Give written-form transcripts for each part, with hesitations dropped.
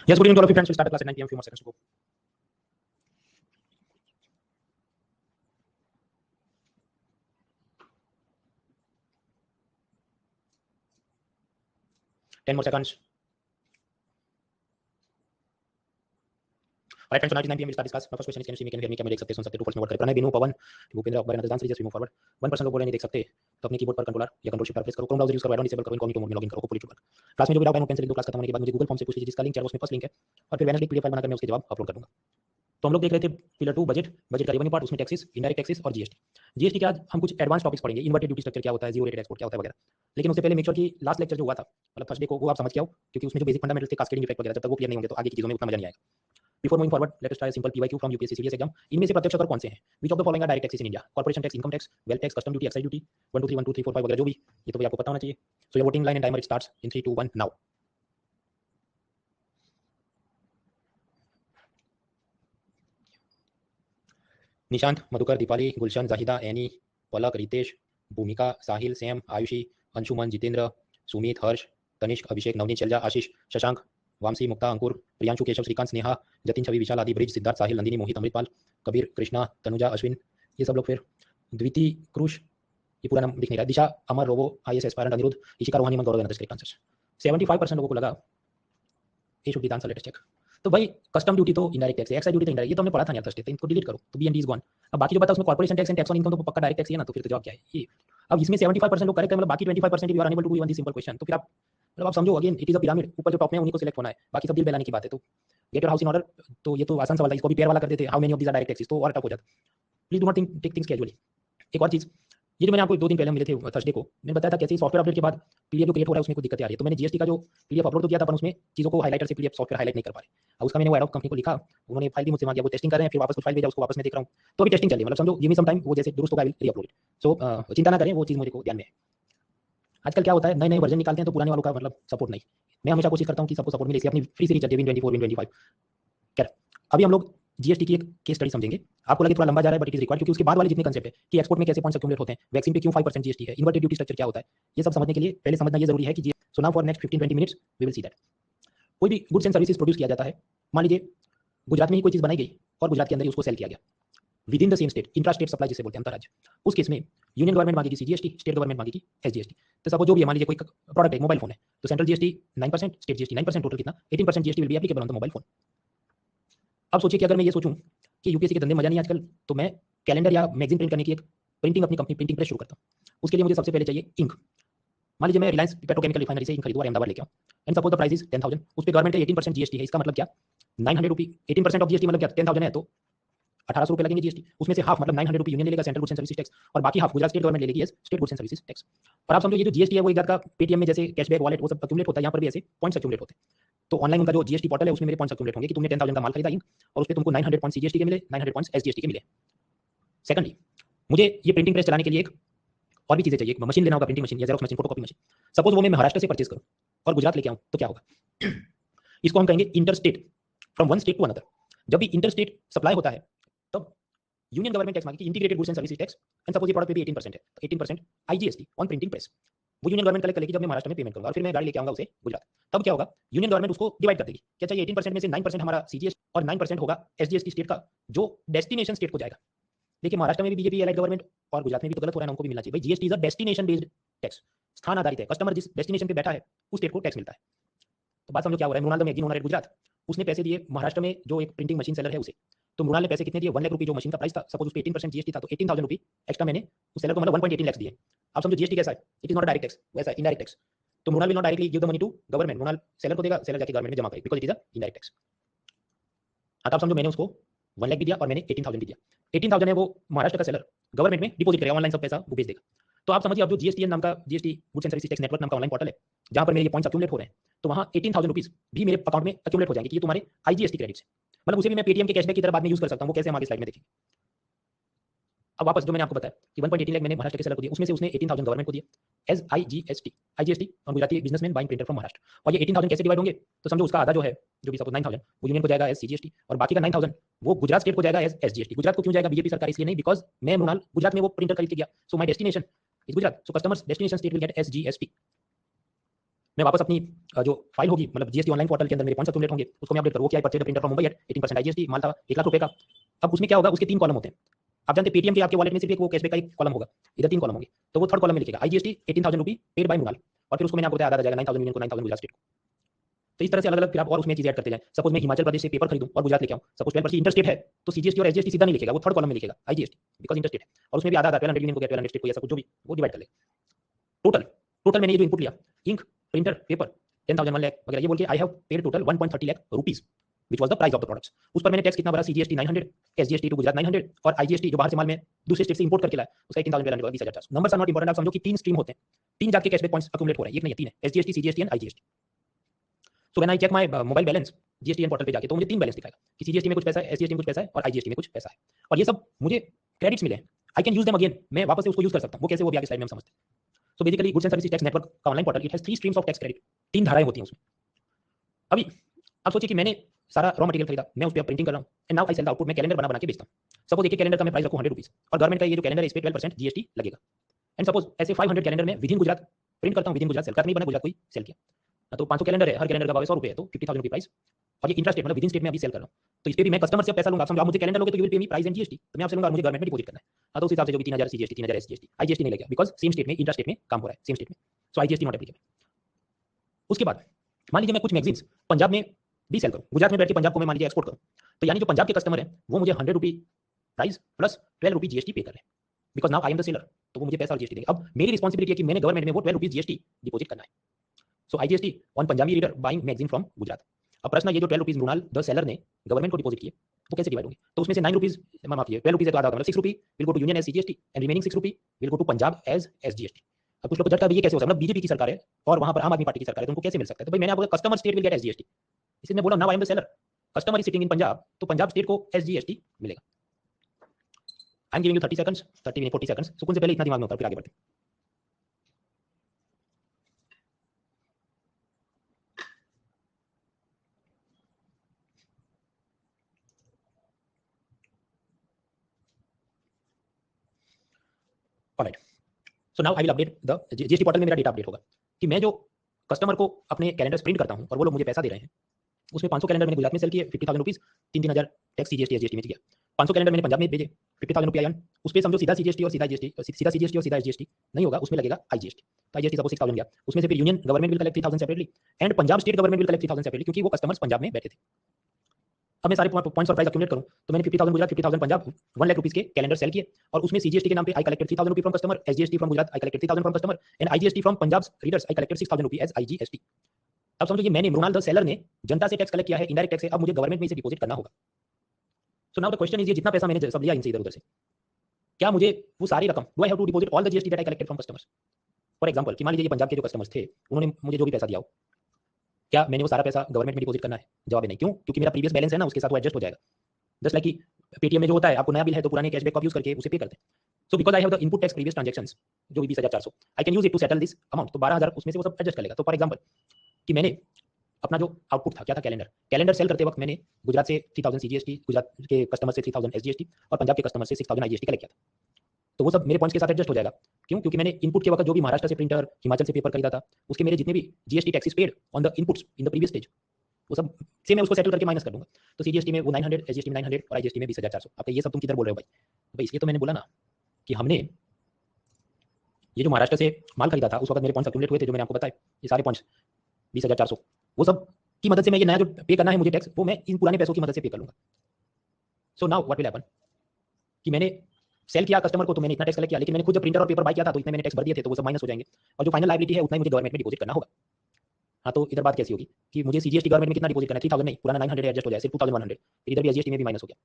Yes, good evening to all of you friends. We'll start the class at 9 p.m. Few more seconds to go. Ten more seconds. All right, friends. So now it is 9 p.m. We'll start this class. My first question is, can you see me? Can you hear me? क्या मैं देख सकते सुन सकते? True false में vote करें. प्रणय, बिनू, पवन, भूपेंद्र, अकबर, अनंत, दान, Shri, move forward. 1% लोग बोल रहे नहीं देख सकते, तो अपने कीबोर्ड पर कंट्रोलर या कंट्रोल शिफ्ट प्रेस करो. क्रोम ब्राउजर यूज करो, डिसेबल करो, इनकॉग्निटो मोड में लॉगिन करो. Hopefully it will work. Class में जो भी डाउट है पेन से लिख दो. क्लास खत्म होने के बाद मुझे गूगल फॉर्म से पूछ लीजिए, जिसका लिंक है उसमें फर्स्ट लिंक है, और फिर वेडनेसडे पीडीएफ फाइल बनाकर मैं उसके जवाब अपलोड कर दूंगा. तो हम लोग देख रहे थे पिलर 2 बजट का रेवेन्यू पार्ट, उसमें टैक्सेस, इनडायरेक्ट टैक्सेस और जीएसटी के आज हम कुछ एडवांस टॉपिक्स पढ़ेंगे. इन्वर्टेड ड्यूटी स्ट्रक्चर क्या होता है, जीरो रेटेड एक्सपोर्ट क्या होता है वगैरह. लेकिन उससे पहले मेक श्योर कि लास्ट लेक्चर जो हुआ था मतलब थर्सडे को, वो आप समझ के आओ, क्योंकि उसमें जो बेसिक फंडामेंटल्स थे, कास्केडिंग इफेक्ट वगैरह, जब तक वो क्लियर नहीं होंगे तो आगे की चीजों में उतना मजा नहीं आएगा. Before moving forward, let us try simple PYQ from UPSC CDS exam. इनमें से प्रत्यक्ष कर कौन से हैं? Which of the following are direct taxes in India? Corporation tax, income tax, wealth tax, custom duty, excise duty, 1 2 3 1 2 3 4 5 वगैरह जो भी, ये तो भाई आपको पता होना चाहिए. So your voting line and timer starts in 3 2 1 now. Nishant, Madhukar, Deepali, Gulshan, Zahida, Annie, Palak, Ritesh, Bhumika, Sahil, Sam, Ayushi, Anshuman, Jitendra, Sumit, Harsh, Tanishk, Abhishek, Navneet, Shailaja, Ashish, Shashank, Vamsi, Mukta, Ankur, Priyanshu, Keshav, Srikanth, Sneha, Jatin, Chhavi, Vishal, Aadi, Brij, Siddharth, Sahil, Nandini, Mohit, Amritpal, Kabir, Krishna, Tanuja, Ashwin, ये सब लोग. फिर द्विती, क्रूश, ये पूरा नाम दिख नहीं रहा. Disha, Amar, Robo, IAS aspirant, Aniruddh, Ishika, Rohani, Gaurav, correct answer. 75% लोगों को लगा ये should be the answer. Latest check. तो भाई कस्टम ड्यूटी तो इनडायरेक्ट टैक्स है, एक्साइज ड्यूटी तो इनडायरेक्ट, ये तो हमने पढ़ा था यार थर्सडे, तो इनको डिलीट करो. तो B and D is gone. अब बाकी जो बता उसमें corporation tax and tax on income तो पक्का डायरेक्ट टैक्स है ना, तो फिर तो जवाब क्या है ये. अब इसमें 75% लोग करेक्ट है, मतलब बाकी 25% you are unable to do even this simple question. तो फिर आप मतलब आप समझो, again it is a pyramid. ऊपर जो टॉप में उन्हीं को सिलेक्ट होना है, बाकी सब दिल बहलाने की बात है. तो get your house in order, तो ये तो आसान सवाल था, इसको भी पेयर वाला कर देते. How many of these are direct taxes, तो और टफ हो जाता. Please do not think take things casually. एक और चीज, ये जो मैंने आपको 2 दिन पहले मिले थे थर्सडे को, मैंने बताया था कैसे सॉफ्टवेयर अपडेट के बाद पीडीएफ जो क्रिएट हो रहा है उसमें कुछ दिक्कतें आ रही है. तो मैंने जीएसटी का जो पीडीएफ अपलोड तो किया था, पर उसमें चीजों को हाईलाइटर से पीडीएफ सॉफ्टवेयर हाईलाइट नहीं कर पा रहे. अब उसका मैंने वो एडोब कंपनी को लिखा, उन्होंने फाइल भी मुझसे मांगी, वो टेस्टिंग कर रहे हैं, फिर वापस कुछ फाइल भेजा, उसको वापस मैं देख रहा हूँ. तो अभी टेस्टिंग चल रही है, मतलब समझो गिव मी सम टाइम, वो जैसे दुरुस्त होगा आई विल री-अपलोड इट. सो चिंता ना करें, वो चीज मुझे को ध्यान में है. आजकल क्या होता है, नए नए वर्जन निकालते हैं तो पुराने वालों का मतलब सपोर्ट नहीं. मैं हमेशा कोशिश करता हूँ कि सबको सपोर्ट मिले, इसलिए अपनी फ्री सीरीज चलती है, विन 24 विन 25. खैर, अभी हम लोग जीएसटी की एक केस स्टडी समझेंगे. आपको लगे थोड़ा लंबा जा रहा है, बट इट इज रिक्वायर्ड, क्योंकि उसके बाद वाले जितने कंसेप्ट है कि एक्सपोर्ट में कैसे पॉइंट्स अक्यूमुलेट होते हैं, वैक्सीन पे क्यों 5% जीएसटी है, इन्वर्टेड ड्यूटी स्ट्रक्चर क्या होता है, ये सब समझने के लिए पहले समझना ये जरूरी है कि so now for next 15-20 minutes we will see that. कोई भी गुड्स एंड सर्विसेज प्रोड्यूस किया जाता है, मान लीजिए गुजरात में ही कोई चीज बनाई गई और गुजरात के अंदर ही उसको सेल किया गया with in the same state, intra state supply जिसे बोलते हैं, अंतरराज्य. उस केस में यूनियन गवर्नमेंट मांगेगी सीजीएसटी, स्टेट गवर्नमेंट मांगेगी एसजीएसटी. तो सपोज जो भी है, मान लीजिए कोई प्रोडक्ट है, मोबाइल फोन है, तो central GST 9%, state GST 9%, total कितना 18% GST will be applicable on the mobile phone. अब सोचिए कि अगर मैं ये सोचूं कि यूपीएससी के धंधे मजा नहीं आजकल, तो मैं कैलेंडर या मैगजीन प्रिंट करने की एक प्रिंटिंग अपनी कंपनी प्रिंटिंग प्रेस शुरू करता हूं. उसके लिए मुझे सबसे पहले चाहिए इंक. मान लीजिए मैं रिलायंस पेट्रोकेमिकल रिफाइनरी से इंक खरीदूं और अहमदाबाद लेके आऊं, and suppose the price is 10,000. उस पे गवर्नमेंट का 18% जीएसटी है. इसका मतलब क्या, 900 रुपी, 18% ऑफ जीएसटी मतलब क्या, 10,000 है तो 1800 रुपए लगेंगे जीएसटी. उसमें से हाफ मतलब 900 रुपी यूनियन लेगा, central goods and services tax, और बाकी हाफ गुजरात स्टेट गवर्नमेंट ले लेगी as state goods and services tax. और आप समझो ये जो जीएसटी है वो एक बार का पेटीएम में जैसे कैशबैक वॉलेट वो सब अक्यूमुलेट होता है, यहाँ पर भी ऐसे पॉइंट्स अक्यूमुलेट होते हैं. तो ऑनलाइन उनका जो जीएसटी पोर्टल है उसमें मेरे पॉइंट्स अक्यूमुलेट होंगे कि तुमने 10,000 का माल खरीदा इंक, और उस पे तुमको 900 पॉइंट्स जीएसटी के मिले, 900 पॉइंट्स एसजीएसटी के मिले. सेकंडली, मुझे ये प्रिंटिंग प्रेस चलाने के लिए एक और भी चीजें चाहिए. एक मशीन लेना होगा, प्रिंटिंग मशीन या xerox machine, photocopy machine. Suppose वो मैं महाराष्ट्र से परचेज करूं और गुजरात लेके आऊं, तो क्या होगा, इसको हम कहेंगे inter state, from one state to another. जब भी इंटर स्टेट सप्लाई होता है तब यूनियन गवर्नमेंट टैक्स मांगेगी, integrated goods and services tax. And suppose ये प्रोडक्ट पे भी 18% है, तो 18% आईजीएसटी ऑन प्रिंटिंग प्रेस वो यूनियन गवर्नमेंट कलेक्ट करेगी जब मैं महाराष्ट्र में पेमेंट करूंगा, और फिर मैं गाड़ी लेके आऊंगा उसे गुजरात. तब क्या होगा, यूनियन गवर्नमेंट उसको डिवाइड कर देगी. क्या चाहिए, 18% में से 9% हमारा सीजीएसटी और 9% होगा एसजीएसटी स्टेट का, जो डेस्टिनेशन स्टेट को जाएगा. देखिए महाराष्ट्र में भी बीजेपी एलाइड गवर्नमेंट और गुजरात में भी तो गलत हो रहा है, उनको भी मिलना चाहिए. भाई GST is a destination based tax, स्थान आधारित है. कस्टमर जिस डेस्टिनेशन पे बैठा है उस स्टेट को टैक्स मिलता है. तो बात समझो क्या हो रहा है. Mrinal the magazine owner at Gujarat, उसने पैसे दिए महाराष्ट्र में जो एक प्रिंटिंग मशीन सेलर है उसे. तो मृणाल ने पैसे कितने दिए, 1 लाख रुपए जो मशीन का प्राइस था. सपोज उस पे 18% जीएसटी था, तो 18,000 रुपए एक्स्ट्रा मैंने उस सेलर को मतलब 1.18 लाख दिए. आप समझो जीएसटी कैसा है, it is not direct tax, वैसा है इनडायरेक्ट टैक्स. तो Mrinal will not directly give the money to government, Mrinal seller को देगा, सेलर जाके गवर्नमेंट में जमा करेगा, because it is a indirect tax. आप समझो मैंने उसको 1 लाख भी दिया और मैंने 18,000 भी दिया. 18,000 है वो महाराष्ट्र का सेलर गवर्नमेंट में डिपॉजिट करेगा, ऑनलाइन सब पैसा वो भेज देगा. तो आप समझिए अब जो जीएसटी नाम का GST goods and services tax network नाम का ऑनलाइन पोर्टल है, जहां पर मेरे ये पॉइंट्स अक्यूमुलेट हो रहे हैं, तो वहां 18,000 रुपीज भी मेरे अकाउंट में अक्यूमुलेट हो जाएंगे कि ये तुम्हारे आईजीएसटी क्रेडिट्स है. मतलब उसे भी मैं पेटीएम के कैशबैक की तरह बाद में यूज कर सकता हूं. वो कैसे हम आगे स्लाइड में देखेंगे. अब वापस जो मैंने आपको बताया कि 1.18 लाख मैंने महाराष्ट्र के सेलर को दिया, उसमें से उसने 18,000 गवर्नमेंट को दिया एज आईजीएसटी और Gujarati businessman buying printer from Maharashtra. और ये 18,000 कैसे डिवाइड होंगे, तो समझो उसका आधा जो है, जो भी सपोज 9,000, वो यूनियन को जाएगा एज सीजीएसटी, और बाकी का 9,000 वो गुजरात स्टेट को जाएगा एज एसजीएसटी. गुजरात को क्यों जाएगा, बीजेपी सरकार इसलिए नहीं, बिकॉज मैं मृणाल गुजरात में वो प्रिंटर खरीद के गया, so my destination is Gujarat, so customers destination state will gate SGST. मैं वापस अपनी जो फाइल होगी मतलब जीएसटी ऑनलाइन पोर्टल के अंदर मेरे पॉइंट्स अक्यूमुलेट होंगे, उसको मैं अपडेट करूँ। वो क्या है, purchase printer from Mumbai at 18% IGST, माल था 1 लाख रुपए का। अब उसमें क्या होगा, उसके 3 कॉलम होते हैं। आप जानते हैं पेटीएम के आपके वॉलेट में सिर्फ एक वो कैशबैक का एक कॉलम होगा, इधर 3 कॉलम होंगे। तो वो थर्ड कॉलम में लिखेगा IGST 18000 rupee paid by Mrinal, और फिर उसको मैंने आपको बताया आधा जाएगा 9000 यूनियन को, 9000 गुजरात स्टेट को। तो इस तरह से अलग-अलग फिर आप और उसमें चीजें ऐड करते जाएं। सपोज मैं हिमाचल प्रदेश से पेपर खरीदूं और गुजरात लेके आऊं, सपोज 12% इंटरस्टेट है, तो सीजीएसटी और एसजीएसटी सीधा नहीं लिखेगा, वो थर्ड कॉलम में लिखेगा आईजीएसटी, बिकॉज़ इंटरस्टेट है। और उसमें भी आधा 1200 यूनियन को गया, 1200 स्टेट को, ऐसा कुछ जो भी वो डिवाइड कर लेगा। टोटल टोटल मैंने ये जो इनपुट लिया, इंक, प्रिंटर, पेपर 10000, 1 लाख वगैरह, ये बोल के I have paid total 1.30 lakh rupees which was the price of the products. उस पर मैंने टैक्स कितना भरा, सीजीएसटी 900, एसजीएसटी टू गुजरात 900, और आईजीएसटी जो बाहर से माल में दूसरे स्टेट से इंपोर्ट करके लाया उसका 18000 20400। नंबर्स आर नॉट इंपॉर्टेंट, आप समझो कि 3 स्ट्रीम होते हैं, 3 जाके कैशबैक पॉइंट्स अक्यूमुलेट हो रहे हैं, एक नहीं है 3 है, SGST, CGST and IGST. So when I check my mobile balance GST portal पे जाके, तो मुझे 3 बैलेंस दिखाएगा कि सीजीएसटी में कुछ पैसा है, एसजीएसटी में कुछ पैसा है, और आईजीएसटी में कुछ पैसा है। और ये सब मुझे क्रेडिट्स मिले हैं, आई कैन यूज देम अगेन, मैं वापस से उसको यूज कर सकता हूं। वो कैसे, वो भी आगे स्लाइड में हम समझते हैं। So basically goods and services tax network का online portal, it has 3 streams of tax credit, 3 धाराएं होती हैं उसमें। अभी आप सोचिए कि मैंने सारा रॉ मटेरियल खरीदा, मैं उस पे प्रिंटिंग कर रहा हूं, and now I sell the output, मैं कैलेंडर बना के बेचता हूं। सपोज एक कैलेंडर का मैं प्राइस रखूं 100 रुपीस, और गवर्नमेंट का ये जो कैलेंडर है इस पे 12% जीएसटी लगेगा। एंड सपोज ऐसे 500 कैलेंडर में विद इन गुजरात प्रिंट करता हूं, विद इन गुजरात सेल करता नहीं, बना गुजरात कोई सेल किया, तो 500 कैलेंडर है, हर कैलेंडर का भाव 100 रुपए है, तो 50000 रुपए प्राइस। और ये इंट्रास्टेट मतलब विद इन स्टेट में अभी सेल कर रहा हूं, तो इस पे भी मैं कस्टमर से पैसा लूंगा। समझो आप मुझे कैलेंडर लोगे तो you will pay me price and GST, तो मैं आपसे लूंगा और मुझे गवर्नमेंट में डिपॉजिट करना है। हाँ, तो उस हिसाब से जो भी 3000 सीजीएसटी, 3000 एसजीएसटी, आईजीएसटी नहीं लगेगा, बिकॉज़ सेम स्टेट में, इंट्रास्टेट में काम हो रहा है, सेम स्टेट में, सो आईजीएसटी नॉट एप्लीकेबल। उसके बाद मान लीजिए मैं कुछ मैगजीन्स पंजाब में भी सेल करूं, गुजरात में बैठ के पंजाब को मैं मान लीजिए एक्सपोर्ट करूं, तो यानी जो पंजाब के कस्टमर है वो मुझे 100 रुपी प्राइस प्लस 12 रुपी जीएसटी पे कर रहे हैं, because now I am the seller, तो वो मुझे पैसा और जीएसटी देंगे। अब मेरी रिस्पांसिबिलिटी है कि मैंने गवर्नमेंट में वो 12 रुपीस जीएसटी डिपॉजिट करना है। So IGST on Punjabi reader buying magazine from Gujarat. अब प्रश्न ये जो 12 रुपीस मृणाल द सेलर ने गवर्नमेंट को डिपॉजिट किए, वो कैसे डिवाइड होंगे? तो उसमें से 9 रुपीस, माफ कीजिए 12 रुपीस है तो आधा होगा, मतलब 6 rupee will go to union as CGST and remaining 6 rupee will go to Punjab as SGST. अब कुछ लोग जज कर ये कैसे हो सकता है, मतलब बीजेपी की सरकार है और वहां पर आम आदमी पार्टी की सरकार है, तो उनको कैसे मिल सकता है? तो भाई मैंने आपको customer state will gate SGST, इसलिए मैं बोला now I am the seller, customer is sitting in Punjab, तो पंजाब स्टेट को एसजीएसटी मिलेगा। I am giving you 30 seconds, 30 minute 40 seconds, सुकून से पहले इतना दिमाग में होता है, फिर आगे बढ़ते हैं। Alright, so now I will update the GST portal में मेरा डेटा अपडेट होगा कि मैं जो कस्टमर को अपने कैलेंडर्स प्रिंट करता हूं और वो लोग मुझे पैसा दे रहे हैं, उसमें 500 कैलेंडर मैंने गुजरात में सेल किए 50000 रुपीस, 3-3000 टैक्स सीजीएसटी एसजीएसटी में किया। 500 कैलेंडर मैंने पंजाब में भेजे 50000 रुपया आयन, उस पे समझो सीधा सीजीएसटी और सीधा जीएसटी, सीधा सीजीएसटी और सीधा एसजीएसटी नहीं होगा, उसमें लगेगा आईजीएसटी। तो आईजीएसटी सपोज 6000 गया, उसमें से फिर union government will collect 3000 separately and Punjab state government will collect 3000 separately, क्योंकि वो कस्टमर्स पंजाब में बैठे थे। अब मैं सारे पॉइंट्स और प्राइस अक्यूमुलेट करूं, तो मैंने 50000 गुजरात, 50000 पंजाब, 1 लाख रुपीस के कैलेंडर सेल किए, और उसमें सीजीएसटी के नाम पे I collected 3000 rupee from customer, SGST from Gujarat I collected 3000 from customer, and IGST from Punjab readers I collected 6000 rupee as IGST. अब समझो ये मैंने मृणाल द सेलर ने जनता से टैक्स कलेक्ट किया है, इनडायरेक्ट टैक्स है, अब मुझे गवर्नमेंट में इसे डिपॉजिट करना होगा। सो नाउ द क्वेश्चन इज, ये जितना पैसा मैंने सब लिया इनसे इधर उधर से, क्या मुझे वो सारी रकम, do I have to deposit all the GST that I collected from customers? For example कि मान लीजिए ये पंजाब के जो कस्टमर्स थे, उन्होंने मुझे जो भी पैसा दिया हो, क्या मैंने वो सारा पैसा गवर्नमेंट में डिपॉजिट करना है? जवाब है नहीं। क्यों? क्योंकि मेरा प्रीवियस बैलेंस है ना, उसके साथ वो एडजस्ट हो जाएगा। जस्ट लाइक कि पेटीएम में जो होता है, आपको नया बिल है तो पुराने कैशबैक का यूज करके उसे पे करते हैं। So because I have the input tax previous transactions जो भी 20400, I can use it to settle this amount, तो 12000 उसमें से वो सब एडजस्ट कर लेगा। तो फॉर एग्जांपल कि मैंने अपना जो आउटपुट था क्या था, कैलेंडर, कैलेंडर सेल करते वक्त मैंने गुजरात से 3000 सीजीएसटी, गुजरात के कस्टमर से 3000 एसजीएसटी और पंजाब के कस्टमर से 6000 आईजीएसटी कलेक्ट किया था, तो वो सब मेरे पॉइंट्स के साथ एडजस्ट हो जाएगा। क्यों? क्योंकि मैंने इनपुट के वक्त जो भी महाराष्ट्र से प्रिंटर, हिमाचल से पेपर खरीदा था, उसके मेरे जितने भी GST taxes paid on the inputs in the previous stage, वो सब से मैं उसको सेटल करके माइनस कर दूंगा। तो सीजीएसटी में वो 900, एसजीएसटी में 900 और आईजीएसटी में 20400। अब ये सब तुम किधर बोल रहे हो भाई? तो भाई इसलिए तो मैंने बोला ना कि हमने ये जो महाराष्ट्र से माल खरीदा था, उस वक्त मेरे पॉइंट्स अक्यूमुलेट हुए थे, जो मैंने आपको बताए, ये सारे पॉइंट्स 20400, वो सब की मदद से मैं ये नया जो पे करना है मुझे टैक्स, वो मैं इन पुराने पैसों की मदद से पे कर लूंगा। So now what will happen कि मैंने सेल किया कस्टमर को, तो मैंने इतना टैक्स कलेक्ट किया, लेकिन मैंने खुद जब प्रिंटर और पेपर बाय किया था तो इतने मैंने टैक्स भर दिए थे, तो वो सब माइनस हो जाएंगे, और जो फाइनल लायबिलिटी है उतना ही मुझे गवर्नमेंट में डिपॉजिट करना होगा। हाँ, तो इधर बात कैसी होगी कि मुझे सीजीएसटी गवर्नमेंट में कितना डिपॉजिट करना है, 3000 नहीं, पुराना 900 एडजस्ट हो जाए, सिर्फ 2100, इधर भी एसजीएसटी में भी माइनस हो गया।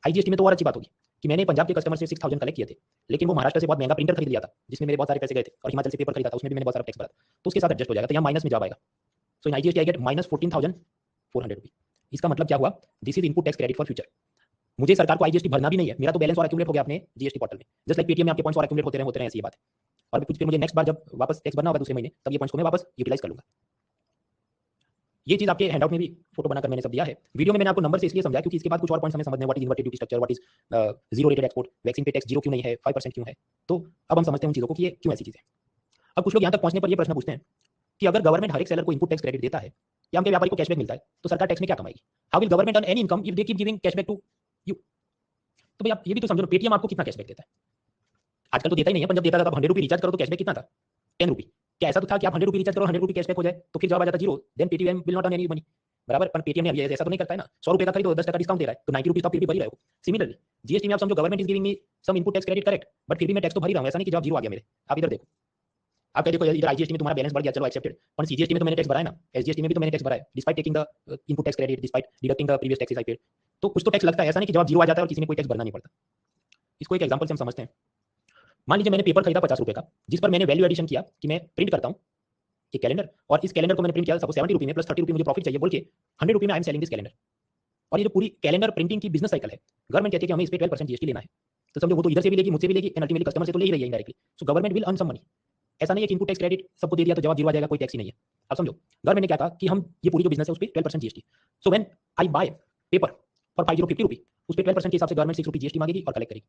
आईजीएसटी में तो और अच्छी बात होगी कि मैंने पंजाब के कस्टमर से 6000 कलेक्ट किए थे, लेकिन वो महाराष्ट्र से बहुत महंगा प्रिंटर खरीद लिया था जिसमें मेरे बहुत सारे पैसे गए थे, और हिमाचल से पेपर खरीदा था उसमें भी मैंने बहुत सारा टैक्स भरा, तो उसके साथ एडजस्ट हो जाएगा, तो यहाँ माइनस में जा पाएगा। सो इन आईजीएसटी आई गेट माइनस 14400 रुपी। इसका मतलब क्या हुआ? This is input tax credit for future. मुझे सरकार को आईजीएसटी भरना भी नहीं है, मेरा तो बैलेंस और एक्यूमुलेट हो गया अपने जीएसटी पोर्टल में, जस्ट लाइक पेटीएम में आपके पॉइंट्स और एक्यूमुलेट होते रहे, ऐसी बात है। और कुछ फिर मुझे नेक्स्ट बार जब वापस टैक्स भरना होगा दूसरे महीने, तब ये पॉइंट्स को मैं वापस यूटिलाइज कर लूंगा। ये चीज आपके हैंडआउट में भी फोटो बनाकर मैंने सब दिया है। वीडियो में मैंने आपको नंबर से इसलिए समझाया क्योंकि इसके बाद कुछ और पॉइंट्स हमें समझने हैं, what is inverted duty structure, what is zero rated export, vaccine पे टैक्स जीरो क्यों नहीं है, 5% क्यों है। तो अब हम समझते हैं उन चीजों को कि ये क्यों ऐसी चीजें हैं। अब कुछ लोग यहाँ तक पहुंचने पर ये प्रश्न पूछते हैं कि अगर गवर्नमेंट हर एक सेलर को इनपुट टैक्स क्रेडिट देता है या उनके व्यापारी को कैशबैक मिलता है तो सरकार टैक्स में क्या कमाएगी? How will government earn any income if they keep giving cashback to you? तो भाई आप ये भी तो समझो, पेटीएम आपको कितना कैशबैक देता है? आजकल तो देता ही नहीं है, पर जब देता था तब 100 रुपये रिचार्ज करो तो कैशबैक कितना था? 10 रुपये। क्या ऐसा तो था कि आप 100 रुपये रिचार्ज करो 100 रुपये कैशबैक हो जाए? तो फिर जवाब आ जाता zero, then Paytm will not earn any money. बराबर, पर पेटीएम ने अभी ऐसा तो नहीं करता है ना, 100 रुपये का खरीदो 10% डिस्काउंट दे रहा है तो 90 रुपीज तो आप फिर भी भर ही रहे हो। सिमिलरली जीएसटी में आप समझो government is giving me some input tax credit, correct, but फिर भी मैं टैक्स तो भर ही रहा हूं, ऐसा नहीं कि जवाब जीरो आ गया मेरे। आप इधर देखो, आप कह देखो इधर आईजीएसटी में तुम्हारा बैलेंस बढ़ गया, चलो एक्सेप्टेड, पर सीजीएसटी में तो मैंने टैक्स भरा है ना, एसजीएसटी में भी तो मैंने टैक्स भरा है, despite taking the input tax credit, despite deducting the previous taxes I paid. तो कुछ तो टैक्स लगता है, ऐसा नहीं कि जवाब जीरो आ जाता है और किसी ने कोई टैक्स भरना नहीं पड़ता। इसको एक एग्जांपल से हम समझते हैं। मान लीजिए मैंने पेपर खरीदा 50 रुपये का, जिस पर मैंने वैल्यू एडिशन किया कि मैं प्रिंट करता हूं एक कैलेंडर, और इस कैलेंडर को मैंने प्रिंट किया सपोज 70 रुपये में, प्लस 30 रुपये मुझे प्रॉफिट चाहिए बोल के 100 रुपये में I am selling this calendar. और ये जो पूरी कैलेंडर प्रिंटिंग की बिजनेस साइकिल है, गवर्नमेंट कहती है कि हमें इस पे 12% जीएसटी लेना है, तो समझो वो तो इधर से भी लेगी, मुझसे भी लेगी, एंड अल्टीमेटली कस्टमर से तो ले ही रही है indirectly. So government will earn some money. ऐसा नहीं है कि इनपुट टैक्स क्रेडिट सबको दे दिया तो जवाब जीरो आ जाएगा, कोई टैक्स ही नहीं है। आप समझो गवर्नमेंट ने क्या कहा कि हम ये पूरी जो बिजनेस है उस पर 12% GST. So when I buy paper for 5050 rupee, उस पर 12% के हिसाब से गवर्नमेंट 6 रुपी जीएसटी मांगेगी और कलेक्ट करेगी।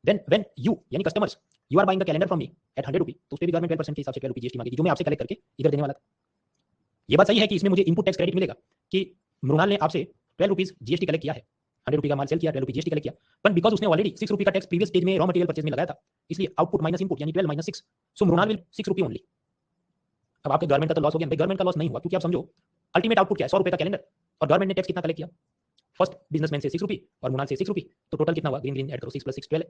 देन व्हेन यू यानी customers you are buying the calendar from me at 100 rupee, तो उस पर भी गवर्नमेंट 12% के हिसाब से 12 रुपी जीएसटी मांगेगी, जो मैं आपसे कलेक्ट करके इधर देने वाला था। ये बात सही है कि इसमें मुझे इनपुट टैक्स क्रेडिट मिलेगा कि मृणाल ने आपसे 12 रुपीज जीएसटी कलेक्ट किया है, 100 रुपये का माल सेल किया, 12 रुपये जीएसटी कलेक्ट किया, पर बिकॉज उसने ऑलरेडी 6 रुपये का टैक्स प्रीवियस स्टेज में रॉ मटेरियल परचेज में लगाया था, इसलिए आउटपुट माइनस इनपुट यानी 12 माइनस 6, सो मृणाल विल 6 रुपये ओनली। अब आपके गवर्नमेंट का तो लॉस हो गया, गवर्नमेंट का लॉस नहीं हुआ, क्योंकि आप समझो अल्टीमेट आउटपुट क्या है, 100 रुपये का कैलेंडर, और गवर्नमेंट ने टैक्स कितना कलेक्ट किया? फर्स्ट बिजनेसमैन से 6 रुपये और मृणाल से 6 रुपये, तो टोटल कितना हुआ? ग्रीन ग्रीन ऐड करो, 6 + 6 12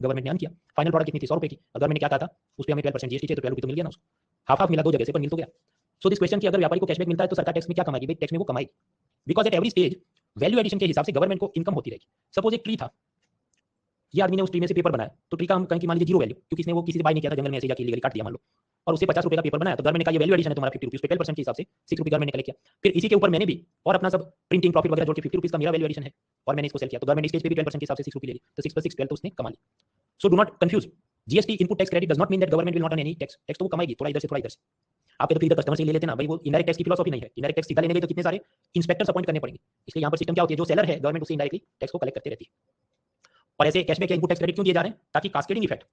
गवर्नमेंट ने अर्न किया। फाइनल प्रोडक्ट कितनी थी? 100 रुपये की, और गवर्नमेंट ने क्या कहा था? उस पर हमें 12% जीएसटी चाहिए, तो 12 रुपये तो मिल गया ना उसको, हाफ हाफ मिला दो जगह से, पर मिल तो गया। सो दिस क्वेश्चन कि अगर व्यापारी को कैशबैक मिलता है तो सरकार टैक्स में क्या कमाएगी? भाई टैक्स में वो कमाएगी, because at every stage value addition के हिसाब से गवर्नमेंट को इनकम होती रहेगी। सपोज एक ट्री था, ये आदमी ने उस ट्री में से पेपर बनाया, तो ट्री का हम कहें कि मान लीजिए जीरो वैल्यू, क्योंकि इसने वो किसी से बाय नहीं किया था, जंगल में ऐसे जाके इलीगली काट दिया मान लो, और उससे 50 रुपये का पेपर बनाया, तो गवर्नमेंट ने कहा ये वैल्यू एडिशन है तुम्हारा 50 रुपीज पे 12% के हिसाब से 6 रुपये गवर्नमेंट ने कलेक्ट किया। फिर इसी के ऊपर मैंने भी और अपना सब प्रिंटिंग प्रॉफिट वगैरह जोड़ के 50 रुपीज का मेरा वैल्यू एडिशन है, और मैंने इसको सेल किया, तो गवर्नमेंट स्टेज पे भी 12% के हिसाब से 6 रुपये ले ली, तो 6 + 6 12 तो उसने कमा ली। So do not confuse, GST input tax credit does not mean that government will not earn any tax, tax तो वो कमाएगी, थोड़ा इधर से थोड़ा इधर से। आप तो इधर कस्टमर से ले लेते ना भाई, वो इनडायरेक्ट टैक्स की फिलॉसफी नहीं है, इनडायरेक्ट टैक्स सीधा लेने गए तो कितने सारे इंस्पेक्टर्स अपॉइंट करने पड़ेंगे, इसलिए यहाँ पर सिस्टम क्या होती है, जो सेलर है गवर्नमेंट उससे इनडायरेक्टली टैक्स को कलेक्ट करती रहती है। और ऐसे कैशबैक या इनपुट टैक्स क्रेडिट क्यों दिए जा रहे हैं? ताकि कास्केडिंग इफेक्ट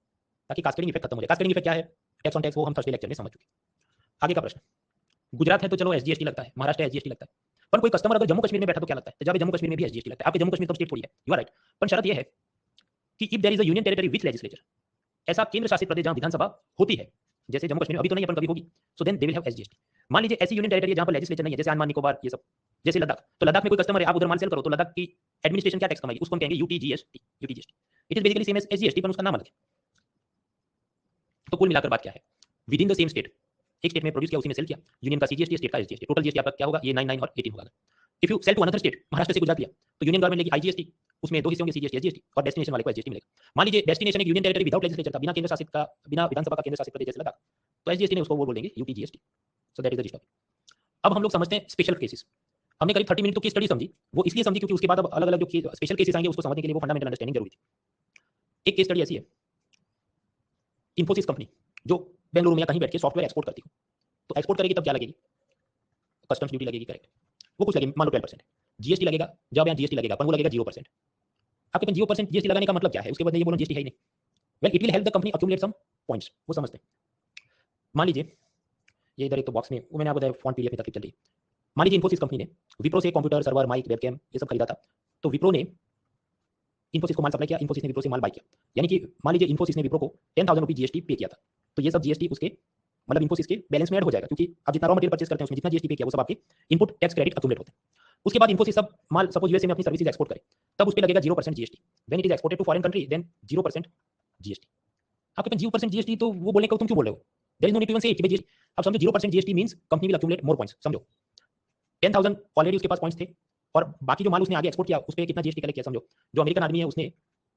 खत्म हो जाए। कास्केडिंग इफेक्ट क्या है? टैक्स ऑन टैक्स, वो हम थर्सडे लेक्चर में समझ चुके। आगे का प्रश्न, गुजरात है तो चलो एसजीएसटी लगता है, महाराष्ट्र एसजीएसटी लगता है, पर कोई कस्टमर अगर जम्मू कश्मीर में बैठा तो क्या लगता है? जब जम्मू कश्मीर में भी एसजीएसटी लगता है, आपके जम्मू कश्मीर तो स्टेट थोड़ी है, यू आर राइट, पर शर्त यह है कि if there is a union territory with legislature, ऐसा केंद्र शासित प्रदेश जहां विधानसभा होती है, जैसे जम्मू कश्मीर अभी तो नहीं है पर कभी होगी, so then they will have SGST. मान लीजिए ऐसी यूनियन टेरिटरी जहां पर लेजिस्लेचर नहीं है, जैसे अंडमान निकोबार ये सब, जैसे लद्दाख, तो लद्दाख में कोई कस्टमर है, आप उधर माल सेल करो, तो लद्दाख की एडमिनिस्ट्रेशन क्या टैक्स कमाएगी? उसको हम कहेंगे UTGST, UTGST. It is basically same as SGST, पर उसका नाम अलग है। तो कुल मिलाकर बात क्या है, with in the same state, एक स्टेट में प्रोड्यूस किया, उसी में सेल किया, यूनियन का सीजीएसटी, स्टेट का एसजीएसटी, टोटल जीएसटी आपका क्या होगा? ये 99 और 18 होगा। If you sell to another state, Maharashtra से गुजरात लिया, तो यूनियन गवर्नमेंट लेगी आईजीएसटी, उसमें दो हिस्से होंगे, सीजीएसटी एसजीएसटी, और डेस्टिनेशन वाले को एसजीएसटी मिलेगा। मान लीजिए डेस्टिनेशन एक यूनियन टेरिटरी विदाउट लेजिस्लेचर था, बिना केंद्र शासित का, बिना विधानसभा का केंद्र शासित प्रदेश जैसे लद्दाख, तो एसजीएसटी ने उसको वो बोलेंगे UTGST. So that is the gist of it. अब हम लोग समझते हैं स्पेशल केसेस। हमने करीब 30 मिनट तो केस स्टडी समझी, वो इसलिए समझी क्योंकि उसके बाद अब अलग अलग जो स्पेशल केसेस आएंगे उसको समझने के लिए वो फंडामेंटल अंडरस्टैंडिंग जरूरी थी। एक केस स्टडी ऐसी है, इन्फोसिस कंपनी जो बेंगलुरु में कहीं बैठ के सॉफ्टवेयर एक्सपोर्ट करती हो, तो एक्सपोर्ट करेगी तब क्या लगेगी? कस्टम्स ड्यूटी लगेगी, करेक्ट, वो कुछ लगेगी, मान लो 12%। जीएसटी लगेगा, जब यहाँ जीएसटी लगेगा, पर वो लगेगा 0%। आपके पास 0% जीएसटी लगाने का मतलब क्या है? उसके बाद ये बोलो जीएसटी है ही नहीं। Well it will help the company accumulate some points, वो समझते हैं। मान लीजिए ये इधर एक तो बॉक्स में वो मैंने आपको बताया फॉन्ट पीडीएफ में तकलीफ चल रही है। मान लीजिए इन्फोसिस कंपनी ने विप्रो से कंप्यूटर, सर्वर, माइक, वेबकैम ये सब खरीदा था, तो विप्रो ने इन्फोसिस को माल सप्लाई किया, इन्फोसिस ने विप्रो से माल बाय किया, यानी कि मान लीजिए इन्फोसिस ने विप्रो को 10,000 रुपये जीएसटी पे किया था, तो ये सब जीएसटी उसके मतलब इन्फोसिस के बैलेंस में ऐड हो जाएगा, क्योंकि आप जितना रॉ मटेरियल परचेज करते हैं उसमें जितना जीएसटी पे किया वो सब आपके इनपुट टैक्स क्रेडिट अक्यूमुलेट होते हैं। उसके बाद इन्फोसिस सब माल सपोज यूएसए में अपनी सर्विसेज एक्सपोर्ट करे, तब उस पे लगेगा 0% GST. When it is exported to foreign country then 0% GST. आपके पास 0% जीएसटी, तो वो बोलने का तुम क्यों बोल रहे हो? There is no need to even say कि जीएसटी। आप समझो 0% GST means company will accumulate more points. समझो 10,000 ऑलरेडी उसके पास पॉइंट्स थे, और बाकी जो माल उसने आगे एक्सपोर्ट किया उस पे कितना जीएसटी कलेक्ट किया? समझो जो अमेरिकन आदमी है उसने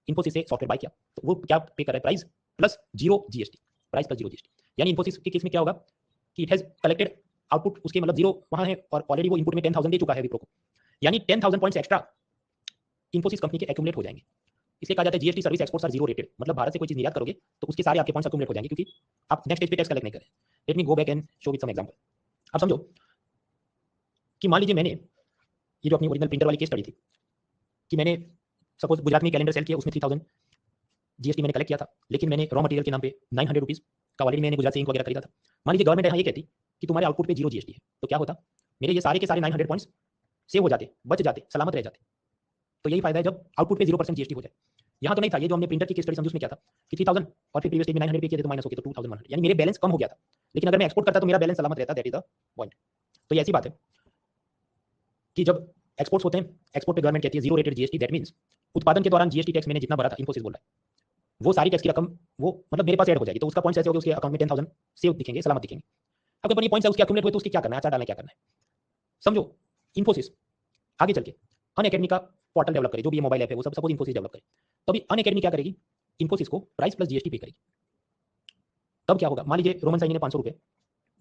इन्फोसिस से सॉफ्टवेयर बाय किया, तो वो क्या पे कर रहा है? Price plus 0 GST, price plus 0 GST. यानी इन्फोसिस के केस में क्या होगा कि इट हैज कलेक्टेड आउटपुट, उसके मतलब 0 वहां है, और ऑलरेडी वो इनपुट में 10,000 दे चुका है विप्रो को, यानी 10,000 पॉइंट्स एक्स्ट्रा इन्फोसिस कंपनी के एक्यूमुलेट हो जाएंगे। इसलिए कहा जाता है GST service exports are 0 rated, मतलब भारत से कोई चीज निर्यात करोगे तो उसके सारे आपके पॉइंट्स एक्यूमुलेट हो जाएंगे, क्योंकि आप नेक्स्ट स्टेज पे टैक्स कलेक्ट नहीं करें। Let me go back and show with some example. आप समझो कि मान लीजिए मैंने ये जो अपनी ओरिजिनल प्रिंटर वाली केस पढ़ी थी, कि मैंने सपोज गुजरात में कैलेंडर सेल किया, उसमें 3,000 जीएसटी मैंने कलेक्ट किया था, लेकिन मैंने रॉ मटेरियल के नाम पे 900 रुपीज का ऑलरेडी मैंने गुजरात से इंक वगैरह खरीदा था। मान लीजिए गवर्नमेंट यहाँ ये कहती कि तुम्हारे आउटपुट पे जीरो जीएसटी है, तो क्या होता, मेरे ये सारे के सारे 900 पॉइंट्स सेव हो जाते, बच जाते, सलामत रह जाते। तो यही फायदा है जब आउटपुट पे 0% जीएसटी हो जाए। यहाँ तो नहीं था, ये जो हमने प्रिंटर की केस स्टडी समझी उसमें क्या था कि 3000 और फिर प्रीवियस स्टेज में 900 पे किए थे तो माइनस हो गया तो 2100, यानी मेरे बैलेंस कम हो गया था, लेकिन अगर मैं एक्सपोर्ट करता तो मेरा बैलेंस सलामत रहता। That is the point. तो ये ऐसी बात है कि जब एक्सपोर्ट्स होते हैं, एक्सपोर्ट पे गवर्नमेंट कहती है zero rated GST, that means उत्पादन के दौरान जीएसटी टैक्स मैंने जितना भरा था, इन्फोसिस बोल रहा है वो सारी टैक्स की रकम वो मतलब मेरे पास ऐड हो जाएगी, तो उसका पॉइंट्स ऐसे होगा उसके अकाउंट में 10,000 सेव दिखेंगे, सलामत दिखेंगे। अगर ये पॉइंट्स है उसके एक्यूमुलेट हुए तो उसके क्या करना है, अचार डालना क्या करना है। समझो इन्फोसिस आगे चल के अनअकैडमी का पोर्टल डेवलप करे, जो भी ये मोबाइल ऐप है वो सब सपोज इन्फोसिस डेवलप करे, तो अभी अनअकैडमी क्या करेगी, इन्फोसिस को प्राइस प्लस जीएसटी पे करेगी। तब क्या होगा, मान लीजिए रोमन साइनी ने 500 रुपए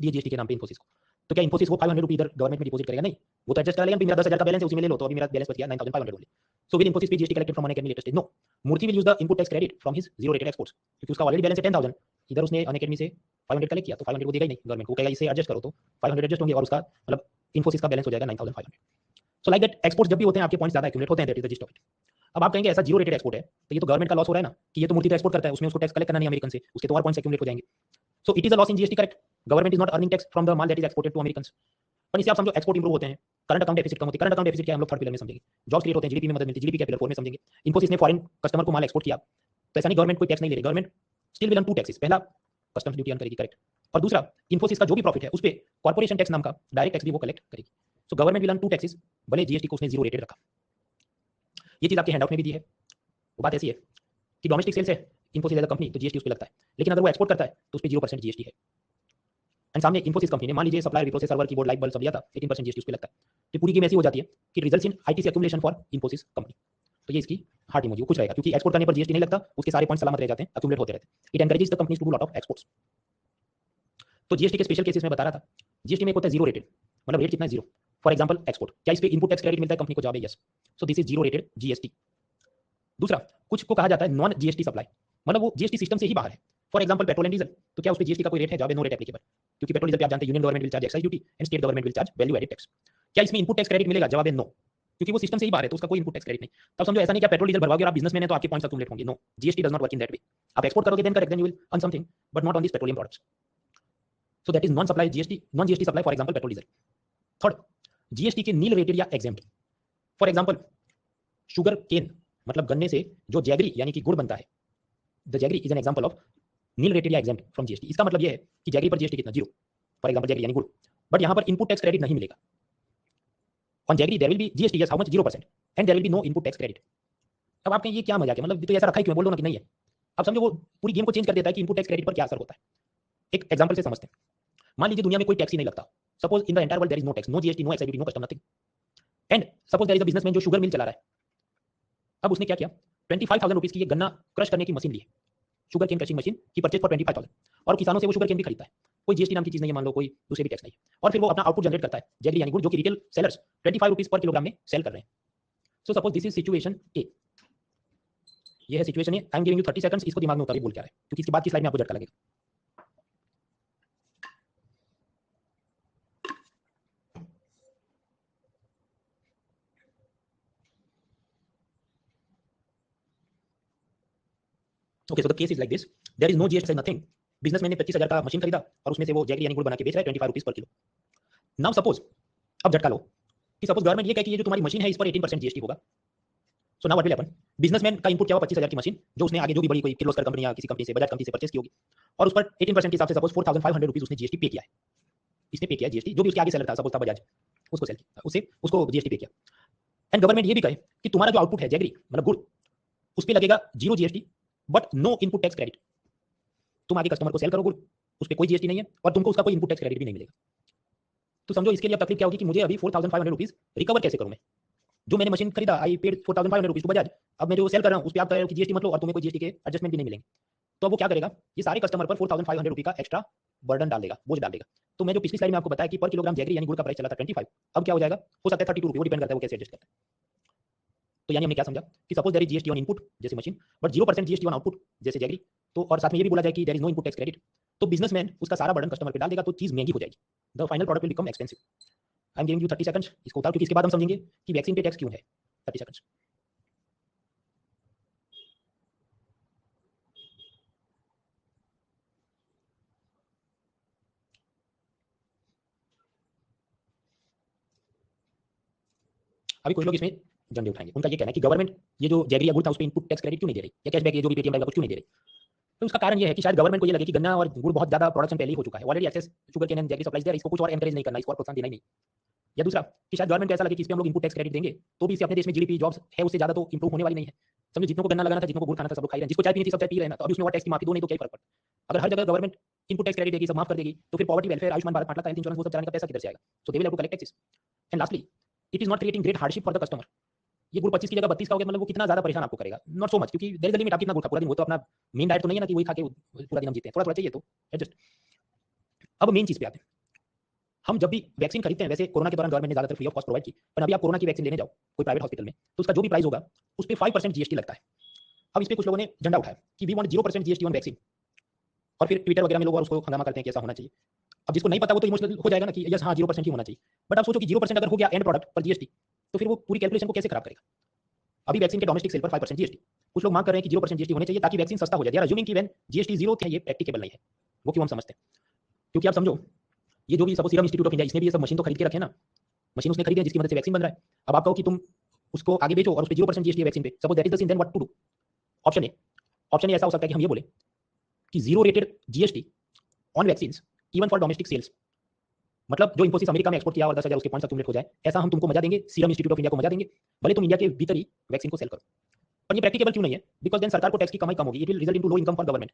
दिए जीएसटी के नाम पे इन्फोसिस को, तो क्या इन्फोसिस वो 500 रुपए इधर गवर्नमेंट में डिपॉजिट करेगा? नहीं, वो तो एडजस्ट कर लेगा, मेरा 10,000 का बैलेंस है उसी में ले लो, तो अभी मेरा बैलेंस बच गया 9,500 only. So will Infosys pay GST collected from Unacademy latest no, Murthy will use the input tax credit from his zero rated exports, क्योंकि उसका ऑलरेडी बैलेंस है 10,000, इधर उसने अनअकैडमी से 500 कलेक्ट किया, तो 500 को देगा ही नहीं गवर्नमेंट को, कहेगा इसे एडजस्ट करो, तो 500 एडजस्ट होंगे और उसका मतलब इन्फोसिस का बैलेंस हो जाएगा 9,500। सो लाइक दैट एक्सपोर्ट्स जब भी होते हैं आपके पॉइंट्स ज्यादा एक्यूमुलेट होते हैं, that is the gist of it. अब आप कहेंगे ऐसा जीरो रेटेड एक्सपोर्ट है तो ये तो गवर्नमेंट का लॉस हो रहा है ना, कि ये तो मूर्ति तो एक्सपोर्ट करता है, उसमें उसको टैक्स कलेक्ट करना नहीं अमेरिकन से, उसके तो और पॉइंट्स एक्यूमुलेट हो जाएंगे। So it is a loss in GST, correct? Government is not earning tax from the माल that is exported to American. पर इसे आप समझो एक्सपोर्ट इंप्रूव होते हैं, करंट अकाउंट डेफिसिट कम होती है। करंट अकाउंट डेफिसिट क्या है हम लोग थर्ड पिलर में समझेंगे, जॉब्स क्रिएट होते हैं, जीडीपी में मदद मिलती है, जीडीपी क्या पिलर 4 में समझेंगे। इन्फोसिस ने फॉरेन कस्टमर को माल एक्सपोर्ट किया तो ऐसा नहीं गवर्नमेंट कोई टैक्स नहीं ले रही, government still will earn two taxes, पहला कस्टम्स ड्यूटी अर्न करेगी, करेक्ट, और दूसरा इन्फोसिस का जो भी प्रॉफिट है उस पे कॉर्पोरेशन टैक्स नाम का डायरेक्ट टैक्स भी वो कलेक्ट करेगी। So government will earn two taxes, भले जीएसटी को उसने जीरो रेटेड रखा। ये चीज आपके हैंडआउट में भी दी है। वो बात ऐसी है कि डोमेस्टिक सेल्स है इन्फोसिस एज अ कंपनी तो जीएसटी उस पे लगता है, लेकिन अगर वो एक्सपोर्ट करता है तो उस पे 0% जीएसटी है। एंड सामने इन्फोसिस कंपनी ने मान लीजिए supplier reprocess server keyboard light bulb सब लिया था, 18% जीएसटी उस पे लगता है, तो पूरी गेम ऐसी हो जाती है कि results in ITC accumulation for Infosys company. तो ये इसकी हार्ड इमोजी कुछ रहेगा, क्योंकि एक्सपोर्ट करने पर जीएसटी नहीं लगता, उसके सारे पॉइंट सलामत रह जाते हैं, एक्यूमुलेट होते रहते हैं। It encourages the companies to do lot of exports. तो जीएसटी के स्पेशल केसेस में बता रहा था, जीएसटी में एक होता है जीरो रेटेड, मतलब रेट कितना है जीरो। फॉर एग्जांपल एक्सपोर्ट, क्या इस पे इनपुट टैक्स क्रेडिट मिलता है कंपनी को? जवाब है yes. So this is zero rated GST. दूसरा, कुछ को कहा जाता है नॉन जीएसटी सप्लाई, मतलब वो जीएसटी सिस्टम से ही बाहर है। For example petrol and diesel, तो क्या उस पे जीएसटी का कोई रेट है? जवाब है नो रेट एप्लीकेबल, क्योंकि पेट्रोल डीजल पे आप जानते हैं union government will charge excise duty and state government will charge value added tax. क्या इसमें इनपुट टैक्स क्रेडिट मिलेगा? जवाब है नो, क्योंकि वो सिस्टम से ही बाहर है तो उसका कोई इनपुट टैक्स क्रेडिट नहीं। तब समझो ऐसा नहीं कि पेट्रोल डीजल भरवाओगे और आप बिजनेसमैन है तो आपके पॉइंट्स अक्यूमुलेट होंगे, no, GST does not work in that way. आप एक्सपोर्ट करोगे then correct, then you will earn something, but not on this petroleum products. So that is non supply GST, non GST supply, for example petrol diesel. Third, GST के nil rated या exempt, for example sugar cane, मतलब गन्ने से जो jaggery यानी कि गुड़ बनता है, the jaggery is an example of nil rated या एग्जेम्प्ट फ्रॉम जीएसटी। इसका मतलब ये है कि जैगरी पर जीएसटी कितना? जीरो, फॉर एग्जांपल जैगरी यानी गुड़, बट यहां पर इनपुट टैक्स क्रेडिट नहीं मिलेगा। On jaggery there will be GST, yes, how much? 0%, and there will be no input tax credit. अब आप कहेंगे ये क्या मजाक है, मतलब तो ऐसा रखा है क्यों? बोल दो ना कि नहीं है। अब समझो वो पूरी गेम को चेंज कर देता है कि इनपुट टैक्स क्रेडिट पर क्या असर होता है। एक एग्जांपल से समझते हैं, मान लीजिए दुनिया में कोई टैक्स ही नहीं लगता, suppose in the entire world there is no tax, no GST, no excise duty, no custom, nothing, and suppose there is a businessman जो शुगर मिल चला रहा है। अब उसने क्या किया, 25,000 रुपीज की ये गन्ना क्रश करने की मशीन ली, शुगर केन क्रशिंग मशीन की परचेज फॉर 25,000, और किसानों से वो शुगर केन भी खरीदता है, कोई जीएसटी नाम की चीज नहीं है, मान लो कोई दूसरे भी टैक्स नहीं, और फिर वो अपना आउटपुट जनरेट करता है जैगरी यानी गुड़, जो कि retail sellers 25 rupees per kilogram में सेल कर रहे हैं। So suppose this is situation ए, ये है situation A. I am giving you 30 seconds, इसको दिमाग में उतारिए बोल क्या रहा है, क्योंकि इसके बाद की स्लाइड में आपको झटका लगेगा। Okay, so the case is like this, there is no GST, nothing. Businessman ने 25,000 का मशीन खरीदा और उसमें से वो जैगरी यानी गुड़ बना के बेच रहा है 25 rupees per kilo. Now suppose, अब झटका लो कि सपोज गवर्नमेंट ये कहे कि ये जो तुम्हारी मशीन है इस पर 18% जीएसटी होगा। So now what will happen, businessman का इनपुट क्या हुआ? 25,000 की मशीन, जो उसने आगे जो भी बड़ी कोई किर्लोस्कर कंपनी या किसी कंपनी से, बजाज कंपनी से परचेस की होगी, और उस पर 18% के हिसाब से सपोज 4,500 रुपीज उसने जीएसटी पे किया है। इसने पे किया जीएसटी, जो भी उसके आगे सेलर था, सपोज था बजाज, उसको सेल किया, उससे उसको जीएसटी पे किया। एंड गवर्नमेंट ये भी कहे कि तुम्हारा जो आउटपुट है जैगरी मतलब गुड़, उस पर लगेगा zero GST but no input tax credit. तुम आगे कस्टमर को सेल करो गुड़, उस पर कोई जीएसटी नहीं है और तुमको उसका कोई इनपुट टैक्स क्रेडिट भी नहीं मिलेगा। तो समझो इसके लिए अब तकलीफ क्या होगी कि मुझे अभी 4,500 रुपीज रिकवर कैसे करूं मैं? जो मैंने मशीन खरीदा, I paid 4,500 rupees to Bajaj, अब मैं जो सेल कर रहा हूं उस पर आप कह रहे हो कि जीएसटी मत लो और तुम्हें कोई जीएसटी के एडजस्टमेंट भी नहीं मिलेंगे। तो अब वो क्या करेगा, ये सारे कस्टमर पर 4,500 रुपये का एक्स्ट्रा बर्डन डाल देगा, बोझ डाल देगा। तो मैं जो पिछली स्लाइड में आपको बताया कि पर किलोग्राम जैगरी यानी गुड़ का प्राइस चला था 25, अब क्या हो जाएगा, हो सकता है 32 रुपये, वो डिपेंड करता है वो कैसे एडजस्ट करता है। तो यानी हमने क्या समझा कि suppose there is GST on input जैसे machine, but 0% GST on output जैसे जैगरी, तो और साथ में ये भी बोला जाए कि there is no input tax credit, तो बिजनेसमैन उसका सारा बर्डन कस्टमर पे डाल देगा, तो चीज महंगी हो जाएगी, the final product will become expensive. I am giving you 30 seconds, इसको उतारो, क्योंकि इसके बाद हम समझेंगे कि वैक्सीन पे टैक्स क्यों है। 30 सेकंड्स। अभी कुछ लोग इसमें झंडे उठाएंगे, उनका ये कहना है कि गवर्नमेंट ये जो जैगरी या गुड़ था उस पे इनपुट टैक्स क्रेडिट क्यों नहीं दे रही, या कैशबैक ये जो भी पेटीएम का कुछ क्यों नहीं दे रही। तो उसका कारण ये है कि शायद गवर्नमेंट को ये लगे कि गन्ना और गुड़ बहुत ज्यादा प्रोडक्शन पहले ही हो चुका है, already excess sugar cane and jaggery supplies there, इसको कुछ और एनकरेज नहीं करना, इसको और प्रोत्साहन देना ही नहीं। या दूसरा कि शायद गवर्नमेंट को ऐसा लगे कि इस पे हम लोग इनपुट टैक्स क्रेडिट देंगे तो भी इससे अपने देश में जीडीपी जॉब्स है उससे ज्यादा तो इंप्रूव होने वाली नहीं है। समझो, जितनों को गन्ना लगाना था, जितनों को गुड़ खाना था, सब लोग खा रहे हैं, जिसको चाय पीनी थी सब चाय पी रहे हैं ना, तो अभी उसमें और टैक्स की माफी दो नहीं तो क्या फर्क पड़ता। अगर हर जगह गवर्नमेंट इनपुट टैक्स क्रेडिट देगी, सब माफ कर देगी, तो फिर poverty welfare, Ayushman Bharat, 5 lakh health insurance, वो सब चलाने का पैसा किधर से आएगा। So they will have to collect taxes. And lastly, it is not creating great hardship for the customer. ये गुड़ 25 की जगह 32 का हो गया, मतलब वो कितना ज्यादा परेशान आपको करेगा, नॉट सो मच, क्योंकि देयर इज अ लिमिट, आप कितना गुड़ खा पूरा दिन, वो तो अपना मेन डाइट तो नहीं है ना कि वही खा के पूरा दिन हम जीते हैं, थोड़ा थोड़ा चाहिए तो एडजस्ट। अब मेन चीज पे आते हैं। हम जब भी वैक्सीन खरीदते हैं, वैसे कोरोना के दौरान गवर्नमेंट ने ज्यादातर फ्री ऑफ कॉस्ट प्रोवाइड की, पर अभी आप कोरोना की वैक्सीन लेने जाओ कोई प्राइवेट हॉस्पिटल में, तो उसका जो भी प्राइस होगा उस पर 5% जीएसटी लगता है। अब इस पे कुछ लोगों ने झंडा उठाया कि we want 0% GST on vaccine, और फिर ट्विटर वगैरह में लोग और उसको हंगामा करते हैं कि ऐसा होना चाहिए। अब जिसको नहीं पता वो तो इमोशनल हो जाएगा ना कि यस हाँ 0% ही होना चाहिए, बट आप सोचो कि 0% अगर हो गया एंड प्रोडक्ट पर जीएसटी, तो फिर वो पूरी कैलकुलेशन को कैसे खराब करेगा। अभी वैक्सीन के डोमेस्टिक सेल पर 5% जीएसटी, कुछ लोग मांग कर रहे हैं कि 0% जीएसटी होने चाहिए ताकि वैक्सीन सस्ता हो जाए। दे आर अज्यूमिंग कि व्हेन जीएसटी जीरो थे, ये प्रैक्टिकेबल नहीं है। वो क्यों हम समझते हैं, क्योंकि आप समझो, ये जो भी suppose serum institute of India, इसने भी ये सब मशीन तो खरीद के रखे ना, मशीन उसने खरीदी है जिसकी मदद से वैक्सीन बन रहा है। अब आप कहो कि तुम उसको आगे बेचो और उस पर 0% जीएसटी वैक्सीन पे, suppose that is the scene, then what to do. Option A ऐसा हो सकता है कि हम ये बोले कि zero rated GST on vaccine even for domestic sales, मतलब जो इंफोसिस अमेरिका में एक्सपोर्ट किया और 10,000 उसके पॉइंट्स अक्यूमुलेट हो जाए, ऐसा हम तुमको मजा देंगे, सीरम इंस्टीट्यूट ऑफ इंडिया को मजा देंगे, भले तुम इंडिया के भीतर ही वैक्सीन को सेल करो। पर ये प्रैक्टिकेबल क्यों नहीं है, बिकॉज देन सरकार को टैक्स की कमाई कम होगी, it will result into low income for government.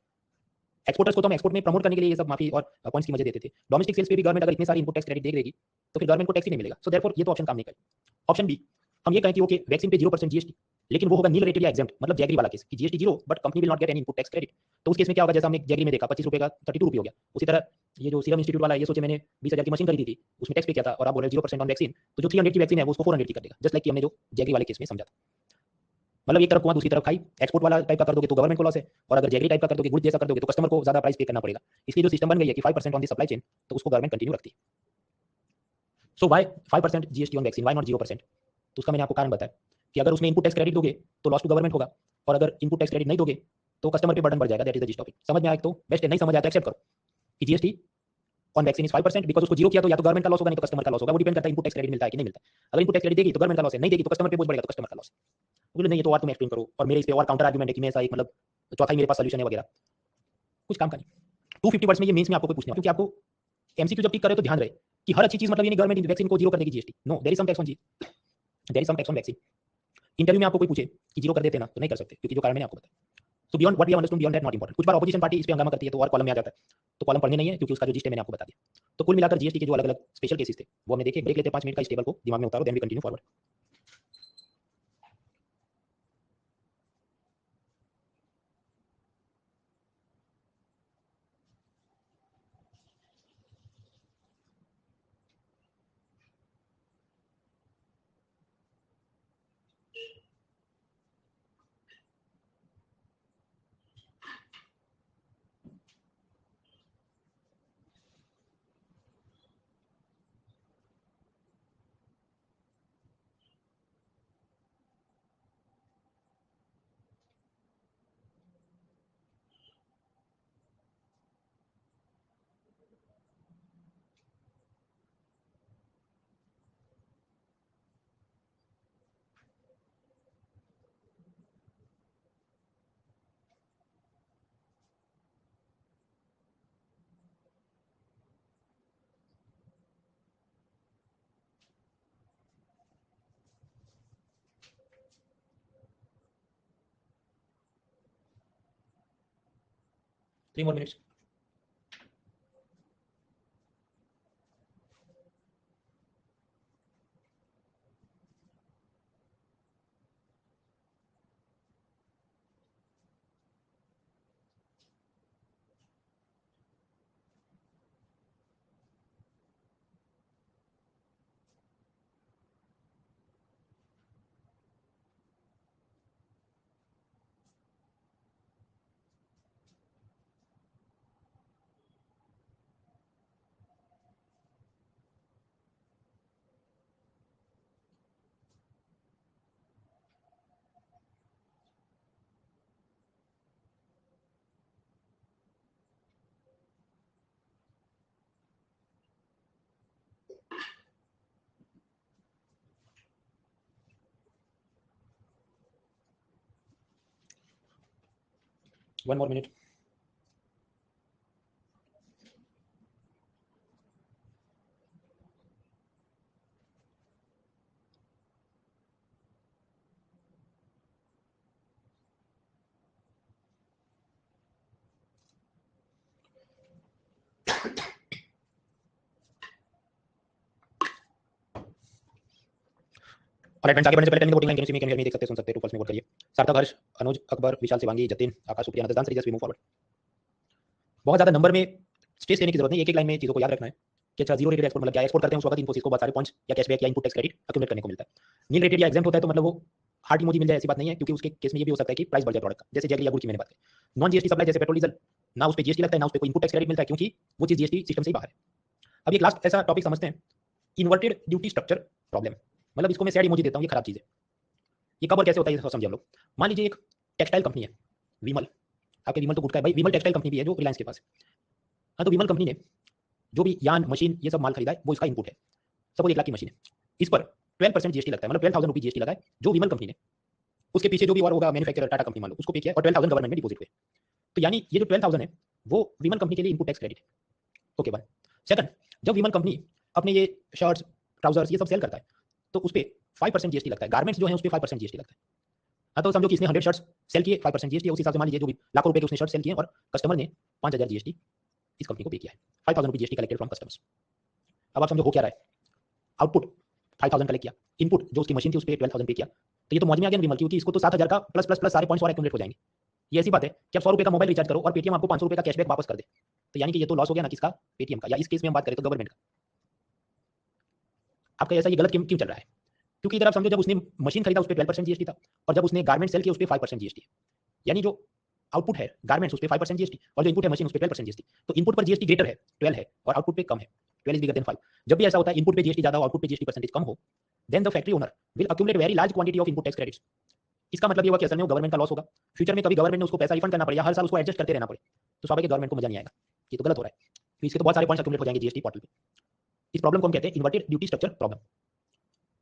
Exporters को तो हम एक्सपोर्ट में प्रमोट करने के लिए ये सब माफी और पॉइंट्स की मजे देते थे, डोमेस्टिक सेल्स पे भी गवर्नमेंट अगर इतने सारी इनपुट टैक्स क्रेडिट दे देगी तो फिर गवर्नमेंट को टैक्स ही नहीं मिलेगा। सो देयरफॉर ये तो ऑप्शन काम नहीं करेगा। ऑप्शन बी, हम ये कहें कि ओके वैक्सीन पे 0% जीएसटी, लेकिन वो होगा नील रेटेड या एग्जेम्प्ट, मतलब जैगरी वाला केस कि GST zero but company will not get any input tax credit. तो उस केस में क्या होगा, जैसा हमने जैगरी में देखा 25 रुपए का 32 रुपए हो गया, उसी तरह ये जो सीरम इंस्टीट्यूट वाला है, ये सोचे मैंने 20,000 की मशीन खरीदी थी, उसमें टैक्स पे किया था और आप बोल रहे 0% ऑन वैक्सीन, तो जो 300 की वैक्सीन है वो उसको 400 की कर देगा, जस्ट लाइक कि हमने जो जैगरी वाले केस में समझा था। मतलब एक तरफ कुआं दूसरी तरफ खाई, एक्सपोर्ट वाला टाइप का कर दोगे तो गवर्नमेंट को लॉस है, और अगर जैगरी टाइप का कर दोगे, गुड़ जैसा कर दोगे तो कस्टमर को ज्यादा प्राइस पे करना पड़ेगा। इसलिए जो सिस्टम बन गई है कि 5% ऑन दी सप्लाई चेन, तो उसको गवर्नमेंट कंटिन्यू रखती है। So why 5% GST on vaccine, why not 0%। तो उसका मैंने आपको कारण बताया कि अगर उसमें इनपुट टैक्स क्रेडिट दोगे तो लॉस टू गवर्नमेंट होगा, और अगर इनपुट टैक्स क्रेडिट नहीं दोगे तो कस्टमर पे बर्डन बढ़ जाएगा। That is the gist topic. समझ में आए तो बेस्ट है, नहीं समझ आया तो एक्सेप्ट करो कि GST on vaccine is 5%, because उसको जीरो किया तो या तो गवर्नमेंट का लॉस होगा नहीं तो कस्टमर का लॉस होगा। वो डिपेंड करता है इनपुट टैक्स क्रेडिट मिलता है कि नहीं मिलता है। अगर इनपुट टैक्स क्रेडिट देगी तो गवर्नमेंट का लॉस है, नहीं देगी तो कस्टमर पे बोझ बढ़ेगा तो कस्टमर का लॉस है। बोले नहीं ये तो और तुम एक्सप्लेन करो, और मेरे इस पे और काउंटर आर्गुमेंट है कि मैं ऐसा एक मतलब चौथा ही मेरे पास सॉल्यूशन है वगैरह, कुछ काम का नहीं। 250 वर्ड्स में ये मेंस में आपको कोई पूछना, क्योंकि आपको एमसीक्यू जब टिक करे तो ध्यान रहे कि हर अच्छी चीज मतलब ये नहीं गवर्नमेंट वैक्सीन को जीरो कर देगी GST, no, there is some tax on जी, there is some tax on vaccine. Interview में आपको कोई पूछे कि जीरो कर देते ना, तो नहीं कर सकते, क्योंकि जो कारण मैंने आपको बताया। So beyond what we understood beyond that not important. कुछ बार ऑपोजिशन पार्टी इस पे हंगामा करती है तो और कॉलम में आ जाता है, तो कॉलम पढ़ने नहीं है क्योंकि उसका जो जिस्ट है मैंने आपको बता दिया। तो कुल मिलाकर जीएसटी के जो अलग अलग स्पेशल केसेस थे वो हमने देखे। ब्रेक लेते हैं 5 मिनट का, इस टेबल को दिमाग में उतारो, then we continue forward. Three more minutes. 1 more minute. और फ्रेंड्स आगे बढ़ने से पहले ten voting line can you देख सकते सुन सकते टू में वोट करिए। Sarthak, Harsh, Anuj, Akbar, Vishal, Shivangi, Jatin, Akash, Supriya, Nandan, just we move forward. बहुत ज्यादा नंबर में स्पेस लेने की जरूरत नहीं, एक एक लाइन में चीजों को याद रखना है कि अच्छा जीरो रेटेड एक्सपोर्ट मतलब क्या एक्सपोर्ट करते हैं उस वक्त इन्फोसिस को बहुत सारे पॉइंट्स या कैशबैक या इनपुट टैक्स क्रेडिट अक्यूमुलेट करने को मिलता है। नील रेटेड या एग्जाम्प्ट होता है तो मतलब वो हार्ड इमोजी मिल जाए ऐसी बात नहीं है, क्योंकि उसके केस में ये भी हो सकता है कि प्राइस बढ़ जाए प्रोडक्ट का, जैसे जैगरी या गुड़ की मैंने बात की। नॉन जीएसटी सप्लाई जैसे पेट्रोल डीजल, ना उस पर जीएसटी लगता है ना उस पर कोई इनपुट टैक्स क्रेडिट मिलता है, क्योंकि वो चीज जीएसटी सिस्टम से ही बाहर है। अब एक लास्ट ऐसा टॉपिक समझते हैं, इन्वर्टेड ड्यूटी स्ट्रक्चर प्रॉब्लम। मतलब इसको मैं सैड इमोजी देता हूँ, ये खराब चीज है। ये कब और कैसे होता है ये समझिए हम लोग। मान लीजिए एक टेक्सटाइल कंपनी है विमल, आपके विमल तो गुट का है भाई, विमल टेक्सटाइल कंपनी भी है जो रिलायंस के पास है। हाँ, तो विमल कंपनी ने जो भी यान मशीन ये सब माल खरीदा है वो इसका इनपुट है। सपोज 1 लाख की मशीन है, इस पर 12% जीएसटी लगता है, मतलब 12,000 रुपये जीएसटी लगा है जो विमल कंपनी ने, उसके पीछे जो भी और होगा मैन्युफैक्चरर टाटा कंपनी मान लो उसको पे किया और 12,000 गवर्नमेंट में डिपॉजिट हुए। तो यानी ये जो 12,000 है वो विमल कंपनी के लिए इनपुट टैक्स क्रेडिट है। Okay one. सेकंड, जब विमल कंपनी अपने ये शर्ट्स ट्राउजर्स ये सब सेल करता है तो उस पर 5% जीएसटी लगता है। गारमेंट्स जो है उस पर 5% जीएसटी लगता है। हाँ, तो समझो कि इसने 100 शर्ट्स सेल किए, 5% जीएसटी, उस हिसाब से मान लीजिए जो भी लाखों रुपए के उसने शर्ट सेल किए और कस्टमर ने 5,000 जीएसटी इस कंपनी को पे किया है। 5,000 रुपये जीएसटी कलेक्टेड फ्रॉम कस्टमर्स। अब आप समझो हो क्या रहा है, आउटपुट 5,000 कलेक्ट किया, इनपुट जो उसकी मशीन थी उस पर 12,000 पे किया, तो ये तो मौज में आ गया विमल, क्योंकि इसको तो 7,000 का प्लस प्लस प्लस सारे पॉइंट्स और एक्यूमुलेट हो जाएंगे। ये ऐसी बात है कि आप 100 रुपये का मोबाइल रिचार्ज करो और पेटीएम आपको 500 रुपये का कैशबैक वापस कर दे, तो यानी कि ये तो लॉस हो गया ना किसका, पेटीएम का, या इस केस में हम बात करें तो गवर्नमेंट का। आपका ऐसा ये गलत क्यों चल रहा है, क्योंकि इधर आप समझो जब उसने मशीन खरीदा उस पर 12% जीएसटी था और जब उसने गारमेंट सेल किया उस पर 5% जीएसटी, यानी जो आउटपुट है गारमेंट्स उस पर 5% जीएसटी और जो इनपुट है मशीन उस पर 12% जीएसटी। तो इनपुट पर जीएसटी ग्रेटर है 12 है और आउटपुट पे कम है 12 इज बिगर देन 5। जब भी ऐसा होता है इनपुट पे जीएसटी ज्यादा हो आउटपुट पे जीएसटी परसेंटेज कम हो, then the factory owner will accumulate very large quantity of input tax credits. इसका मतलब ये हुआ कि असल में गवर्नमेंट का लॉस होगा, फ्यूचर में कभी गवर्नमेंट ने उसको पैसा रिफंड करना पड़े या हर साल उसको एडजस्ट करते रहना पड़े, तो स्वाभाविक गवर्नमेंट को मजा नहीं आएगा, ये तो गलत हो रहा है। तो इसके तो बहुत सारे पॉइंट्स अक्यूमुलेट हो जाएंगे जीएसटी पोर्टल पे। इस प्रॉब्लम को हम कहते हैं इन्वर्टेड ड्यूटी स्ट्रक्चर प्रॉब्लम।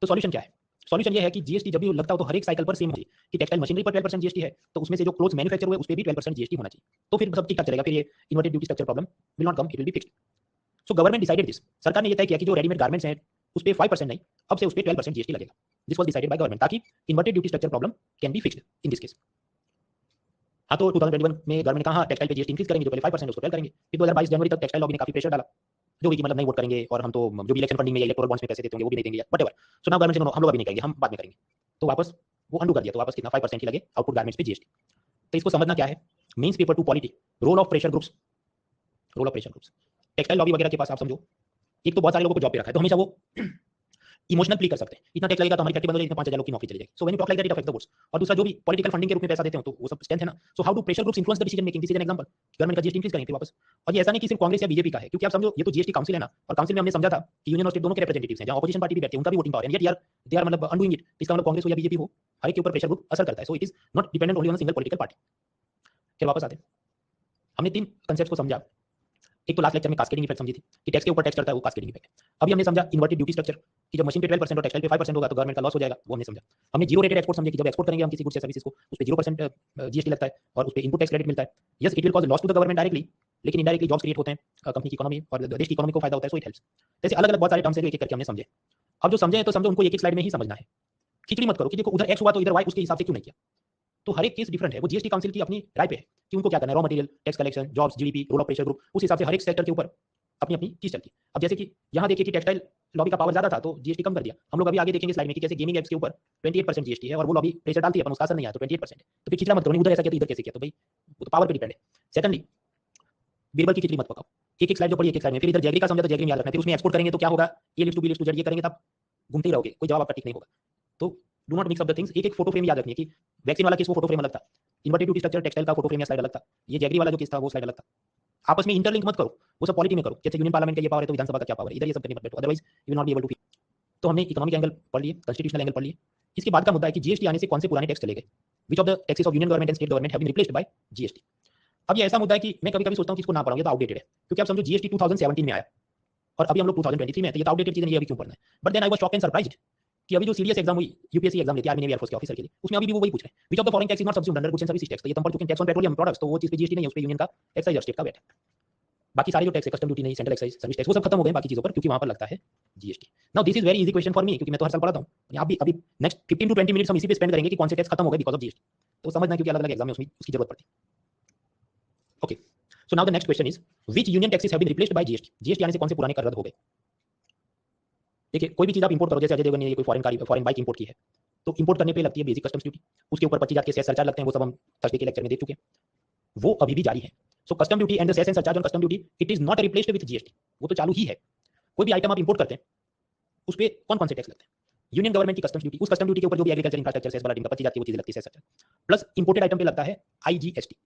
तो सॉल्यूशन क्या है, सॉल्यूशन ये है कि जीएसटी जब भी लगता हो तो हर एक साइकिल पर सेम हो कि टेक्सटाइल मशीनरी पर 12% जीएसटी है तो उसमें से जो क्लोथ मैन्युफैक्चर हुए उस पर भी 12% जीएसटी होना चाहिए, तो फिर सब ठीक ठाक चलेगा, फिर ये inverted duty structure problem will not come, it will be fixed. So government decided this, सरकार ने ये तय किया कि जो रेडीमेड गारमेंट्स हैं उस पर 5% नहीं, अब से उस पर 12% जीएसटी लगेगा। This was decided by government ताकि inverted duty structure problem can be fixed in this case. हाँ, तो 2021 में गवर्नमेंट ने कहा टेक्सटाइल पे जीएसटी इंक्रीज करेंगे, जो पहले 5% उसको 12 करेंगे। फिर 2022 जनवरी तक टेक्सटाइल लॉबी ने काफी प्रेशर डाला, जो भी कि मतलब नहीं वोट करेंगे और हम तो जो भी इलेक्शन फंडिंग में या इलेक्टोरल बॉन्ड्स में पैसे देते होंगे वो भी नहीं देंगे, व्हाटएवर। सो नाउ गवर्नमेंट से हम लोग अभी नहीं करेंगे, हम बाद में करेंगे, तो वापस वो अंडू कर दिया, तो वापस कितना 5% ही लगे आउटपुट गारमेंट्स पे जीएसटी। तो इसको समझना क्या है, mains paper 2 polity, role of pressure groups, role of pressure groups. Textile lobby वगैरह के पास आप समझो एक तो बहुत सारे लोगों को जॉब पे रखा है, तो हमेशा वो इमोशनल प्ली कर सकते हैं, इतना टैक्स लगेगा तो हमारी फैक्ट्री बंद हो जाएगी, इतना 5,000 लोग की नौकरी चली जाएगी। So when you talk like that it affect the votes. और दूसरा जो भी पॉलिटिकल फंडिंग के रूप में पैसा देते हो तो वो सब स्ट्रेंथ है ना। So how do pressure groups influence the decision making, this is an example. Government का जीएसटी इंक्रीज करेंगे वापस, और ये ऐसा नहीं कि सिर्फ कांग्रेस या बीजेपी का है, क्योंकि आप समझो ये तो जीएसटी काउंसिल है ना, और काउंसिल में हमने समझा था कि यूनियन और स्टेट दोनों के रिप्रेजेंटेटिव्स हैं, जहां ऑपोजिशन पार्टी भी बैठती है उनका भी वोटिंग पावर है, एंड येट दे आर मतलब अनडूइंग इट। इसका मतलब कांग्रेस हो या बीजेपी हो, हर एक के ऊपर प्रेशर ग्रुप असर करता है। सो it is not dependent only on single political party. फिर वापस आते हैं, हमने 3 कांसेप्ट्स को समझा। एक तो लास्ट लेक्चर में कास्केडिंग इफेक्ट समझी थी कि टैक्स के ऊपर टैक्स चढ़ता है वो कास्केडिंग इफेक्ट। अभी हमने समझा इन्वर्टेड ड्यूटी स्ट्रक्चर कि जब मशीन पे 12% और टेक्सटाइल पे 5% होगा तो गवर्नमेंट का लॉस हो जाएगा, वो हमने समझा। हमने जीरो रेटेड एक्सपोर्ट समझे कि जब एक्सपोर्ट करेंगे हम किसी गुड्स या सर्विसेज को उस पे 0% जीएसटी लगता है और उस पे इनपुट टैक्स क्रेडिट मिलता है। Yes, it will cause loss to the government directly, लेकिन इनडायरेक्टली जॉब्स क्रिएट होते हैं, कंपनी की इकोनॉमी और देश की इकोनॉमी को फायदा होता है, सो इट हेल्प्स। ऐसे अलग अलग बहुत सारे टर्म्स हैं जो एक एक करके हमने समझे। अब जो समझे तो समझो उनको एक एक स्लाइड में ही समझना है, खिचड़ी मत करो कि देखो उधर एक्स हुआ तो इधर वाई उसके हिसाब से क्यों नहीं किया। तो हर एक केस डिफरेंट है, वो जीएसटी काउंसिल की अपनी राय पे है कि उनको क्या करना है, raw material, tax collection, jobs, GDP, role of pressure group, उस हिसाब से हर एक सेक्टर के ऊपर अपनी अपनी चीज चलती है। अब जैसे कि यहाँ देखिए कि टेक्सटाइल लॉबी का पावर ज्यादा था तो जीएसटी कम कर दिया। हम लोग अभी आगे देखेंगे स्लाइड में कि कैसे गेमिंग एप्स के ऊपर 28% जीएसटी है और वो लॉबी प्रेशर डालती है, अपन उसका असर नहीं आया तो 28% है। तो फिर खिचड़ा मत करो, उधर ऐसा किया तो इधर कैसे किया, तो भाई वो तो पावर पे डिपेंड है। सेकंडली, बीरबल की खिचड़ी मत पकाओ, एक एक स्लाइड जो पड़ी एक एक स्लाइड में, फिर इधर जैगरी का समझा तो जैगरी में याद रखना, फिर उसमें एक्सपोर्ट करेंगे तो क्या होगा, A list to B list to Z, ये करेंगे तब घूमते ही रहोगे, कोई जवाब आपका ठीक नहीं होगा। तो do not mix up the things, एक एक फोटो फ्रेम याद रखनी है कि वैक्सीन वाला केस वो फोटो फ्रेम अलग था, इन्वर्टेड ड्यूटी स्ट्रक्चर टेक्सटाइल का फोटो फ्रेम या स्लाइड अलग था, ये जैगरी वाला जो केस था वो स्लाइड अलग था। आपस में इंटरलिंक मत करो, वो सब पॉलिटी में करो, जैसे यूनियन पार्लियामेंट का ये पावर है तो विधानसभा का क्या पावर है, इधर ये सब करने मत बैठो, otherwise you will not be able to. तो हमने इकोनॉमिक एंगल पढ़ लिए, कॉन्स्टिट्यूशनल एंगल पढ़ लिए। इसके बाद का मुद्दा है कि जीएसटी आने से कौन से पुराने टैक्स चले गए, which of the taxes of union government and state government have been replaced by GST. अब ये ऐसा मुद्दा है कि मैं कभी कभी सोचता हूं कि इसको ना पढ़ाऊं, ये तो आउटडेटेड है, क्योंकि आप समझो जीएसटी 2017 में आया और अभी हम लोग 2023 में है, तो ये तो आउटडेटेड चीज है, ये अभी क्यों पढ़ना है। But then I was shocked and surprised कि अभी जो सीडीएस एग्जाम हुई, यूपीएससी एग्जाम लेती है आर्मी नेवी एयरफोर्स के ऑफिसर के लिए, उसमें अभी भी वो वही पूछ रहे हैं, which of the following tax is not subsidised under goods and services tax. तो ये तुम पढ़ चुके हैं, टैक्स ऑन पेट्रोलियम प्रोडक्ट्स, तो वो चीज पे जीएसटी नहीं है, उस पे यूनियन का एक्साइज और स्टेट का वेट है। बाकी सारे जो टैक्स है, कस्टम ड्यूटी नहीं, सेंट्रल एक्साइज, सर्विस टैक्स, वो सब खत्म हो गए बाकी चीजों पर, क्योंकि वहां पर लगता है GST. Now this is very easy question for me, क्योंकि मैं तो हर साल पढ़ाता हूं। आप भी अभी नेक्स्ट 15 टू 20 मिनट्स हम इसी पे स्पेंड करेंगे कि कौन से टैक्स खत्म हो गए बिकॉज ऑफ जीएसटी, तो समझना, क्योंकि अलग अलग एग्जाम में उसमें उसकी जरूरत पड़ती है। Okay, so now the next question is which union taxes have been replaced by GST. GST आने से कौन से पुराने कर रद्द हो गए। देखिए, कोई भी चीज आप इंपोर्ट करो, जैसे अजय देवगन ने कोई फॉरेन बाइक इंपोर्ट की है, तो इंपोर्ट करने पे लगती है बेसिक कस्टम्स ड्यूटी, उसके ऊपर 25,000 के सेस सरचार्ज लगते हैं, वो सब हम थर्सडे के लेक्चर में देख चुके हैं, वो अभी भी जारी है। So custom duty and the cess and surcharge on custom duty, it is not replaced with GST, वो तो चालू ही है। कोई भी आइटम आप इंपोर्ट करते हैं, उस पे कौन कौन से टैक्स लगते हैं। यूनियन गवर्नमेंट की कस्टम्स ड्यूटी, उस कस्टम ड्यूटी के ऊपर जो भी एग्रीकल्चर इंफ्रास्ट्रक्चर सेस वाला 25,000 की वो चीज लगती है, cess surcharge, plus imported item पे लगता है आईजीएसटी।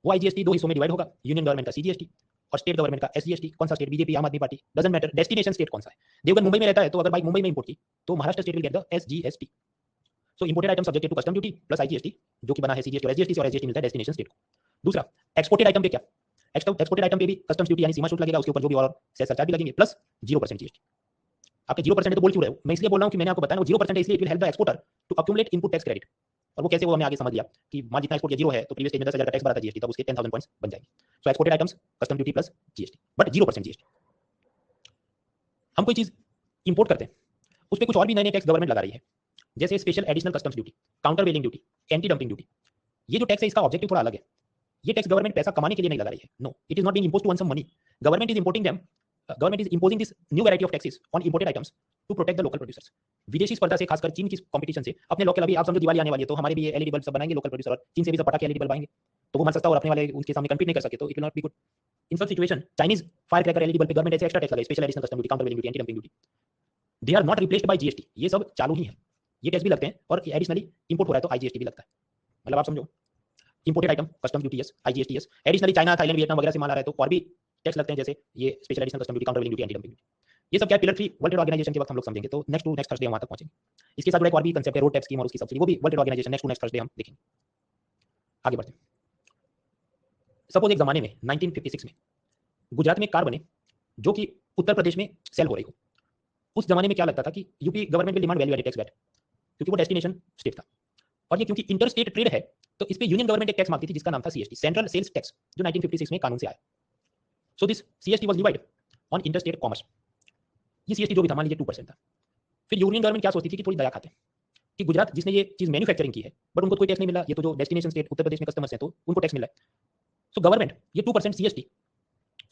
वो आईजीएसटी दो हिस्सों में डिवाइड होगा, यूनियन गवर्नमेंट का सीजीएसटी और स्टेट गवर्नमेंट का एसजीएसटी। कौन सा स्टेट, बीजेपी, आम आदमी party, doesn't matter, destination state कौन सा है। देवगन मुंबई में रहता है, तो अगर बाइक मुंबई में इंपोर्ट की तो Maharashtra state will get the SGST. So imported item subjected to custom duty plus IGST, जो कि बना है सीजीएसटी और एसजीएसटी से, और एसजीएसटी मिलता है डेस्टिनेशन स्टेट को। दूसरा, एक्सपोर्टेड आइटम पे क्या, एक्सपोर्टेड आइटम पे भी कस्टम्स ड्यूटी यानी सीमा शुल्क लगेगा, उसके ऊपर जो भी और सेस सरचार्ज भी लगेंगे, प्लस 0% जीएसटी। आपके 0% तो बोल क्यों रहे हो, मैं इसलिए बोल रहा हूं कि मैंने आपको बताया 0% है, इसलिए it will help the exporter to accumulate input tax credit. और वो कैसे, वो हमने आगे समझ लिया कि माल जितना एक्सपोर्ट किया 0 है, तो प्रीवियस स्टेज में 10,000 का टैक्स भरा था जीएसटी, तब उसके 10,000 पॉइंट्स बन जाएंगे। So exported items custom duty plus GST, but 0% GST. हम कोई चीज इंपोर्ट करते हैं, उस पर कुछ और भी नए नए टैक्स गवर्नमेंट लगा रही है, जैसे special additional customs duty, countervailing duty, anti dumping duty. ये जो टैक्स है, इसका ऑब्जेक्टिव थोड़ा अलग है। ये टैक्स गवर्नमेंट पैसा कमाने के लिए नहीं लगा रही है, no, it is not being imposed to earn some money. Government is importing them, government is imposing this new variety of taxes on imported items to protect the local producers. विदेशी स्पर्धा से, खासकर चीन की कंपटीशन से, अपने local, अभी आप समझो दिवाली आने वाली है, तो हमारे भी एलईडी बल्ब सब बनाएंगे लोकल प्रोड्यूसर, और चीन से भी सब पटाखे एलईडी बल्ब आएंगे, तो वो माल सस्ता और अपने वाले उनके सामने कम्पीट नहीं कर सके, तो it will not be good. इन सब situation Chinese fire cracker LED bulb पे गवर्नमेंट ऐसे एक्स्ट्रा टैक्स लगाए, special additional custom duty, countervailing duty, anti dumping duty, they are not replaced by GST. ये सब चालू ही है, ये टैक्स भी लगते हैं, और एडिशनली इंपोर्ट हो रहा है तो आईजीएसटी भी लगता है। मतलब आप समझो, imported item custom duty yes, IGST yes, additionally China, Thailand, Vietnam वगैरह से माल आ रहा है तो और भी टैक्स लगते हैं, जैसे ये special additional custom duty, countervailing duty, anti dumping duty. ये सब क्या पिलर 3 वर्ल्ड ट्रेड ऑर्गेनाइजेशन के वक्त हम लोग समझेंगे, तो नेक्स्ट थर्सडे हम वहां तक पहुंचेंगे। इसके साथ जुड़ा एक और भी कांसेप्ट है, रोड टैक्स स्कीम और उसकी सब्सिडी, वो भी world trade organisation next Thursday हम देखेंगे। आगे बढ़ते हैं। सपोज एक जमाने में 1956 में गुजरात में एक कार बने जो कि उत्तर प्रदेश में सेल हो रही हो। उस जमाने में क्या लगता था कि UP government will demand value added tax VAT, क्योंकि वो डेस्टिनेशन स्टेट था, और ये क्योंकि इंटर स्टेट ट्रेड है, तो इस पे यूनियन गवर्नमेंट एक टैक्स मांगती थी जिसका नाम था सीएसटी, सेंट्रल सेल्स टैक्स, जो 1956 में कानून से आया। So this CST was divided on inter state commerce. ये सीएसटी जो भी था, मान लीजिए 2% था। फिर यूनियन गवर्नमेंट क्या सोचती थी कि थोड़ी दया खाते हैं कि गुजरात जिसने ये चीज मैन्युफैक्चरिंग की है, बट उनको कोई टैक्स नहीं मिला, ये तो जो डेस्टिनेशन स्टेट उत्तर प्रदेश में कस्टमर्स हैं तो उनको टैक्स मिला है। सो गवर्नमेंट ये 2% सीएसटी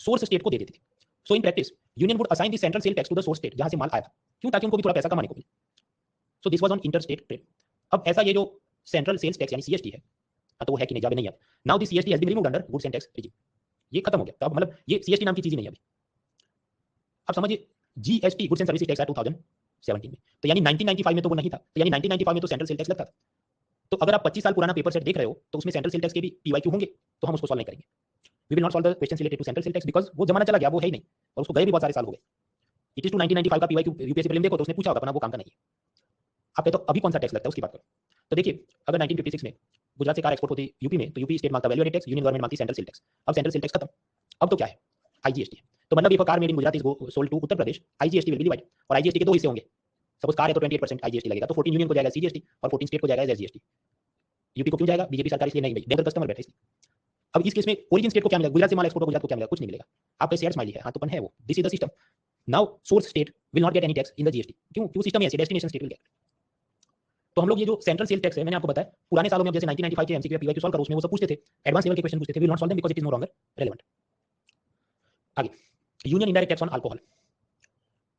सोर्स स्टेट को दे देती थी। So in practice union would assign the central sale tax to the source state जहां से माल आया था, क्यों, ताकि उनको भी थोड़ा पैसा कमाने को मिले। So this was on inter state trade. अब ऐसा ये जो सेंट्रल सेल्स टैक्स यानी सीएसटी है, तो वो है कि नहीं, जावे नहीं है। Now this CST has been removed under goods and tax regime, ये खत्म हो गया। तो अब मतलब ये सीएसटी नाम की चीज ही नहीं है अभी। अब समझिए GST goods and services tax 2017 में, तो यानी 1995 में तो वो नहीं था, तो यानी 1995 में तो सेंट्रल सेल टैक्स लगता था। तो अगर आप 25 साल पुराना पेपर सेट देख रहे हो, तो उसमें सेंट्रल सेल टैक्स के भी पीवाईक्यू होंगे, तो हम उसको सॉल्व नहीं करेंगे। We will not solve the questions related to central sale tax, because वो जमाना चला गया, वो है ही नहीं, और उसको गए भी बहुत सारे साल हो गए। इट इज टू 1995 का पीवाईक्यू यूपीएससी प्रीलिम देखो तो उसने पूछा होगा, अपना वो काम का नहीं है। आप कहते हो अभी कौन सा टैक्स लगता है उसकी बात करो। तो देखिए, अगर 1956 में गुजरात से कार एक्सपोर्ट होती यूपी में, तो यूपी स्टेट मांगता value added tax, union government मांगती सेंट्रल सेल टैक्स। अब सेंट्रल सेल टैक्स खत्म, अब तो क्या है, आईजीएसटी। तो मतलब if a car made in Gujarat is sold to Uttar Pradesh, IGST will be divided, और आईजीएसटी के दो हिस्से होंगे। सपोज कार है तो 28% आईजीएसटी लगेगा, तो 14 यूनियन को जाएगा सीजीएसटी और 14 स्टेट को जाएगा एसजीएसटी। यूपी को क्यों जाएगा, बीजेपी सरकार इसलिए नहीं भाई, बेहतर कस्टमर बैठे इसलिए। अब इस केस में ओरिजिन स्टेट को क्या मिलेगा, गुजरात से माल एक्सपोर्ट हो गुजरात को क्या मिलेगा, कुछ नहीं मिलेगा। आपका शेयर स्माइली है, हाँ तो पन है वो, this is the system. Now source state will not get any tax in the GST, क्यों, क्यों सिस्टम ऐसे, डेस्टिनेशन स्टेट विल गेट। तो हम लोग ये जो सेंट्रल सेल टैक्स है, मैंने आपको बताया पुराने सालों में, जैसे 1995 के एमसीक्यू पीवाईक्यू सॉल्व करो, उसमें वो सब पूछते थे, एडवांस लेवल के क्वेश्चन पूछते थे, will not solve them because it is no longer relevant. आगे, union indirect tax on alcohol.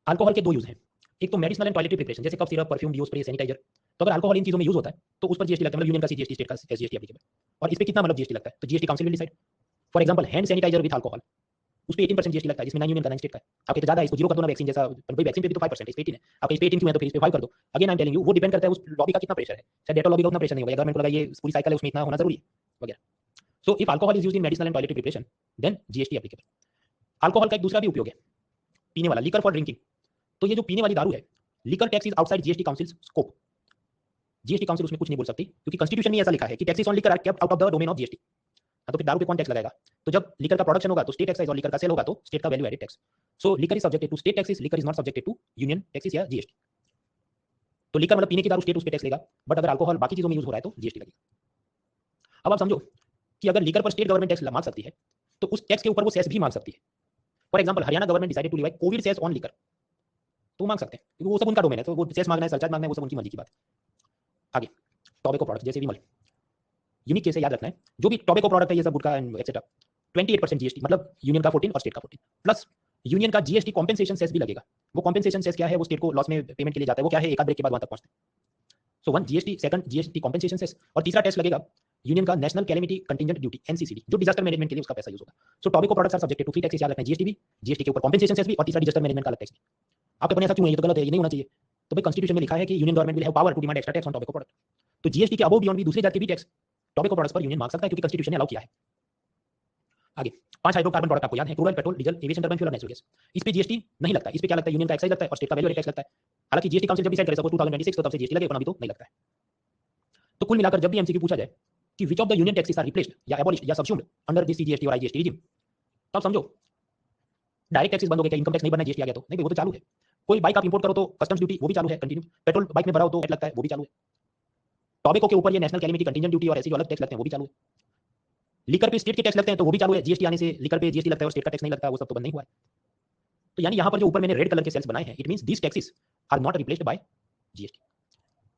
Alcohol के दो यूज हैं, एक तो मेडिसिनल एंड टॉयलेटरी प्रिपरेशन, जैसे कफ सिरप, परफ्यूम, डिओ स्प्रे, सैनिटाइजर। तो अगर अल्कोहल इन चीजों में यूज होता है तो उस पर जीएसटी लगता है, मतलब यूनियन का सीजीएसटी, स्टेट का एसजीएसटी एप्लीकेबल। और इस पे कितना मतलब जीएसटी लगता है, तो GST council will decide. For example hand sanitiser with alcohol, उस पे 18% जीएसटी लगता है, जिसमें 9 यूनियन का 9 स्टेट का है। आप कहते ज्यादा है, इसको जीरो कर दो ना, वैक्सीन जैसा, भाई वैक्सीन पे भी तो 5% है, इस पे 18 है, आप इस पे 18 क्यों है, तो फिर इस पे 5 कर दो। Again I am telling you, वो डिपेंड करता है उस लॉबी का कितना प्रेशर है। शायद डेटोल लॉबी का उतना प्रेशर नहीं होगा, गवर्नमेंट को लगा ये पूरी साइकिल है उसमें इतना होना जरूरी है वगैरह। So if alcohol is used in medicinal and toiletry preparation, then GST applicable. Alcohol का एक दूसरा भी उपयोग है, पीने वाला, लिकर फॉर ड्रिंकिंग। तो ये जो पीने वाली दारू है, liquor tax is outside GST council scope. GST council उसमें कुछ नहीं बोल सकती, क्योंकि कॉन्स्टिट्यूशन में ऐसा लिखा है कि taxes on liquor are kept out of the domain of GST. तो फिर दारू पे कौन टैक्स लगाएगा, तो जब लिकर का प्रोडक्शन होगा तो स्टेट एक्साइज, और लिकर का सेल होगा तो स्टेट का value added tax. So liquor is subjected to state taxes, liquor is not subjected to union taxes या जीएसटी। तो लिकर मतलब पीने की दारू स्टेट उस पर टैक्स लेगा, बट अगर अल्कोहल बाकी चीजों में यूज हो रहा है तो जीएसटी लगेगा। अब आप समझो कि अगर लिकर पर स्टेट गवर्नमेंट टैक्स मांग सकती है तो उस टैक्स के ऊपर वो सेस भी मांग सकती है। For example Haryana government decided to levy COVID cess on liquor, तो मांग सकते हैं क्योंकि वो सब उनका डोमेन है, तो वो सेस मांगना है सरचार्ज मांगना है वो सब उनकी मर्जी की बात है। आगे टोबैको प्रोडक्ट जैसे विमल, यूनिक केस है, याद रखना है जो भी टोबैको प्रोडक्ट है ये सब गुटखा एक्सेट्रा 28% जीएसटी, मतलब यूनियन का 14 और स्टेट का 14 प्लस यूनियन का जीएसटी कॉम्पेंसेशन सेस भी लगेगा। वो कॉम्पेंसेशन सेस क्या है, वो स्टेट को लॉस में पेमेंट के लिए जाता है, वो क्या है एक आध ब्रेक के बाद वहां तक पहुंचता है। So one GST, second GST compensation cess, और तीसरा टैक्स लगेगा यूनियन का national calamity contingent duty NCCD, जो डिजास्टर मैनेजमेंट के लिए उसका पैसा यूज होगा। So tobacco products are subjected to 3 taxes, याद रखना है, जीएसटी भी, जीएसटी के ऊपर कॉम्पेंसेशन सेस भी, और तीसरा डिजास्टर मैनेजमेंट का अलग टैक्स भी। आपके अपने ऐसा क्यों है, ये तो गलत है, ये नहीं होना चाहिए। तो भाई कॉन्स्टिट्यूशन में लिखा है कि union government will have power to demand extra tax on tobacco product, तो जीएसटी के अबव बियॉन्ड भी दूसरे जात के भी टैक्स टोबैको प्रोडक्ट्स पर यूनियन मांग सकता है क्योंकि कॉन्स्टिट्यूशन ने अलाउ किया है। आगे 5 हाइड्रोकार्बन प्रोडक्ट आपको याद है, crude oil, petrol, diesel, aviation turbine fuel और नेचुरल गैस। इस पे जीएसटी नहीं लगता, इस पे क्या लगता है, यूनियन का एक्साइज लगता है और स्टेट का वैल्यू एडेड टैक्स लगता है। हालांकि जीएसटी काउंसिल जब डिसाइड करे सपोज 2026 तो तब से जीएसटी लगेगा, अभी तो नहीं लगता है। तो कुल मिलाकर जब भी एमसीक्यू पूछा जाए कि which of the union taxes are replaced या एबॉलिश्ड या सब्स्यूम्ड अंडर दिस सीजीएसटी और आईजीएसटी रिजिम, तब समझो डायरेक्ट टैक्सेस बंद हो गए, क्या इनकम टैक्स नहीं भरना, जीएसटी आ गया तो नहीं, वो तो चालू है। कोई बाइक आप इंपोर्ट करो तो कस्टम्स ड्यूटी वो भी चालू है कंटिन्यू, पेट्रोल बाइक में भराओ तो लगता है वो भी चालू है। टोबैको के ऊपर ये नेशनल कैलेमिटी कंटिजेंट ड्यूटी और ऐसे जो अलग टैक्स लगते हैं वो भी चालू है। लिकर पे स्टेट के टैक्स लगते हैं तो वो भी चालू है, जीएसटी आने से लिकर पे जीएसटी लगता है और स्टेट का टैक्स नहीं लगता, वो सब तो बंद नहीं हुआ है। तो यानी यहाँ पर जो ऊपर मैंने रेड कलर के सेल्स बनाए हैं, it means these taxes are not replaced by GST.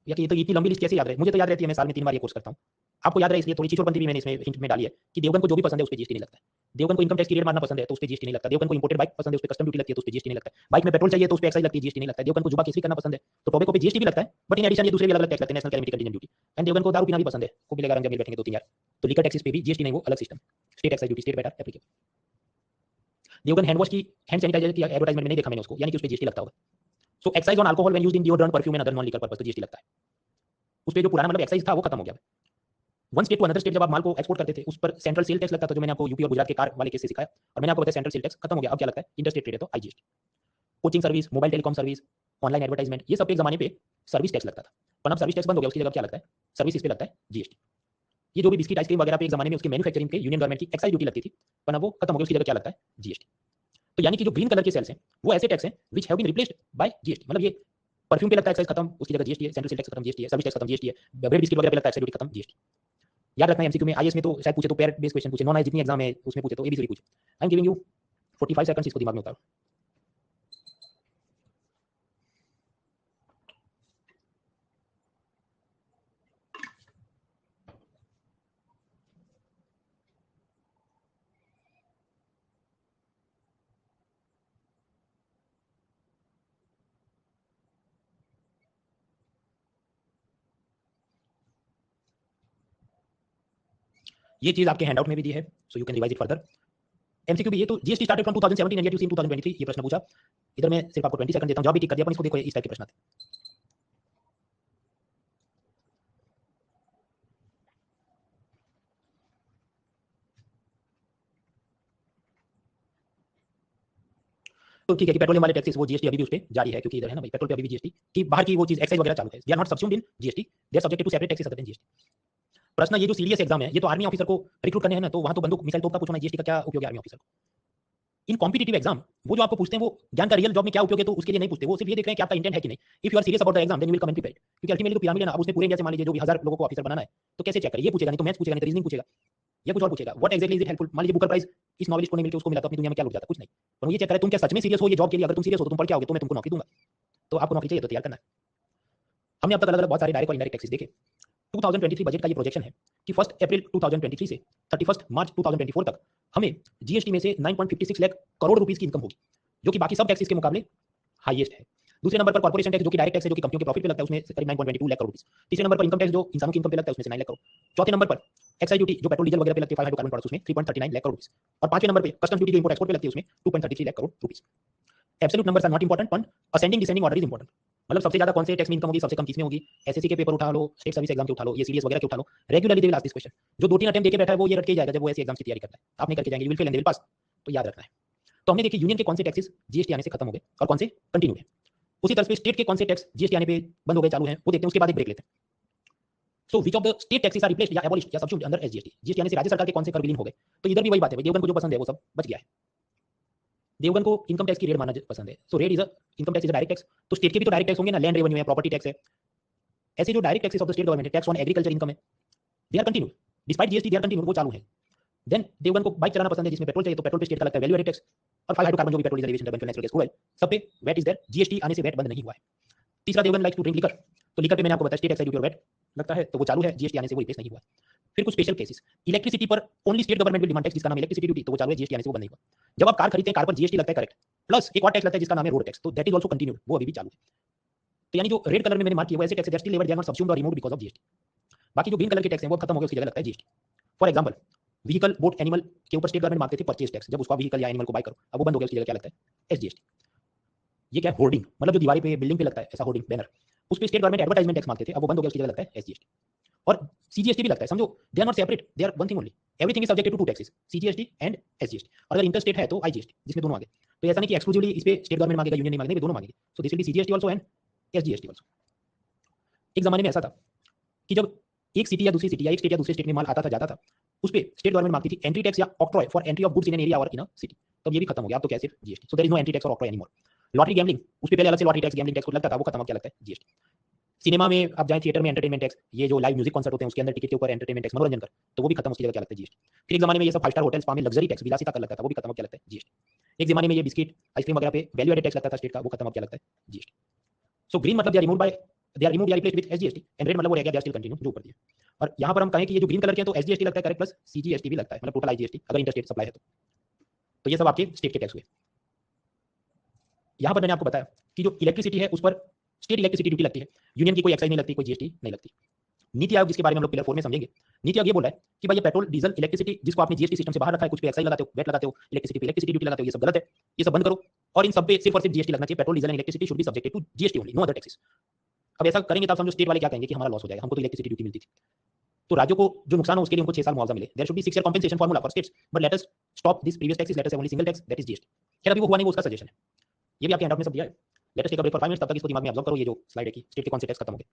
या कि ये तो इतनी लंबी लिस्ट कैसे याद रहे, मुझे तो याद रहती है, मैं साल में 3 बार ये कोर्स करता हूँ, आपको याद रहे इसलिए थोड़ी चीजों भी मैंने इसमें हिंट में डाली है कि देवगन को जो भी पसंद है उस पर जीएसटी नहीं लगता है। देवगन को इनकम टैक्स की रेट मारना पसंद है तो उस पर जीएसटी नहीं लगता। देवगन को इंपोर्टेड बाइक पसंद है उस पर कस्टम ड्यूटी लगती है तो उस पर जीएसटी नहीं लगता है। बाइक में पेट्रोल चाहिए तो उस पर एक्साइज लगती है, जीएसटी नहीं लगता है। देवगन को जुबा केसरी करना पसंद है तो टोबैको पे जीएसटी भी लगता है, बट इन एडिशन ये दूसरे भी अलग अलग टैक्स लगते हैं, national calamity contingent duty. And Devgan को दारू पीना भी पसंद है, को मिलेगा रंग जब बैठेंगे 2-3 यार, तो लिकर टैक्सेस पे भी जीएसटी नहीं, वो अलग system, state excise duty, state better applicable. Devgan hand wash की, हैंड सैनिटाइजर की एडवर्टाइजमेंट में नहीं देखा मैंने उसको, यानी कि उस पर जीएसटी लगता होगा। So excise on alcohol when used in deodorant, perfume and other non liquor purpose तो जीएसटी लगता है। उस पे जो पुराना मतलब एक्साइज था वो खत्म हो गया। One state to another state जब आप माल को एक्सपोर्ट करते थे उस पर सेंट्रल सेल टैक्स लगता था, जो मैंने आपको यूपी और गुजरात के कार वाले केस से सिखाया, और मैंने आपको बताया सेंट्रल सेल टैक्स खत्म हो गया। अब क्या लगता है, इंटरस्टेट ट्रेड है तो IGST. Coaching service, mobile telecom service, online advertisement, ये सब एक जमाने पे सर्विस टैक्स लगता था, पर अब सर्विस टैक्स बंद हो गया, उसकी जगह क्या लगता है, सर्विस इस पे लगता है जीएसटी। ये जो भी बिस्किट आइसक्रीम वगैरह पे एक जमाने में उसके मैन्युफैक्चरिंग पे यूनियन गवर्नमेंट की एक्साइज ड्यूटी लगती थी, पर अब वो खत्म हो गया, उसकी जगह क्या लगता है, जीएसटी। तो यानी कि जो ग्रीन कलर के सेल्स हैं वो ऐसे टैक्स हैं which have been replaced by GST, मतलब ये परफ्यूम पे लगता है एक्साइज खत्म, उसकी जगह जीएसटी है, सेंट्रल सेल टैक्स खत्म, जीएसटी है, सर्विस टैक्स खत्म, जीएसटी है, ब्रेड बिस्किट वगैरह पे लगता है एक्साइज ड्यूटी खत्म, जीएसटी। याद रखना है एमसीक्यू में, आईएएस में तो शायद पूछे तो पेयर बेस्ड क्वेश्चन पूछे, नॉन आईएएस जितनी एग्जाम है उसमें पूछे तो एबीसीडी पूछे। I am giving you 45 seconds, इसको दिमाग में उतारो। ये चीज आपके हैंडआउट में भी दी है, so you can revise it further. MCQ भी ये तो GST started from 2017 and yet you see in 2023, ये प्रश्न पूछा। इधर मैं सिर्फ आपको 20 सेकंड देता हूं, जवाब भी टिक कर दिया, अपन इसको देखो, इस टाइप के प्रश्न आते हैं। तो ठीक है कि पेट्रोलियम वाले टैक्सेस वो जीएसटी अभी भी उस पे जारी है, क्योंकि इधर है ना भाई, पेट्रोल पे अभी भी जीएसटी की बाहर की वो चीज एक्साइज वगैरह चालू है, they are not subsumed in GST, they are subjected to separate taxes other than GST. प्रश्न ये जो सीरियस एग्जाम है, ये तो आर्मी ऑफिसर को रिक्रूट करने हैं ना, तो वहां तो बंदूक मिसाइल तोप का पूछना, जीएसटी का क्या उपयोग है आर्मी ऑफिसर को। इन कॉम्पिटिटिव एग्जाम वो जो आपको पूछते हैं वो ज्ञान का रियल जॉब में क्या उपयोग है, तो उसके लिए नहीं पूछते, वो सिर्फ ये देख रहे हैं कि आपका इंटेंट है कि नहीं। If you are serious about the exam then you will come and prepared, क्योंकि अल्टीमेटली तो पिरामिड है ना, अब उसने पूरे इंडिया से मान लीजिए जो भी 1000 लोगों को ऑफिसर बनाना है, तो कैसे चेक करें, ये पूछेगा, नहीं तो मैथ्स पूछेगा, नहीं तो रीजनिंग पूछेगा, या कुछ और पूछेगा, what exactly is it helpful. मान लीजिए बुकर प्राइज इस नॉलेज को नहीं मिलके उसको मिला तो अपनी दुनिया में क्या लुट जाता, कुछ नहीं। पर वो ये चेक करे तुम क्या सच में सीरियस हो ये जॉब के लिए, अगर तुम सीरियस हो तो तुम पढ़ के आओगे तो मैं तुमको नौकरी दूंगा, तो आपको नौकरी चाहिए तो तैयार करना है। हमने अब तक अलग अलग बहुत सारे डायरेक्ट और इनडायरेक्ट टैक्सेस देखे। 2023 बजट का ये प्रोजेक्शन है कि 1 अप्रैल 2023 से 31 मार्च 2024 तक हमें जीएसटी में से 9.56 लाख करोड़ रुपीस की इनकम होगी, जो कि बाकी सब टैक्सेस के मुकाबले हाईएस्ट है। दूसरे नंबर पर कॉर्पोरेशन टैक्स जो कि डायरेक्ट टैक्स है, जो कि कंपनियों के प्रॉफिट पे लगता है, उसमें करीब 9.22 लाख करोड़ रुपीस। तीसरे नंबर पर इनकम टैक्स जो इंसानों की इनकम पे लगता है, उसमें से 9 लाख करोड़। चौथे नंबर पर एक्साइज ड्यूटी जो पेट्रोल डीजल वगैरह पे लगती है, 5 हाइड्रोकार्बन प्रोडक्ट्स, उसमें 3.39 लाख करोड़ रुपीस। और पांचवें नंबर पे कस्टम ड्यूटी जो इंपोर्ट एक्सपोर्ट पे लगती है, उसमें 2.33 lakh crore rupees. Absolute numbers are not important, पण ascending descending order is important. मतलब सबसे ज्यादा कौन से टैक्स में इनकम होगी, सबसे कम किस में होगी। एसएससी के पेपर उठा लो, स्टेट सर्विस एग्जाम के उठा लो, ये सीरीज वगैरह के उठा लो, regularly they will ask this question. जो 2-3 अटेम्प्ट देके बैठा है वो ये रट के जाएगा जब वो ऐसे एग्जाम्स की तैयारी करता है, आप नहीं करके जाएंगे, you will fail and they will pass, तो याद रखना है। तो हमने देखी यूनियन के कौन से टैक्सेस जीएसटी आने से खत्म हो गए और कौन से कंटिन्यू है। उसी तरह से स्टेट के कौन से टैक्स जीएसटी आने पे बंद हो गए, चालू हैं, वो देखते हैं, उसके बाद एक ब्रेक लेते हैं। So which of the state taxes are replaced या एबॉलिश्ड या सब्स्यूम्ड अंडर एसजीएसटी, जीएसटी आने से राज्य सरकार के कौन से कर विलीन हो गए। तो इधर भी वही बात है भाई, देवगन को जो पसंद है वो सब बच गया है। देवगन को इनकम टैक्स की रेट मानना पसंद है। So rate is income tax is direct tax, तो स्टेट के भी तो डायरेक्ट टैक्स होंगे ना, लैंड रेवेन्यू है, प्रॉपर्टी टैक्स है। ऐसे जो direct taxes of the state government है, टैक्स ऑन एग्रीकल्चर इनकम है, they are continued despite GST, they are continued, वो चालू है। देन देवगन को बाइक चलाना पसंद है जिसमें पेट्रोल चाहिए, तो पेट्रोल पे स्टेट का लगता है वैल्यू एडेड टैक्स। और 5 हाइड्रोकार्बन जो भी petrol, diesel, aviation, turbine, natural gas, crude oil, सब पे वैट इज देयर, जीएसटी आने से वैट बंद नहीं हुआ है। तीसरा, Devgan likes to drink liquor, तो लिकर पे मैंने आपको बताया स्टेट एक्साइज ड्यूटी और वैट लगता है, तो वो चालू है, जीएसटी आने से वो रिप्लेस नहीं हुआ। फिर कुछ स्पेशल केसेस, इलेक्ट्रिसिटी पर only state government will demand tax, जिसका नाम है इलेक्ट्रिसिटी ड्यूटी, तो वो चालू है, जीएसटी आने से वो बंद नहीं हुआ। जब आप कार खरीदते हैं, कार पर जीएसटी लगता है, करेक्ट, प्लस एक और टैक्स लगता है जिसका नाम है रोड टैक्स, तो दैट इज आल्सो कंटिन्यूड, वो अभी भी चालू है। तो यानी जो रेड कलर में मैंने मार्क किया वो ऐसे टैक्स है still levied, they are not subsumed और रिमूव्ड बिकॉज़ ऑफ जीएसटी। बाकी जो ग्रीन कलर के टैक्स हैं वो खत्म हो गए, उसकी जगह लगता है GST. For example, vehicle, boat, animal के ऊपर स्टेट गवर्नमेंट मांगते थे परचेज टैक्स, जब उसका व्हीकल या एनिमल को बाय करो, अब वो बंद हो गया, उसकी जगह क्या लगता है, एसजीएसटी। ये क्या है, होर्डिंग, मतलब जो दीवार पे बिल्डिंग पे लगता है ऐसा होर्डिंग बैनर, उस पे स्टेट गवर्नमेंट एडवर्टाइजमेंट टैक्स मांगते थे, अब वो बंद हो गया, उसकी जगह लगता है एसजीएसटी। और सीजीएसटी भी लगता है, समझो they are not separate, they are one thing only, everything is subjected to two taxes, CGST and SGST. और अगर इंटर स्टेट है तो आईजीएसटी, जिसमें दोनों आगे। तो ऐसा नहीं कि एक्सक्लूसिवली इस पे स्टेट गवर्नमेंट मांगेगा, यूनियन नहीं मांगेगी, दोनों मांगेगी। So this will be CGST also and SGST also. एक जमाने में ऐसा था कि जब एक सिटी या दूसरी सिटी या एक स्टेट या दूसरे स्टेट में माल आता था, जाता था, उस पे स्टेट गवर्नमेंट मांगती थी एंट्री टैक्स या octroi for entry of goods in an area और इन अ सिटी। तो ये भी खत्म हो गया, अब तो क्या सिर्फ GST. So there is no entry tax और ऑक्ट्रॉय एनीमोर। लॉटरी गैम्बलिंग, उस पे पहले अलग से लॉटरी टैक्स, गैम्बलिंग टैक्स लगता था, वो खत्म, अब क्या लगता है, जीएसटी। सिनेमा में आप जाएं, थिएटर में एंटरटेनमेंट टैक्स, ये जो लाइव म्यूजिक कॉन्सर्ट होते हैं उसके अंदर टिकट के ऊपर एंटरटेनमेंट टैक्स, मनोरंजन कर, तो वो भी खत्म, उसकी जगह क्या लगता है, जीएसटी। फिर एक जमाने में ये सब 5 स्टार होटल, स्पा में लग्जरी टैक्स, विलासिता कर लगता था, वो भी खत्म, अब क्या लगता है, जीएसटी। एक जमाने में ये बिस्किट, आइसक्रीम वगैरह पे वैल्यू एडेड टैक्स लगता था स्टेट का, वो खत्म, अब क्या लगता है, जीएसटी। सो ग्रीन मतलब they are removed by, they are removed या replaced with SGST, and red मतलब वो रह गया, दे आर स्टिल कंटिन्यू, जो ऊपर दिया। और यहाँ पर हम कहें कि ये जो ग्रीन कलर के हैं तो एसजीएसटी लगता है, करेक्ट, प्लस सीजीएसटी भी लगता है, मतलब टोटल आईजीएसटी अगर इंटर स्टेट सप्लाई है तो ये सब आपके स्टेट के टैक्स हुए। यहाँ पर मैंने आपको बताया कि जो इलेक्ट्रिसिटी है उस पर स्टेट इलेक्ट्रिसिटी ड्यूटी लगती है, यूनियन की कोई एक्साइज नहीं लगती, कोई जीएसटी नहीं लगती। नीति आयोग, जिसके बारे में हम लोग पिलर 4 में समझेंगे, नीति आयोग ये बोल रहा है कि भाई ये पेट्रोल, डीजल, इलेक्ट्रिसिटी जिसको आपने जीएसटी सिस्टम से बाहर रखा है, कुछ पे एक्साइज लगाते हो, वेट लगाते हो, इलेक्ट्रिसिटी पे इलेक्ट्रिसिटी ड्यूटी लगाते हो, ये सब गलत है, ये सब बंद करो। और इन सब पे सिर्फ और सिर्फ जीएसटी लगना चाहिए, petrol, diesel and electricity should be subjected to GST only, no other taxes. अब ऐसा करेंगे तो आप समझो स्टेट वाले क्या कहेंगे कि हमारा लॉस हो जाएगा, हमको तो इलेक्ट्रिसिटी ड्यूटी मिलती थी। तो राज्यों को जो नुकसान हो उसके लिए उनको 6 साल मुआवजा मिले, there should be 6 year compensation formula for states, but let us stop this previous taxes, let us have only single tax, that is GST. खैर अभी वो हुआ नहीं, वो उसका सजेशन है, ये भी आपके हैंडआउट में सब दिया है। Let us take a break for 5 minutes, तब तक इसको दिमाग में ऑब्जर्व करो, ये जो स्लाइड है कि स्टेट के कौन से टैक्स खत्म हो गए।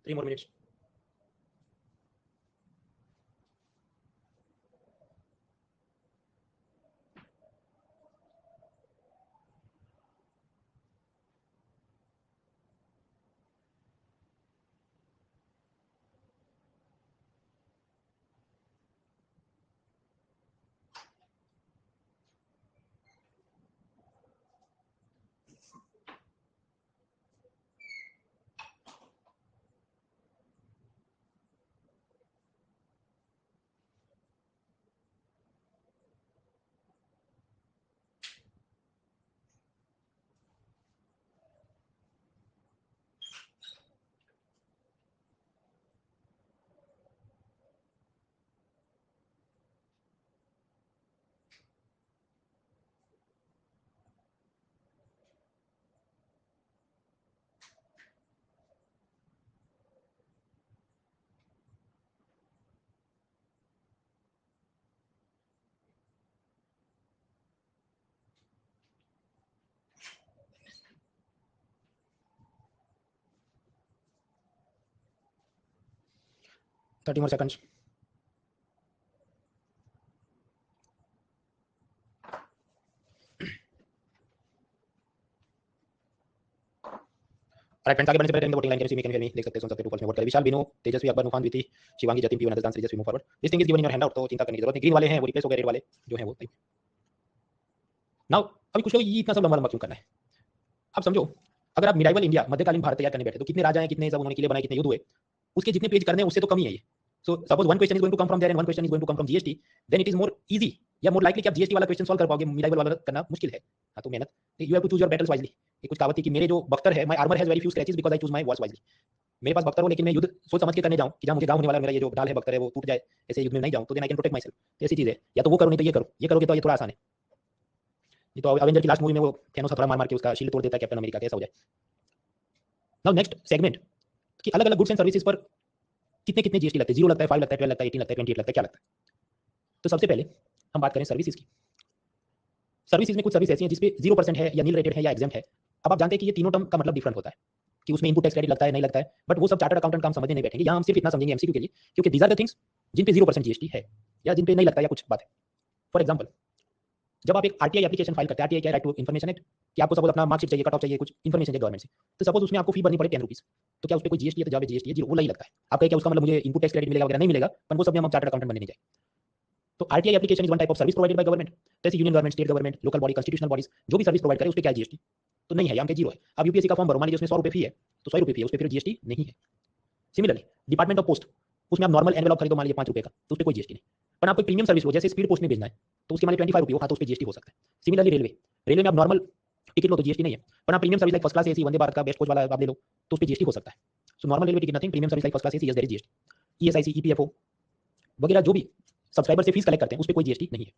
Three more minutes. Thirty more seconds. Right friends, आगे बढ़ने से पहले voting line can see make any देख सकते हैं, सुन सकते हैं, टू में वोट करें। Vishal, Bino, Tejasvi, Akbar, Nufan, Dwiti, Shivangi, Jatin, Piyu, Nandan, Tejasvi, move forward. This thing is given in your handout, तो चिंता करने की जरूरत नहीं। ग्रीन वाले हैं वो रिप्लेस हो गए, रेड वाले जो हैं वो। नाउ अभी कुछ लोग ये इतना सब लंबा लंबा क्यों करना है? आप समझो, अगर आप मिडाइवल इंडिया, मध्यकालीन भारत तैयार करने बैठे तो कितने राजा हैं, कितने सब उन्होंने किले बनाए, कितने युद्ध हुए, उसके जितने पेज करने हैं उससे तो कम ही है ये। So suppose one question is going to come from there and one question is going to come from GST, then it is more easy या मोर लाइकली कि आप जीएसटी वाला क्वेश्चन सॉल्व कर पाओगे, मिडाइवल वाला करना मुश्किल है। हाँ, तो मेहनत, you have to choose your battles wisely. ये कुछ कहावत थी कि मेरे जो बख्तर है, my armour has very few scratches because I choose my wars wisely. मेरे पास बख्तर हो लेकिन मैं युद्ध सोच समझ के करने जाऊं कि जहां मुझे गांव होने वाला, मेरा ये जो डाल है बख्तर है वो टूट जाए, ऐसे युद्ध में नहीं जाऊं, तो then I can protect myself. ऐसी चीज है, या तो वो करो नहीं तो ये करो। ये करोगे तो ये थोड़ा आसान है। ये तो अवेंजर की लास्ट मूवी में वो थैनोस हथौड़ा मार मार के उसका शील्ड तोड़ देता है कैप्टन अमेरिका, कैसा हो जाए। नाउ नेक्स्ट सेगमेंट कि अलग अलग गुड्स एंड सर्विसेज पर कितने कितने जीएसटी लगते हैं। 0 लगता है, 5 लगता है, 12 लगता है, 18 लगता है, 28 लगता है, क्या लगता है? तो सबसे पहले हम बात करें सर्विसेज की। सर्विसेज में कुछ सर्विस ऐसी हैं जिसपे 0% है या नील रेटेड है या एग्जाम्प्ट है। अब आप जानते हैं कि ये तीनों टर्म का मतलब डिफरेंट होता है कि उसमें इनपुट टैक्स क्रेडिट लगता है, नहीं लगता है, बट वो सब चार्टर्ड अकाउंटेंट काम समझने नहीं बैठेंगे। यहाँ हम सिर्फ इतना समझेंगे एमसीक्यू के लिए, क्योंकि दीज आर द थिंग्स जिन पे 0% जीएसटी है या जिन पे नहीं लगता या कुछ बात है। फॉर एग्जाम्पल, जब आप एक आरटीआई एप्लीकेशन फाइल करते हैं, आरटीआई क्या, राइट टू इन्फॉर्मेशन एक्ट, कि आपको सपोज अपना मार्कशीट चाहिए, कट ऑफ चाहिए, कुछ इन्फॉर्मेशन चाहिए गवर्नमेंट से, तो सपोज उसमें आपको फी भरनी पड़े 10 रुपीज, तो क्या उस पर कोई जीएसटी है? तो जवाब जीएसटी है, जीरो, वो नहीं लगता है। आप कहें क्या उसका मतलब मुझे इनपुट टैक्स क्रेडिट मिलेगा वगैरह? नहीं मिलेगा, पर वो सब में हम चार्टर्ड अकाउंटेंट बनने नहीं जाए। तो RTI application is one type of service provided by government. जैसे union government, state government, local body, constitutional bodies जो भी सर्विस प्रोवाइड करे उस पर क्या जीएसटी? तो नहीं है, यहाँ पे जीरो है। अब यूपीएससी का फॉर्म भरो, मान लीजिए उसमें 100 रुपये फी है, तो 100 रुपये फी है, उस पर फिर जीएसटी नहीं है। सिमिलरली डिपार्टमेंट ऑफ पोस्ट, उसमें आप नॉर्मल एनवेलप खरीदो मान लीजिए 5 रुपये का, तो उस पर कोई जीएसटी नहीं। पर आप कोई प्रीमियम सर्विस लो, जैसे स्पीड पोस्ट में भेजना है, तो उसके मान 25 रुपये हो, हाँ, तो उस पर जीएसटी हो सकता है। सिमिलरली रेलवे, रेलवे में आप नॉर्मल टिकट लो तो जीएसटी नहीं है, पर आप premium service like first class AC, Vande Bharat का बेस्ट कोच वाला आप ले लो, तो उस पर जीएसटी हो सकता है। So normal railway ticket nothing, premium service like first class AC, yes there is GST. ESIC, EPFO वगैरह जो भी सब्सक्राइबर से फीस कलेक्ट करते हैं उस पर कोई जीएसटी नहीं है।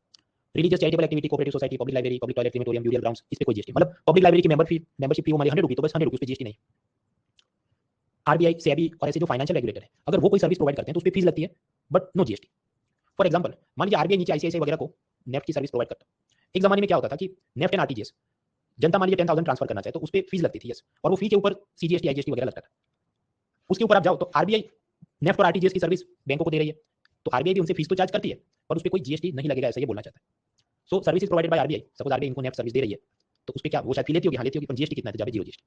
Religious charitable activity, cooperative society, public library, public toilet, crematorium, burial grounds, इस पे कोई जीएसटी, मतलब पब्लिक लाइब्रेरी की मेंबरशिप फी हमारी 100 रुपये, तो बस 100 रुपये, उस पर जीएसटी नहीं। आरबीआई, सेबी और ऐसे जो फाइनेंशियल रेगुलेटर है, अगर वो कोई सर्विस प्रोवाइड करते हैं तो उस पर फीस लगती है, but no GST. For example, मान लीजिए आरबीआई नीचे आईसीआईसीआई वगैरह को नेफ्ट की सर्विस प्रोवाइड करता है। एक जमाने में क्या होता था कि नेफ्ट एंड आरटीजीएस, जनता मान लीजिए 10,000 ट्रांसफर करना चाहे तो उस पर फीस लगती थी, यस, और वो फी के ऊपर सीजीएसटी, आईजीएसटी वगैरह लगता था। उसके ऊपर आप जाओ तो आरबीआई नेफ्ट और आरटीजीएस की सर्विस बैंकों को दे रही है, तो आरबीआई भी उनसे फीस तो चार्ज करती है, पर उस पर कोई जीएसटी नहीं लगेगा, ऐसा ये बोलना चाहता है। So service provided by RBI, suppose RBI इनको नेफ्ट सर्विस दे रही है, तो उस पर क्या वो शायद फी लेती होगी, हाँ लेती होगी, पर जीएसटी कितना है? जब zero GST.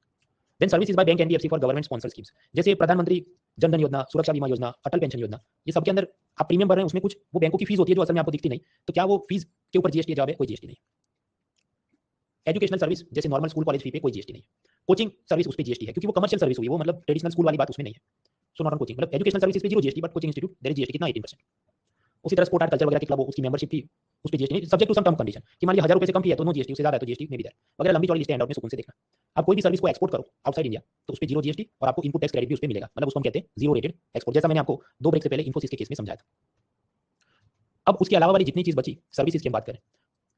Then services by bank NBFC for government sponsor schemes, जैसे प्रधानमंत्री जन धन योजना, सुरक्षा बीमा योजना, अटल पेंशन योजना, ये सब के अंदर आप प्रीमियम भर रहे हैं, उसमें कुछ वो बैंकों की फीस होती है जो असल में आपको दिखती नहीं, तो क्या वो फीस के ऊपर जीएसटी? जवाब है कोई जीएसटी नहीं। एजुकेशनल सर्विस जैसे नॉर्मल स्कूल कॉलेज फी पे कोई जीएसटी नहीं। कोचिंग सर्विस उस पर जीएसटी है, क्योंकि वो कमर्शियल सर्विस हुई, वो मतलब ट्रेडिशनल स्कूल वाली बात उसमें नहीं है। सो नॉट ऑन कोचिंग, मतलब एजुकेशनल सर्विस पे zero GST, but coaching institute there is GST, कितना? 18%। उसी तरह स्पोर्ट आर्ट कल्चर वगैरह के क्लब हो, उसकी मेंबरशिप फी, उस पे जीएसटी नहीं, subject to some term condition, कि मान लीजिए 1000 रुपये से कम फी है तो नो जीएसटी, उससे ज्यादा है तो जीएसटी में भी देर वगैरह। लंबी चौड़ी लिस्ट हैंड आउट में सुकून से देखना। आप कोई भी सर्विस को एक्सपोर्ट करो आउटसाइड इंडिया तो उस पर जीरो जीएसटी, और आपको इनपुट टैक्स क्रेडिट भी उस पर मिलेगा, मतलब उसको हम कहते हैं जीरो रेटेड एक्सपोर्ट, जैसा मैंने आपको 2 ब्रेक से पहले इन्फोसिस के केस में समझाया था। अब उसके अलावा वाली जितनी चीज बची सर्विसेज की हम बात करें,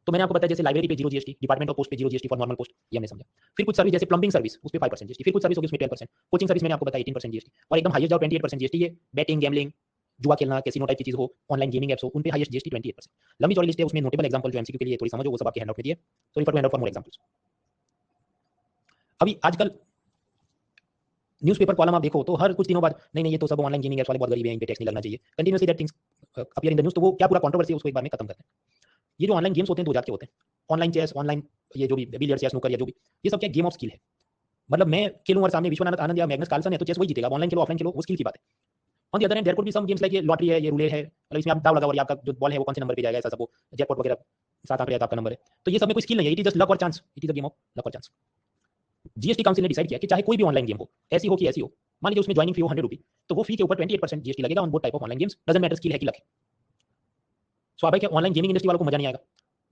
तो मैंने आपको बताया जैसे लाइब्रेरी पे zero GST, department of post पे zero GST for normal post, ये हमने समझा। फिर कुछ सर्विस जैसे प्लम्बिंग सर्विस, उस पे 5% जीएसटी, फिर कुछ सर्विस होगी उसमें 10%, कोचिंग सर्विस मैंने आपको बताया 18% जीएसटी, और एकदम हाईएस्ट जाओ 28% जीएसटी, ये बैटिंग, गैम्बलिंग, जुआ खेलना, कैसीनो टाइप की चीज हो, ऑनलाइन गेमिंग एप्स हो, उन पे हाईएस्ट जीएसटी 28%। लंबी चौड़ी लिस्ट है, उसमें नोटेबल एग्जांपल जो एमसीक्यू के लिए थोड़ी समझो वो सब आपके हैंडआउट में दिए, तो refer to handout for more examples. अभी आजकल न्यूज़पेपर कॉलम आप देखो तो हर कुछ दिनों बाद नहीं नहीं ये तो सब ऑनलाइन गेमिंग एप्स वाले बहुत गरीब हैं, इन पे टैक्स नहीं लगना चाहिए, continuously that things appear in the news, तो वो क्या पूरा कंट्रोवर्सी है उसको एक बार में खत्म करते हैं। ये जो ऑनलाइन गेम्स होते हैं दो जात के होते हैं, ऑनलाइन चेस, ऑनलाइन ये जो भी बिलियर्ड्स या स्नूकर या जो भी, ये सब क्या गेम ऑफ स्किल है। मतलब मैं खेलूं और सामने विश्वनाथ आनंद या मैग्नस कार्लसन है तो चेस वही जीतेगा, ऑनलाइन खेलो ऑफलाइन खेलो वो स्किल की बात है। On the other hand there could be some games like ये लॉटरी है, ये रूलेट है, मतलब इसमें आप दाव लगाओ और ये आपका जो बॉल है वो कौन से नंबर पे जाएगा, ऐसा सब वो जैकपॉट वगैरह 7 आंकड़े का आपका नंबर है, तो ये सब में कोई स्किल नहीं है, इट इज जस्ट लक और chance, it is a game of luck और चांस। जीएसटी काउंसिल ने डिसाइड किया कि चाहे कोई भी ऑनलाइन गेम हो, ऐसी हो कि ऐसी हो, मान लीजिए उसमें ज्वाइनिंग फी हो 100 रुपये, तो वो फी के ऊपर 28% जीएसटी लगेगा on both type of online games, doesn't matter skill है कि लक है। स्वाभाविक है ऑनलाइन गेमिंग इंडस्ट्री वालों को मजा नहीं आएगा।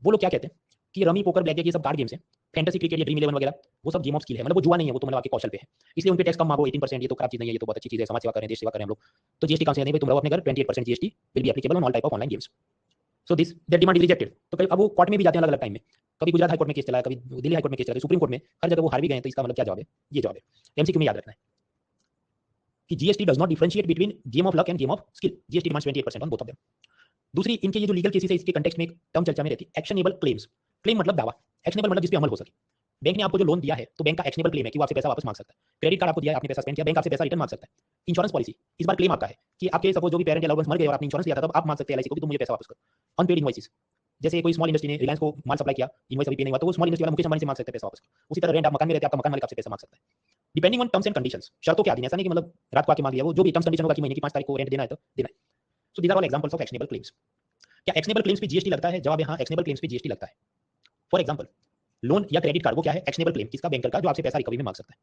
वो लोग क्या कहते हैं कि रमी, पोकर, ब्लैक जैक ये सब कार्ड गेम्स हैं, फैंटेसी क्रिकेट या ड्रीम 11 वगैरह वो सब गेम ऑफ स्किल है, मतलब वो जुआ नहीं है, वो तो मतलब आपके कौशल पे है, इसलिए उन पे टैक्स कम मारो 18%, ये तो खराब चीज नहीं है, ये तो बहुत अच्छी चीज है, समाज सेवा करें, देश सेवा करें हम लोग। तो जीएसटी काउंसिल ने भाई तुम रहो अपने घर, 28% GST will be applicable on all type of online games. So this their demand is rejected. तो कभी अब वो कोर्ट में भी जाते हैं अलग अलग टाइम में, कभी गुजरात हाई कोर्ट में केस चला है, कभी दिल्ली हाई कोर्ट में केस चला है, सुप्रीम कोर्ट में, हर जगह वो हार भी गए, तो इसका मतलब क्या जवाब है? ये जवाब है एमसीक्यू में याद रखना है कि GST does not differentiate between game of luck end game of skill, GST demands 28% on both of them. दूसरी इनके ये जो लीगल केसेस है इसके कंटेक्स्ट में एक टर्म चर्चा में रहती है एक्शनेबल क्लेम्स। क्लेम मतलब दावा, एक्शनेबल मतलब जिस पे अमल हो सके। बैंक ने आपको जो लोन दिया है तो बैंक का एक्शनेबल क्लेम है कि वो आपसे पैसा वापस मांग सकता है। क्रेडिट कार्ड आपको दिया है, आपने पैसा स्पेंड किया, बैंक आपसे पैसा रिटर्न मांग सकता है। इंश्योरेंस पॉलिसी, इस बार क्लेम आपका है कि आपके सपोज जो भी पेरेंट या लव्ड वंस मर गए और आपने इंश्योरेंस लिया था, तब आप मांग सकते हैं एलआईसी को कि तुम मुझे पैसा वापस करो। अनपेड इनवॉइसेस, जैसे कोई स्मॉल इंडस्ट्री ने रिलायंस को माल सप्लाई किया, इनवॉइस अभी पे नहीं हुआ, तो वो स्मॉल इंडस्ट्री वाला मुकेश अंबानी से मांग सकते हैं पैसा वापस। उसी तरह रेंट, आप मकान में रहते हैं, आपका मकान मालिक आपसे पैसा मांग सकता है। Depending on terms and conditions, शर्तों के अधीन, ऐसा नहीं कि मतलब रात को आके मांग लिया, वो जो भी टर्म्स कंडीशन होगा कि महीने की 5 तारीख को रेंट देना है तो देना है। So these are all examples of actionable claims. क्या एक्शनेबल क्लेम्स पे जीएसटी लगता है? जवाब है हाँ, एक्शनेबल क्लेम्स पे जीएसटी लगता है। फॉर एग्जांपल, लोन या क्रेडिट कार्ड, वो क्या है? एक्शनेबल क्लेम, किसका? बैंकर का, जो आपसे पैसा रिकवरी में मांग सकता है।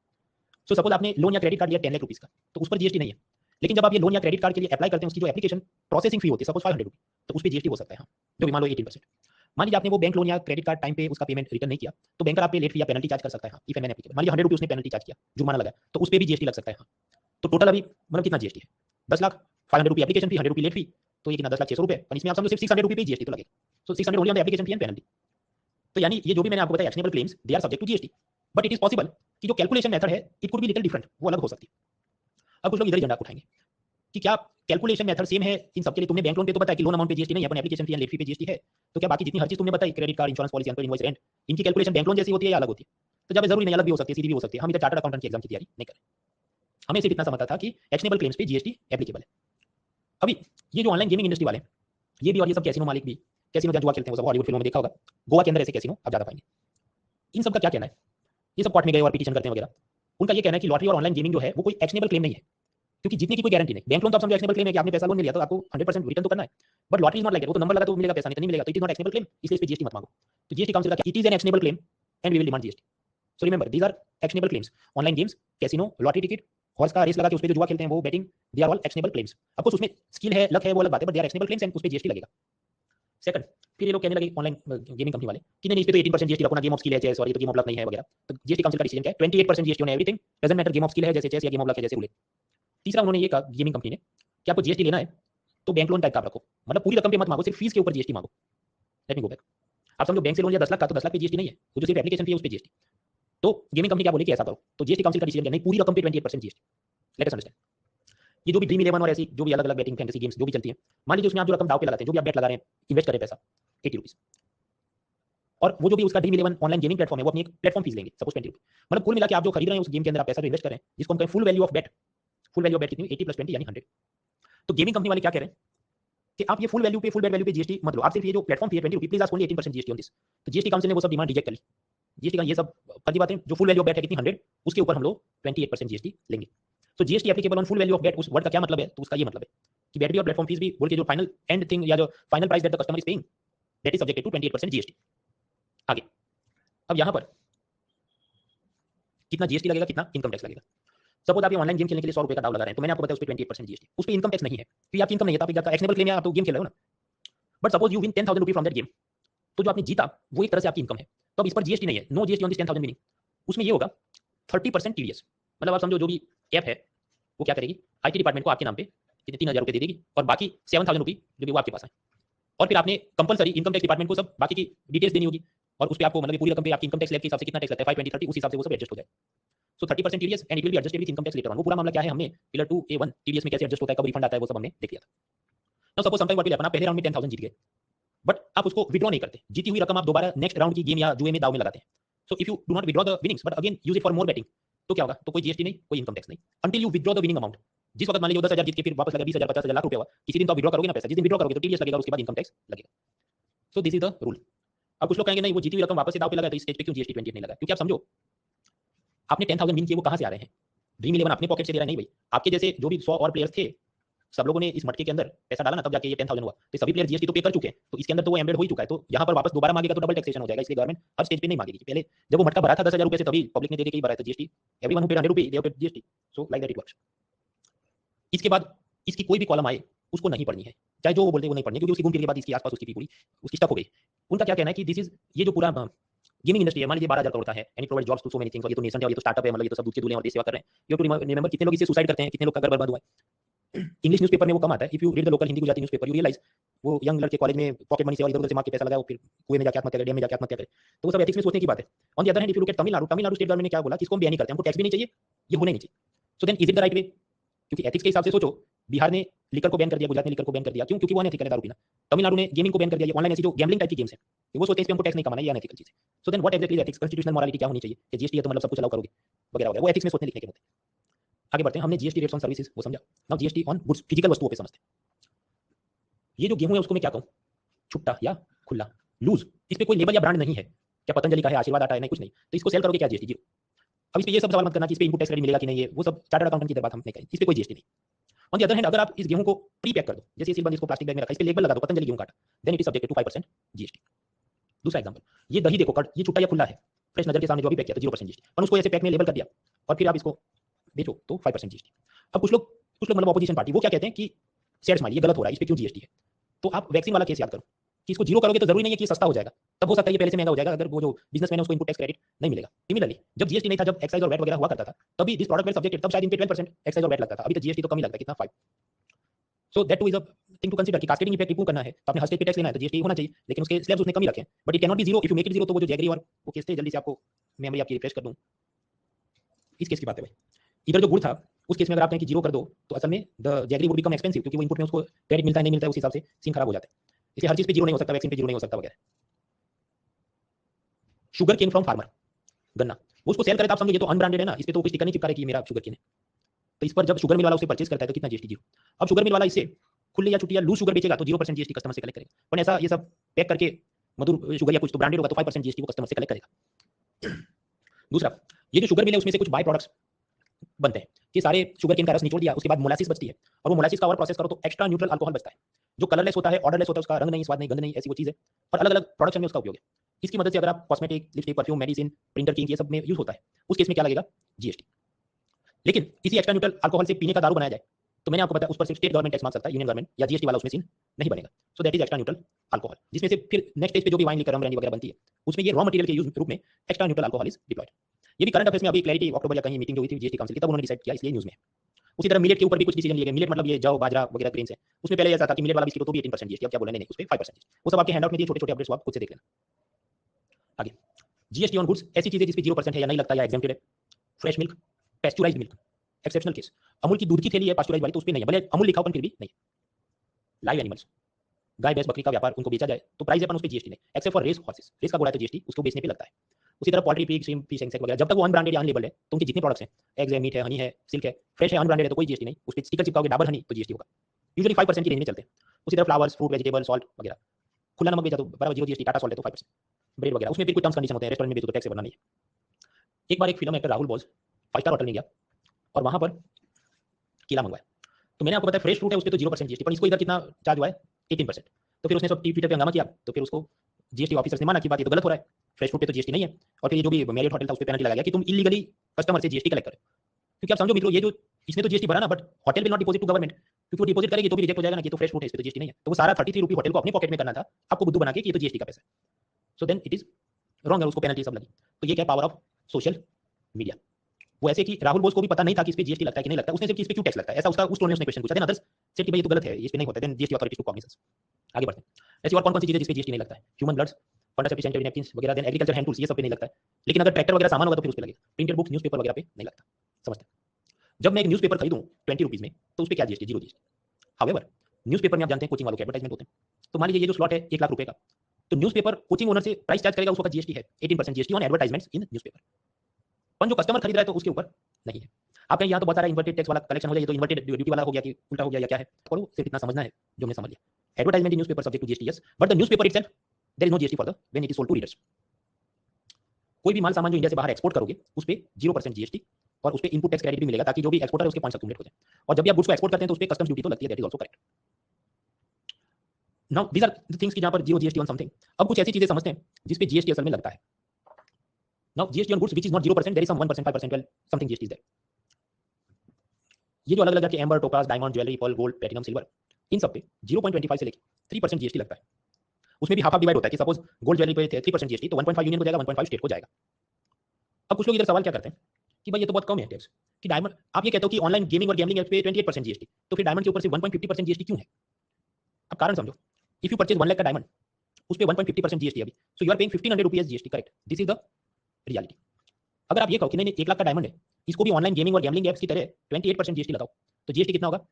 सो सपोज आपने लोन या क्रेडिट कार्ड लिया 10 लाख रुपीस का, तो उस पर जीएसटी नहीं है। लेकिन जब आप ये लोन या क्रेडिट कार्ड के लिए अप्लाई करते हैं, उसकी जो एप्लीकेशन प्रोसेसिंग फी होती है, सपोज 500 रुपीज, तो उस पर जीएसटी हो सकता है हाँ, जो भी मान लो 18%। मान लीजिए आपने वो बैंक लोन या क्रेडिट कार्ड टाइम पे उसका पेमेंट रिटर्न नहीं किया, तो बैंकर आप पे लेट फी या पेनल्टी चार्ज कर सकता है हाँ, इफ एन एप्लीकेबल। मान लीजिए 100 रुपीज उसने पेनल्टी चार्ज किया, जुर्माना लगा, तो उस पर भी जीएसटी लग सकता है हाँ। तो टोटल अभी मतलब कितना जीएसटी है? 10 लाख, 500 रुपी एप्लीकेशन फी, 100 रुपी लेट फी, तो ये कितना? 10,06,000 रुपए। और इसमें आप समझो सिर्फ 600 रुपी पे जीएसटी तो लगेगा। सो 600 only on the application fee and penalty. तो यानी ये जो भी मैंने आपको बताया actionable claims, they are subject to GST, but it is possible कि जो कैलकुलेशन मेथड है it could be little different, वो अलग हो सकती है। अब कुछ लोग इधर ही झंडा उठाएंगे कि क्या कैलकुलेशन मेथड सेम है इन सबके लिए? तुमने बैंक लोन पे तो बताया कि लोन अमाउंट पे जीएसटी नहीं है, अपन application fee and late fee पे जीएसटी है, तो क्या बाकी जितनी हर चीज तुमने बताई, credit card, insurance policy, invoice, rent, इनकी कैलकुलेशन बैंक लोन जैसी होती है या अलग होती है? तो जब जरूरी नहीं, अलग भी हो सकती है, सीधी भी हो सकती है। हम इधर चार्टर्ड अकाउंटेंट की एग्जाम की तैयारी नहीं करें, हमें सिर्फ इतना समझता था कि एक्शनेबल क्लेम्स पे जीएसटी एप्लीकेबल है। अभी ये जो ऑनलाइन गेमिंग इंडस्ट्री वाले हैं, ये भी और ये सब कैसीनो मालिक भी, कैसीनो जहाँ जुआ खेलते हैं, वो सब हॉलीवुड फिल्मों में देखा होगा, गोवा के अंदर ऐसे कैसीनो आप ज्यादा पाएंगे। इन सब का क्या कहना है? ये सब कोर्ट में गए और पिटीशन करते हैं वगैरह। उनका ये कहना है कि लॉटरी और ऑनलाइन गेमिंग जो है वो कोई एक्शनेबल क्लेम नहीं है, क्योंकि जीतने की कोई गारंटी नहीं। बैंक लोन तो आप समझो एक्शनेबल क्लेम है कि आपने पैसा लोन लिया तो आपको 100% रिटर्न तो करना है, but lottery is not like that, वो तो नंबर लगा तो मिलेगा पैसा, नहीं तो नहीं मिलेगा, तो it is not actionable claim, इसलिए इस पे जीएसटी मत मांगो। तो जीएसटी काउंसिल का it is an actionable claim and we will demand GST. So remember these are actionable claims. Online games, casino, lottery ticket, horse का रेस लगा के उस पे जो जुआ खेलते हैं वो betting, they are all actionable claims. अब कुछ उसमें स्किल है, लक है, वो अलग बात है, but they are actionable claims and उस पे जीएसटी लगेगा। सेकंड, फिर ये लोग कहने लगे ऑनलाइन गेमिंग कंपनी वाले कि नहीं, इस पे तो 18% जीएसटी रखो ना, गेम ऑफ स्किल है चेस और ये तो गेम ऑफ लक नहीं है वगैरह। तो जीएसटी काउंसिल का डिसीजन क्या है? 28% GST on everything, doesn't matter game of skill है जैसे चेस या गेम ऑफ लक है जैसे रूलेट। तीसरा उन्होंने ये कहा गेमिंग कंपनी ने कि आपको जीएसटी लेना है तो बैंक लोन टाइप का आप रखो, मतलब पूरी रकम पे मत मांगो, सिर्फ फीस के ऊपर जीएसटी मांगो। Late me go back. आप समझो बैंक से लोन लिया 10 लाख का, तो 10 लाख पे जीएसटी नहीं है, वो जो सिर्फ एप्लीकेशन फी है उस पे जीएसटी। तो गेमिंग कंपनी क्या बोले कि ऐसा करो, तो जीएसटी काउंसिल का डिसीजन क्या? नहीं, पूरी रकम पे 28% जीएसटी। Let us understand. ये जो भी ड्रीम 11 और ऐसी जो भी अलग अलग बैटिंग फैंटेसी गेम्स जो भी चलती है, मान लीजिए उसमें आप जो रकम दाव पे लगाते हैं, जो भी आप बेट लगा रहे हैं, इन्वेस्ट करें पैसा 80 रुपीज, और वो जो भी उसका ड्रीम 11 ऑनलाइन गेमिंग प्लेटफॉर्म है वो अपनी एक प्लेटफॉर्म फीस लेंगे, सपोज 20 रुपीज। मतलब कुल मिला के आप जो खरीद रहे हैं उस गेम के अंदर आप पैसा जो इन्वेस्ट करें, जिसको हम कहें full value of bet. Full value of bet कितनी? 80 + 20 यानी 100। तो गेमिंग कंपनी वाले क्या कह रहे हैं कि आप ये फुल वैल्यू पे, फुल बेट वैल्यू पे जीएसटी मत लो, आप सिर्फ ये जो प्लेटफॉर्म फी है 20 rupees, please ask only 18% GST on this. तो जीएसटी काउंसिल ने वो सब डिमांड रिजेक्ट कर ली। जीएसटी का ये सब कर दी बातें, जो फुल वैल्यू ऑफ बेट है कितनी 100, उसके ऊपर हम लोग 28% जीएसटी लेंगे। So GST applicable on full value of bet, उस वर्ड का क्या मतलब है? तो उसका ये मतलब है कि बेट भी और प्लेटफॉर्म फीस भी बोल के जो फाइनल एंड थिंग या जो final price that the customer is paying, that is subjected to 28% GST. आगे अब यहां पर कितना जीएसटी लगेगा, कितना इनकम टैक्स लगेगा? सपोज आप ये ऑनलाइन गेम खेलने के लिए 100 रुपए का दाव लगा रहे हैं, तो मैंने आपको बताया उस पे 28% जीएसटी, उस पे इनकम टैक्स नहीं है, क्योंकि आपकी इनकम नहीं है, तो आप एक एक्शनेबल क्लेम है, आप तो गेम खेल रहे हो ना। But suppose you win 10,000 rupee from that game, तो जो आपने जीता वो एक तरह से आपकी इनकम है, तो अब इस पर जीएसटी नहीं है, no GST on this 10,000 meaning उसमें ये होगा 30% टीडीएस। मतलब आप समझो जो भी ऐप है वो क्या करेगी, आईटी डिपार्टमेंट को आपके नाम पे 3,000 रुपए दे देगी, और बाकी 7,000 रुपी जो भी वो आपके पास है, और फिर आपने कंपलसरी इनकम टैक्स डिपार्टमेंट को सब बाकी की डिटेल्स देनी होगी, और उस पे आपको मतलब पूरी रकम पे आपकी इनकम टैक्स स्लैब के हिसाब से कितना टैक्स लगता है 5, 20, 30, उस हिसाब से वो सब एडजस्ट हो जाए। सो 30% TDS and it will be adjusted with income tax later on. वो पूरा मामला क्या है, हमने पिलर 2A1 टीडीएस में कैसे एडजस्ट होता है, कब रिफंड आता है, वो सब हमने देख लिया था। Now suppose sometime what will happen, आप पहले राउंड में 10,000 जीत गए, बट आप उसको विड्रॉ नहीं करते, जीती हुई रकम आप दोबारा नेक्स्ट राउंड की गेम या जुए में दाव में लगाते हैं। So if you do not withdraw the winnings but again use it for more betting, तो क्या होगा? तो कोई जीएसटी नहीं, कोई इनकम टैक्स नहीं, until you withdraw the winning amount. जिस वक्त मान लीजिए 10,000 जीत के फिर वापस लगा 20,000, 50,000, लाख रुपए हुआ, किसी दिन तो आप विड्रॉ करोगे ना पैसा, जिस दिन विड्रॉ करोगे तो टीडीएस लगेगा, उसके बाद इनकम टैक्स लगेगा। So this is the rule. अब कुछ लोग कहेंगे नहीं, वो जीती हुई रकम वापस से दाव पे लगा, तो इस स्टेज पे क्यों जीएसटी 28 नहीं लगा? क्योंकि आप समझो आपने 10,000 विन किए, वो कहां से आ रहे हैं? ड्रीम 11 अपने पॉकेट से दे रहा है नहीं भाई, आपके जैसे जो भी 100 और प्लेयर्स थे, सब लोगों ने इस मटके के अंदर पैसा डाला ना, तब जाके ये 10,000 हुआ। तो सभी प्लेयर जीएसटी तो पे कर चुके हैं, तो इसके अंदर तो वो एम्बेड हो ही चुका है, तो यहाँ पर वापस दोबारा मांगेगा तो डबल टैक्सेशन हो जाएगा, इसलिए गवर्नमेंट हर स्टेज पे नहीं मांगेगी। पहले जब वो मटका भरा था 10,000 रुपए से, तभी पब्लिक ने दे के ही भरा था जीएसटी, एवरीवन हु पेड 100 रुपए दे paid GST, so like that it works. इसके बाद इसकी कोई भी कॉलम आए उसको नहीं पढ़नी है, चाहे जो वो बोलते वो नहीं पढ़नी, क्योंकि उसकी घूम फिर के बाद इसके आसपास उसकी पूरी उसकी स्टक हो गई। उनका क्या कहना है कि दिस इज ये जो पूरा गेमिंग इंडस्ट्री है, मान लीजिए 12,000 करोड़ का है, and it provide jobs to so many things, और ये तो नेशन है, और ये तो स्टार्टअप है, मतलब ये तो सब दूध के दूल्हे और देश सेवा कर रहे हैं। यू टू रिमेंबर कितने लोग इससे सुसाइड करते हैं, कितने लोग का घर बर्बाद हुआ है। इंग्लिश न्यूज़पेपर में वो कम आता है, if you read the local Hindi Gujarati newspaper you realise वो यंग लड़के कॉलेज में पॉकेट मनी से और इधर उधर से मांग के पैसा लगाया, फिर कुएं में जाके आत्महत्या करे, डैम में जाके आत्महत्या करे, तो वो सब एथिक्स में सोचने की बात है। On the other hand if you look at Tamil Nadu, Tamil Nadu state government ने क्या बोला कि इसको हम बैन नहीं करते, हमको टैक्स भी नहीं चाहिए, ये होना ही नहीं चाहिए। So then is it the right way? क्योंकि एथिक्स के हिसाब से सोचो, बिहार ने लिकर को बैन कर दिया, गुजरात ने लिकर को बैन कर दिया, क्यों? क्योंकि वो अनएथिकल है दारू पीना। तमिलनाडु ने गेमिंग को बैन कर दिया, ये ऑनलाइन ऐसी जो गैम्बलिंग टाइप की गेम्स है, वो सोचते हैं इस पे हमको टैक्स नहीं कमाना, ये अनएथिकल चीज है। So then what exactly ethics, constitutional morality क्या होनी चाहिए कि जीएसटी है तो मतलब सब कुछ अलाउ करोगे वगैरह वगैरह, वो एथिक्स में सोचने लिखने के होते हैं। आगे बढ़ते हैं, हमने जीएसटी रेट्स ऑन सर्विसेज वो समझा, now GST on goods, physical वस्तुओं पे समझते हैं। ये जो गेहूं है उसको मैं क्या कहूं, छुट्टा या खुला, लूज, इस पे कोई लेबल या ब्रांड नहीं है, क्या पतंजलि का है, आशीर्वाद आटा है, नहीं कुछ नहीं, तो इसको सेल करोगे क्या जीएसटी? जीरो। अब इस पे ये सब सवाल मत करना कि इस पे इनपुट टैक्स क्रेडिट मिलेगा कि नहीं, है वो सब चार्टर्ड अकाउंटेंट की बात हम नहीं करें, इस पे कोई जीएसटी नहीं। ऑन द अदर हैंड अगर आप इस गेहूं को प्री पैक कर दो, जैसे सील बंद इसको प्लास्टिक बैग में रखा, इस पे लेबल लगा दो पतंजलि गेहूं काटा, then it is subjected to 5% GST. दूसरा एग्जांपल, ये दही देखो कट, ये छुट्टा या खुला है, फ्रेश नजर के सामने जो अभी पैक किया तो 0% जीएसटी, पर उसको ऐसे पैक में लेबल कर दिया और फिर आप इसको बेचो तो 5% जीएसटी। अब कुछ लोग मतलब ऑपोजिशन पार्टी वो क्या कहते हैं कि शेयर स्माइल ये गलत हो रहा है, इस पे क्यों जीएसटी है। तो आप वैक्सीन वाला केस याद करो कि इसको जीरो करोगे तो जरूरी नहीं है कि सस्ता हो जाएगा, तब हो सकता है ये पहले से महंगा हो जाएगा अगर वो जो बिजनेसमैन है उसको इनपुट टैक्स क्रेडिट नहीं मिलेगा। सिमिलरली जब जीएसटी नहीं था, जब एक्साइज और वैट वगैरह हुआ करता था, तभी दिस प्रोडक्ट वेल सब्जेक्टेड, तब शायद इन पे 12% एक्साइज और वैट लगता था, अभी तो जीएसटी तो कम ही लगता है, कितना 5। So that too is a thing to consider कि कास्केडिंग इफेक्ट रिमूव करना है तो आपने हर स्टेट पे टैक्स लेना है तो जीएसटी होना चाहिए, लेकिन उसके स्लैब्स उसने कम ही रखे हैं, but it can not be zero. If you make it zero तो वो जो जैगरी और वो केस थे, जल्दी से आपको मेमोरी आपकी रिफ्रेश कर दूं, इस केस की बात है भाई। इधर जो गुड़ था उस केस में अगर आप कहें कि जीरो कर दो तो असल में the jaggery would become expensive, क्योंकि वो इनपुट में उसको क्रेडिट मिलता है नहीं मिलता है उस हिसाब से सीन खराब हो जाता है, इसलिए हर चीज पे जीरो नहीं हो सकता, वैक्सीन पे जीरो नहीं हो सकता वगैरह। शुगर केन फ्रॉम फार्मर, गन्ना वो उसको सेल करे तो आप समझो ये तो अनब्रांडेड है ना, इस पे तो कोई स्टिकर नहीं चिपका रहा कि ये मेरा शुगर केन है, तो इस पर जब शुगर मिल वाला उसे परचेज करता है तो कितना जीएसटी जीरो। अब शुगर मिल वाला इसे खुले या छुट्टी या लूज शुगर बेचेगा तो 0% जीएसटी कस्टमर से कलेक्ट करेगा, पर ऐसा ये सब पैक करके मधुर शुगर या कुछ तो ब्रांडेड होगा तो 5% जीएसटी वो कस्टमर से कलेक्ट करेगा। दूसरा, ये जो शुगर मिल है उसमें से कुछ बाय प्रोडक्ट्स बनते हैं कि सारे शुगर केन का रस निचोड़ दिया, उसके बाद मोलासिस बचती है, और वो मोलासिस का और प्रोसेस करो तो एक्स्ट्रा न्यूट्रल अल्कोहल बचता है जो कलरलेस होता है, ऑर्डरलेस होता है, उसका रंग नहीं, स्वाद नहीं, गंध नहीं, ऐसी वो चीज है, और अलग अलग प्रोडक्शन में उसका उपयोग है। इसकी मदद से अगर आप cosmetic, lipstick, perfume, medicine, printer, king ये सब में यूज होता है, उस केस में क्या लगेगा जीएसटी। लेकिन किसी एक्स्ट्रा न्यूट्रल अल्कोहल से पीने का दारू बनाया जाए तो मैंने आपको बताया उस पर सिर्फ स्टेट गवर्नमेंट टैक्स मार सकता है, यूनियन गवर्नमेंट या जीएसटी वाला उसमें सीन नहीं बनेगा। सो that is extra neutral alcohol, जिसमें से फिर नेक्स्ट स्टेज पे जो भी वाइन, लिकर, रम, ब्रांडी वगैरह बनती है उसमें ये रॉ मटेरियल के यूज रूप में extra neutral alcohol is deployed. ये भी करंट अफेयर्स में अभी क्लैरिटी अक्टूबर या कहीं मीटिंग जो हुई थी जीएसटी काउंसिल की, तब उन्होंने डिसाइड किया, इसलिए न्यूज में। उसी तरह मिलेट के ऊपर भी कुछ डिसीजन लिए गए, मिलेट मतलब ये जौ, बाजरा वगैरह ग्रेन्स है, उसमें पहले ऐसा था कि मिलेट वाला बिस्किट तो भी 18% जीएसटी, अब क्या बोला, नहीं उस पे 5% जीएसटी, वो सब आपके हैंडआउट में दिए, छोटे छोटे अपडेट्स आप खुद से देख लेना। आगे जीएसटी ऑन गुड्स, ऐसी चीजें जिस पे 0% है या नहीं लगता या एग्जेम्प्टेड है। Fresh milk, pasteurised milk, exceptional case. Amul की दूध की थैली है पास्चुराइज वाली तो उस पे नहीं है, भले अमूल लिखा हो फिर भी नहीं। लाइव एनिमल्स, गाय भैंस बकरी का व्यापार उनको बेचा जाए तो प्राइस है, उस पे जीएसटी नहीं, except for race horses, race का घोड़ा है तो जीएसटी उसको बेचने पे लगता है। उसी तरह poultry, pig, shrimp, fish, insect वगैरह जब तक वो अनब्रांडेड या अनलेबल्ड है तो उनके जितने प्रोडक्ट्स हैं, एग्स है, मीट है, हनी है, सिल्क है, फ्रेश है, अनब्रांडेड है तो कोई जीएसटी नहीं, उस पे स्टिकर चिपकाओगे डाबर हनी तो जीएसटी होगा। यूजुअली 5% की रेंज में चलते हैं। उसी तरह फ्लावर्स, फ्रूट, वेजिटेबल, सॉल्ट वगैरह, खुला नमक बेचा तो बराबर 0 जीएसटी, टाटा सॉल्ट है तो 5%, ब्रेड वगैरह उसमें फिर कुछ टर्म्स कंडीशन होते हैं, रेस्टोरेंट में बेचो तो टैक्स भरना नहीं है। एक बार एक film actor Rahul Bose 5 star hotel में गया और वहां पर केला मंगवाया, तो मैंने आपको बताया फ्रेश फ्रूट है उस पर तो 0% जीएसटी, पर इसको इधर कितना चार्ज हुआ है 18%। तो फिर उसने सब ट्विटर पे हंगामा किया, तो फिर उसको जीएसटी ऑफिसर्स ने माना कि बात ये तो गलत हो रहा है, फ्रेश फूड पे तो जीएसटी नहीं है, और फिर ये जो भी मैरियट होटल था उस पे पेनल्टी लगाया कि तुम इलीगली कस्टमर से जीएसटी कलेक्ट करो। क्योंकि आप समझो मित्रों, ये जो इसने तो जीएसटी भरा ना, but hotel will not deposit to government, क्योंकि वो डिपॉजिट करेगी तो भी रिजेक्ट हो जाएगा ना कि तो फ्रेश फूड है, इस पे तो जीएसटी नहीं है, तो वो सारा 33 रुपये होटल को अपने पॉकेट में करना था, आपको बुद्धू बना के कि ये तो जीएसटी का पैसा है। So then it is wrong, है उसको पेनल्टी सब लगी। तो ये क्या पावर ऑफ सोशल मीडिया। वो ऐसे कि राहुल बोस को भी पता नहीं था कि इस पे जीएसटी लगता है कि नहीं लगता, उसने सिर्फ इस पे क्यों टैक्स लगता है ऐसा उसका उस टोन में उसने क्वेश्चन पूछा, देन अदर्स सेड कि भाई ये तो गलत है, इस पे नहीं होता, then GST authority to cognizance. आगे बढ़ते हैं। ऐसी और कौन-कौन सी चीजें जिस पे जीएसटी नहीं लगता है? Human bloods, funds efficient napkins वगैरह, देन एग्रीकल्चर हैंड टूल्स, ये सब पे नहीं लगता है। लेकिन अगर ट्रैक्टर वगैरह सामान होगा तो फिर उस पे लगेगा। प्रिंटेड बुक, न्यूज़पेपर वगैरह पे नहीं लगता। समझते हैं? जब मैं एक न्यूज़पेपर खरीदूं 20 रुपीस में तो उस पे क्या GST? Zero GST. However newspaper में आप जानते हैं कोचिंग वालों के एडवर्टाइजमेंट होते हैं, तो मान लीजिए ये जो स्लॉट है 1 लाख रुपए का, तो न्यूज़पेपर कोचिंग ओनर से प्राइस चार्ज करेगा, उस वक्त जीएसटी है 18% GST on advertisements in newspaper. पर जो कस्टमर खरीद रहा है तो उसके ऊपर नहीं है। आप कहें यहाँ तो बहुत सारा इन्वर्टेड टैक्स वाला कलेक्शन हो जाए, ये तो इन्वर्टेड ड्यूटी वाला हो गया कि उल्टा हो गया या क्या है, करो सिर्फ इतना समझना है जो हमने समझ लिया। Advertisement in newspaper subject to GST, yes, but the newspaper itself there is no GST for the when it is sold to readers. कोई भी माल सामान जो इंडिया से बाहर एक्सपोर्ट करोगे उस पे 0% जीएसटी और उस पे इनपुट टैक्स क्रेडिट भी मिलेगा, ताकि जो भी एक्सपोर्टर है उसके पॉइंट्स अक्यूमुलेट हो जाए। और जब भी आप गुड्स को एक्सपोर्ट करते हैं तो उस पे कस्टम्स ड्यूटी तो लगती है, that is also correct. Now these are the things कि जहां पर जीरो जीएसटी ऑन समथिंग। अब कुछ ऐसी चीजें समझते हैं जिस पे जीएसटी असल में लगता है। Now GST on goods which is not 0%, there is some 1%, 5%, well something GST is there. ये जो अलग अलग के amber, topaz, diamond, jewellery, pearl, gold, platinum, silver, इन सब पे 0.25 से लेके 3% जीएसटी लगता है। उसमें भी हाफ हाफ डिवाइड होता है कि सपोज गोल्ड ज्वेलरी पे 3% जीएसटी तो 1.5 यूनियन को जाएगा, 1.5 स्टेट को जाएगा। अब कुछ लोग इधर सवाल क्या करते हैं कि भाई ये तो बहुत कम है टैक्स, कि डायमंड, आप ये कहते हो कि ऑनलाइन गेमिंग और गैम्बलिंग ऐप पे 28% जीएसटी, तो फिर डायमंड के ऊपर से 1.50% जीएसटी क्यों है? अब कारण समझो। इफ यू परचेज 1 लाख का डायमंड, उस पे 1.50% जीएसटी अभी, so you are paying 1500 rupees GST, correct? This is the reality. अगर आप ये कहो कि नहीं 1 लाख का डायमंड है, इसको भी ऑनलाइन गेमिंग और गैम्बलिंग एप्स की तरह 28% जीएसटी लगाओ, तो जीएसटी कितना होगा?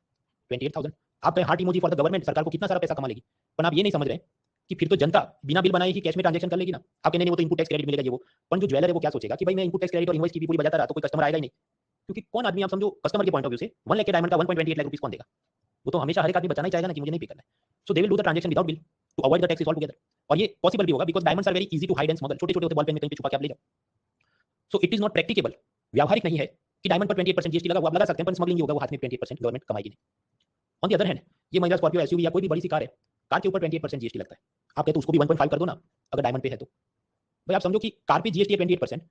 28,000। आप heart emoji for the government, सरकार को कितना सारा पैसा कमा लेगी, पर आप ये नहीं समझ रहे कि फिर तो जनता बिना बिल बनाए ही कैश में ट्रांजैक्शन कर लेगी ना। आप कहने नहीं वो तो इनपुट टैक्स क्रेडिट मिलेगा ये वो, पर जो ज्वेलर है वो क्या सोचेगा कि भाई मैं इनपुट टैक्स क्रेडिट और इनवॉइस की भी पूरी बजाता रहा तो कोई कस्टमर आएगा ही नहीं। क्योंकि कौन आदमी, आप समझो कस्टमर के पॉइंट ऑफ व्यू से 1 लाख के डायमंड का 1.28 लाख रुपीस कौन देगा? वो तो हमेशा हर एक आदमी बताना ही चाहेगा ना कि मुझे नहीं पे करना है। So they will do the transaction without bill to avoid the tax altogether. और ये पॉसिबल भी होगा because diamonds are very easy to hide and smuggle, छोटे छोटे होते बॉल पेन में कहीं पे छुपा के आप ले जाओ। सो इट इज नॉट प्रैक्टिकेबल व्यावहारिक नहीं है कि डायमंड पर 28% जीएसटी लगा, वो आप लगा सकते हैं, पर स्मगलिंग होगा, वो हाथ में 28% गवर्नमेंट कमाएगी नहीं। ऑन द अदर हैंड, ये महिंद्रा स्कॉर्पियो एसयूवी या कोई भी बड़ी सी कार है, कार के ऊपर 28% जीएसटी लगता है। आप कहते तो उसको भी 1.5 कर दो ना, अगर डायमंड पे है तो। भाई आप समझो कि कार पे जीएसटी है 28%,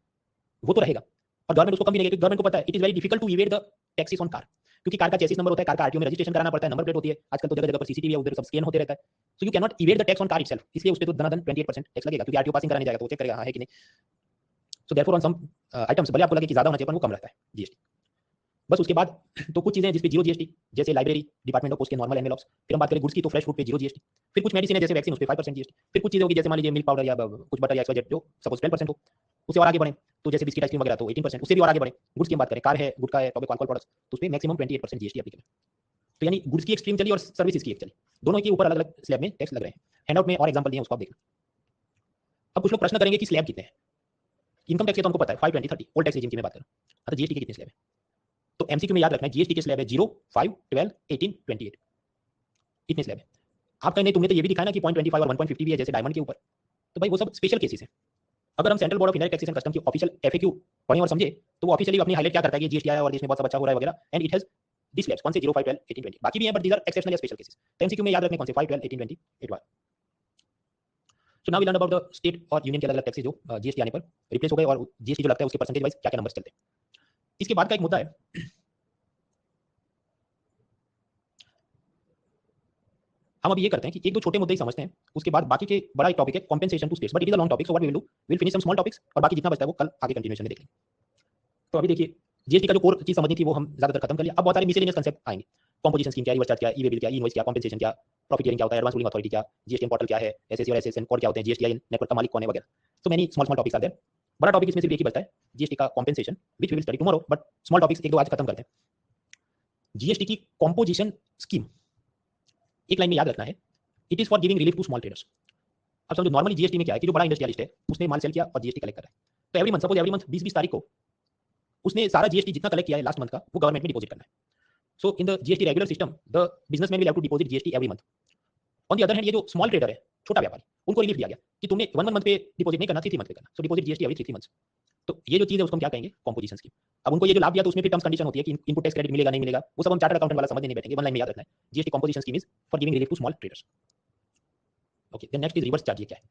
वो तो रहेगा और गवर्नमेंट उसको कम भी नहीं, क्योंकि गवर्नमेंट को पता है it is very difficult to evade the taxes on car, क्योंकि कार का चेसिस नंबर होता है, कार का आरटीओ में रजिस्ट्रेशन कराना पड़ता है, नंबर प्लेट होती है, आजकल तो जगह जगह पर सीसीटीवी है, उधर सब स्कैन होते रहता है, so you can not evade the tax on car itself, इसलिए उस पे तो धनाधन 28% टैक्स लगेगा, क्योंकि आरटीओ पासिंग कराने जाएगा तो वो चेक करेगा हाँ है कि नहीं। So therefore on some items भले आपको लगे कि ज्यादा होना चाहिए, पर वो कम रहता है जीएसटी। बस उसके बाद तो कुछ चीजें जिस पे जीरो जीएसटी, जैसे लाइब्रेरी डिपार्टमेंट ऑफ पोस्ट के नॉर्मल एनवेलॉप्स, फिर हम बात करें गुड्स की तो फ्रेश फूड पे जीरो जीएसटी, फिर कुछ मेडिसिन है जैसे वैक्सीन उस पे 5% जीएसटी, फिर कुछ चीजें होगी जैसे मान लीजिए मिल्क पाउडर या कुछ बटर या एक्सवाइजेड जो सपोज 12% हो, उससे और आगे बढ़े तो जैसे बिस्किट आइसक्रीम वगैरह तो 18%, उससे भी और आगे बढ़े गुड्स की हम बात करें, कार है, गुटखा है, टॉबैको अल्कोहल प्रोडक्ट्स, तो उसपे मैक्सिमम 28% जीएसटी एप्लीकेबल। तो यानी गुड्स की एक स्ट्रीम चली और सर्विसेज की एक चली, दोनों के ऊपर अलग अलग स्लैब में टैक्स लग रहे हैं। हैंडआउट में और एग्जांपल दिए उसको आप देखना। अब कुछ लोग प्रश्न करेंगे कि स्लैब कितने हैं। इनकम टैक्स के तो हमको पता है 5, 20, 30 ओल्ड टैक्स रेजिम की मैं बात कर रहा हूं। अच्छा जीएसटी के कितने स्लैब है, तो एमसीक्यू में याद रखना है जीएसटी के स्लैब है 0, 5, 12, 18, 28, इतने स्लैब है। आप कहें नहीं तुमने तो ये भी दिखाया ना कि 0.25 और 1.50 भी है जैसे डायमंड के ऊपर, तो भाई वो सब स्पेशल केसेस है। अगर हम central board of indirect taxes and custom की ऑफिशियल एफएक्यू पढ़ें और समझे तो वो ऑफिशियली अपनी हाईलाइट क्या करता है कि जीएसटी आया और देश में बहुत सब अच्छा हो रहा है वगैरह, and it has this slabs कौन से 0, 5, 12, 18, 20 बाकी भी हैं, बट दीज आर एक्सेप्शनल या स्पेशल केसेस। तो एमसीक्यू में याद रखने कौन से 5, 12, 18, 20 it was. So now we learn about the state और यूनियन के अलग अलग टैक्सेस जो जीएसटी आने पर रिप्लेस हो गए और जीएसटी जो लगता है उसके परसेंटेज वाइज क्या क्या नंबर्स चलते हैं। इसके बाद का एक मुद्दा है, हम अभी ये करते हैं कि एक दो छोटे मुद्दे ही समझते हैं, उसके बाद बाकी के बड़ा एक टॉपिक है compensation to states, but it is a long topic, so what we will do, we will finish some small topics और बाकी जितना बचता है वो कल आगे कंटिन्यूएशन में देखेंगे। तो अभी देखिए जीएसटी का जो कोर चीज समझनी थी वो हम ज्यादातर खत्म कर लिया। अब बहुत सारे मिसलेनियस कांसेप्ट आएंगे, कंपोजिशन स्कीम क्या, रिवर्स चार्ज क्या, ई वे बिल क्या, ई इनवॉइस क्या, कॉम्पेंसेशन क्या, प्रॉफिट शेयरिंग क्या होता है, एडवांस रूलिंग अथॉरिटी क्या, जीएसटी पोर्टल क्या है, एसएससी और एसएसएन कोड क्या होते हैं, जीएसटी नेटवर्क का मालिक कौन है वगैरह। So many small small topics are there. बड़ा टॉपिक इसमें सिर्फ एक ही बचता है, जीएसटी का compensation, which we will study tomorrow, but small topics एक दो आज खत्म करते हैं। जीएसटी की कॉम्पोजिशन स्कीम एक लाइन में याद रखना है, it is for giving relief to small traders. अब समझो नॉर्मली जीएसटी में क्या है कि जो बड़ा इंडस्ट्रियलिस्ट है उसने माल सेल किया और जीएसटी कलेक्ट कर रहा है, तो every month suppose every month 20-20 तारीख को उसने सारा जीएसटी जितना कलेक्ट किया है लास्ट मंथ का वो गवर्नमेंट में डिपॉजिट करना है। So in the GST regular system the businessman will have to deposit GST every month. On the other hand ये जो स्मॉल ट्रेडर है, छोटा व्यापारी, उनको रिलीफ दिया गया कि तुमने 1 मंथ पे डिपॉजिट नहीं करना, 3 मंथ पे करना, सो डिपॉजिट जीएसटी एवरी 3 मंथ्स। तो ये जो चीज है उसको हम क्या कहेंगे, कॉम्पोजिशन स्कीम। अब उनको ये जो लाभ दिया तो उसमें भी टर्म्स कंडीशन होती है कि इनपुट टैक्स क्रेडिट मिलेगा नहीं मिलेगा, वो सब हम चार्टर्ड अकाउंटेंट वाला समझने नहीं बैठेंगे, वन लाइन में याद रखना है, GST composition scheme is for giving relief to small traders. Okay, then next is reverse charge. ये क्या है,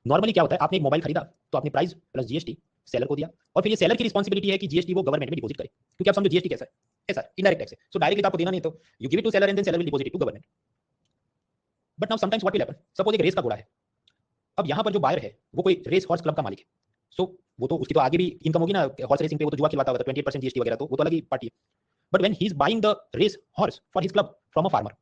नॉर्मली क्या होता है, आपने एक मोबाइल खरीदा तो आपने प्राइस प्लस जीएसटी सेलर को दिया और फिर ये सेलर की रिस्पांसिबिलिटी है कि जीएसटी वो गवर्नमेंट में डिपॉजिट करे, क्योंकि आप समझो जीएसटी कैसा है, ऐसा इनडायरेक्ट टैक्स है, सो डायरेक्टली आपको देना नहीं, तो you give it to seller and then seller will deposit it to government. But now sometimes what will happen, suppose एक रेस का घोड़ा है, अब यहाँ पर जो बायर है वो कोई रेस हॉर्स क्लब का मालिक है, सो वो तो उसकी तो आगे भी इनकम होगी ना, हॉर्स रेसिंग पे वो तो जुआ खिलवाता होगा, 28% जीएसटी वगैरह तो वो तो अलग ही पार्टी है। But when he is buying the race horse for his club from a farmer,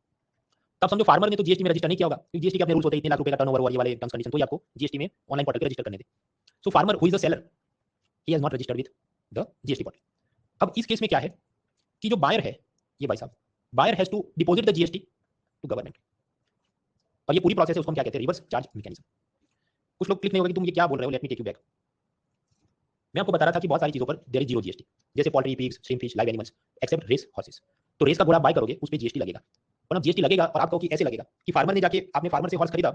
तब समझो फार्मर ने तो जीएसटी में रजिस्टर नहीं किया होगा, क्योंकि जीएसटी के अपने रूल्स होते हैं, इतने लाख रुपए का टर्नओवर और ये वाले टर्म्स कंडीशन, तो आपको जीएसटी में ऑनलाइन पोर्टल पे रजिस्टर करने दे। So farmer who is a seller he has not registered with the GST portal. अब इस केस में क्या है कि जो बायर है, ये भाई साहब buyer has to deposit the GST to government, और ये पूरी प्रोसेस है उसको हम क्या कहते हैं, रिवर्स चार्ज मैकेनिज्म। कुछ लोग क्लिक नहीं होगा कि तुम ये क्या बोल रहे हो, let me take you back. मैं आपको बता रहा था कि बहुत सारी चीजों पर देयर इज जीरो जीएसटी, जैसे poultry, pigs, shrimp fish, live animals except race horses. तो रेस का घोड़ा बाय करोगे उस पे जीएसटी लगेगा, और अब जीएसटी लगेगा और आपको कि ऐसे लगेगा कि फार्मर ने जाके आपने फार्मर से हॉर्स खरीदा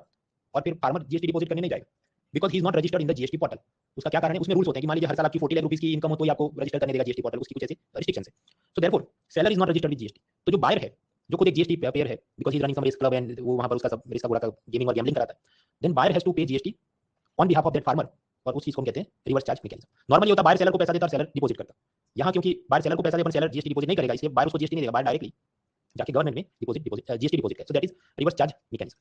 और फिर फार्मर जीएसटी डिपॉजिट करने नहीं जाएगा, because he is not registered in the GST portal. उसका क्या कारण है, उसमें रूल्स होते हैं कि मान लीजिए हर साल आपकी 40 लाख रुपीस की इनकम हो तो आपको रजिस्टर करने देगा जीएसटी पोर्टल, उसकी कुछ ऐसी रिस्ट्रिक्शंस है। So therefore seller is not registered with GST. तो जो बायर है, जो खुद एक जीएसटी पेयर है, because he is running some race club and वो वहां पर उसका सब रेस का घोड़ा का गेमिंग और गैम्बलिंग कराता है, देन बायर हैज टू पे GST on behalf of that farmer, और उस चीज को हम कहते हैं रिवर्स चार्ज मैकेनिज्म। नॉर्मली होता है बायर सेलर को पैसा देता और सेलर डिपॉजिट करता, यहाँ क्योंकि बायर सेलर को पैसा दे पर सेलर जीएसटी डिपॉजिट नहीं करेगा, इसलिए बायर उसको जीएसटी नहीं देगा, बायर डायरेक्टली जाके गवर्नमेंट में जीएसटी डिपॉजिट करे। सो that is reverse charge mechanism.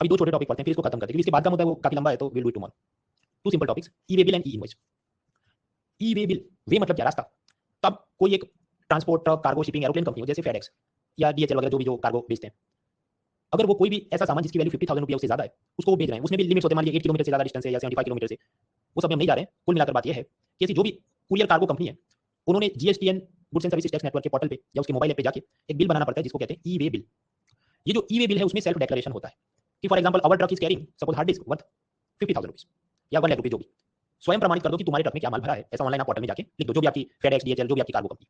अभी दो छोटे टॉपिक पढ़ते हैं फिर इसको खत्म करते हैं, क्योंकि इसके बाद का मुद्दा वो काफी लंबा है, तो will do it tomorrow. Two simple topics, e way bill and e invoice. E way bill, way मतलब क्या, रास्ता। तब कोई एक transport, truck, cargo, shipping, aeroplane company हो जैसे फेडेक्स या डीएचएल वगैरह, जो भी जो कार्गो बेचते हैं, अगर वो कोई भी ऐसा सामान जिसकी वैल्यू 50,000 रुपये उससे ज्यादा है उसको वो बेच रहे हैं, उसमें भी लिमिट्स होते हैं, मान लीजिए 8 किलोमीटर से ज्यादा डिस्टेंस है या 75 किलोमीटर से, वो सब में हम नहीं जा रहे हैं। कुल मिलाकर बात यह है कि ऐसी जो भी कुरियर कार्गो कंपनी है, उन्होंने GST and goods and services tax network के पोर्टल पे या उसके मोबाइल ऐप पे जाके एक बिल बनाना पड़ता है जिसको कहते हैं ई वे बिल। ये जो ई वे बिल है उसमें सेल्फ डिक्लेरेशन होता है कि for example our truck is carrying suppose hard disk worth 50,000 rupees या 1 लाख रुपये, जो भी स्वयं प्रमाणित कर दो कि तुम्हारे ट्रक में क्या माल भरा है, ऐसा ऑनलाइन आप पोर्टल में जाके लिख दो, जो भी आपकी फेडेक्स, डीएचएल, जो भी आपकी कार्गो कंपनी।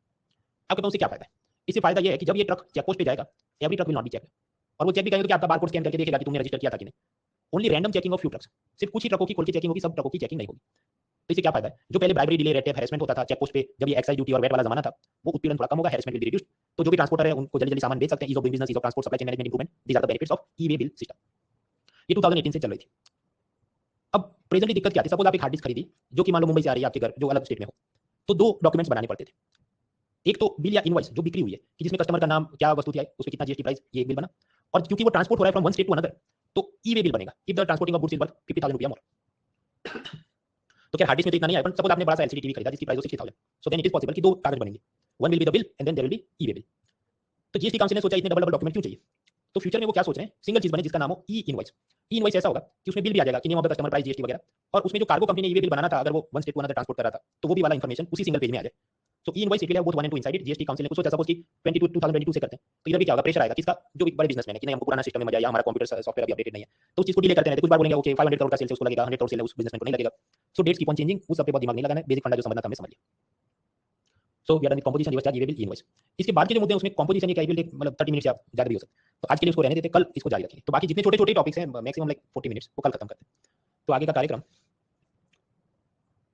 आपके पास उससे क्या फायदा है, इससे फायदा यह है कि जब ये ट्रक चेक पोस्ट पे जाएगा, every truck will not be check, और वो चेक भी करेंगे कि आपका बारकोड स्कैन करके देखेगा कि तुमने रजिस्टर किया था कि नहीं। Only random checking of few trucks, सिर्फ कुछ ही ट्रकों की खोल के चेकिंग होगी, सब ट्रकों की चेकिंग नहीं होगी। तो इससे क्या फायदा है? जो पहले bribery, delay, red tape, harassment होता था चेक पोस्ट पे, जब ये एक्साइज ड्यूटी और वैट वाला जमाना था, वो उत्पीड़न थोड़ा कम होगा, हैरेसमेंट विल बी रिड्यूस्ड। तो जो भी ट्रांसपोर्टर है उनको जल्दी-जल्दी सामान बेच सकते हैं, ease of doing business, ease of transport, supply chain management improvement, these are the benefits of e way bill system. ये 2018 से चल रही थी। अब प्रेजेंटली दिक्कत क्या थी? सपोज आप एक हार्ड डिस्क खरीदी, जो कि मान लो मुंबई से आ रही है आपके घर, जो अलग स्टेट में हो, तो 2 डॉक्यूमेंट्स बनाने पड़ते थे। एक तो बिल या इनवॉइस जो बिक्री हुई है, कि जिसमें कस्टमर का नाम, क्या वस्तु थी आई, उसपे कितना जीएसटी प्राइस, ये एक बिल बना। और क्योंकि वो ट्रांसपोर्ट हो रहा है from one state to another, तो ई-वे बिल बनेगा if the transporting of goods is worth 50,000 रुपया मोर। तो क्या हार्ड डिस्क में तो इतना नहीं है, सपोज आपने बड़ा सा एलसीडी टीवी खरीदा जिसकी प्राइस हो 60,000, so then it is possible कि 2 कागज बनेंगे, one will be the bill and then there will be e way bill. तो जीएसटी काउंसिल ने सोचा इतने डबल डबल डॉक्यूमेंट क्यों चाहिए? तो फ्यूचर में वो क्या सोच रहे हैं, सिंगल चीज बने जिसका नाम हो ई इनवॉइस। ई इनवॉइस ऐसा होगा कि उसमें बिल भी आ जाएगा कि name of the customer, price, GST वगैरह, और उसमें जो कार्गो कंपनी ने ई बिल बनाना था, अगर वो one state to another transport कर रहा था, तो वो भी वाला इन्फॉर्मेशन उसी सिंगल पेज में आ जाए। So e invoice it will have both one and two inside it. GST council ने कुछ सोचा, सपोज कि 2022 से करते हैं, तो इधर भी क्या होगा, प्रेशर आएगा किसका, जो भी बड़े बिजनेसमैन है कि नहीं हमको पुराना सिस्टम में मजा आया, हमारा कंप्यूटर सॉफ्टवेयर अभी अपडेटेड नहीं है, तो उस चीज को डिले करते रहते, कुछ बार बोलेंगे ओके 500 करोड़ का सेल है उसको लगेगा, 100 करोड़ सेल है उस बिजनेसमैन को नहीं लगेगा। So that's keep on changing, उस सब पे बहुत दिमाग नहीं लगाना है, बेसिक फंडा जो समझना था हमने समझ लिया। So we are done with composition, reverse charge, e way bill, e invoice. इसके बाद के जो मुद्दे हैं उसमें कंपोजिशन ये क्या विल टेक मतलब 30 मिनट्स या ज्यादा भी हो सकता है, तो आज के लिए उसको रहने देते, कल इसको जारी रखेंगे। तो बाकी जितने छोटे छोटे टॉपिक्स हैं मैक्सिमम लाइक 40 मिनट्स, वो कल खत्म करते हैं। तो आगे का कार्यक्रम,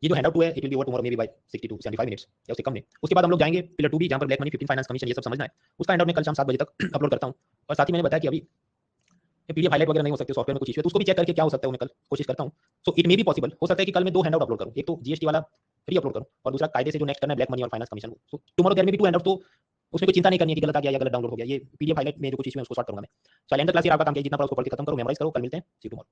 ये जो हैंडआउट 2 है it will be over tomorrow maybe by 60 to 75 minutes या उससे कम में। उसके बाद हम लोग जाएंगे पिलर 2 भी, जहां पर ब्लैक मनी, 15 फाइनेंस कमीशन, ये सब समझना है। उसका हैंडआउट मैं कल शाम 7 बजे तक अपलोड करता हूं। और साथ ही मैंने बताया कि अभी पीडीएफ हाईलाइट वगैरह नहीं हो सकते, सॉफ्टवेयर में कुछ इशू है, तो उसको भी चेक करके क्या हो सकता है मैं कल कोशिश करता हूं। So it may be possible, हो सकता है कि कल मैं 2 हैंडआउट अपलोड करूं, एक तो जीएसटी वाला री अपलोड करूं और दूसरा कायदे से जो नेक्स्ट करना है ब्लैक मनी और finance commission. So tomorrow there may be 2 handout, तो उसमें कोई चिंता नहीं करनी है कि गलत आ गया या गलत डाउनलोड हो गया, ये पीडीएफ हाईलाइट में जो कुछ इशू है उसको सॉल्व करूंगा मैं। सो एंड क्लास, आप काम किया जितना पड़ा उसको पढ़ के खत्म करो, मेमोराइज करो, कल मिलते हैं, सी यू टुमारो।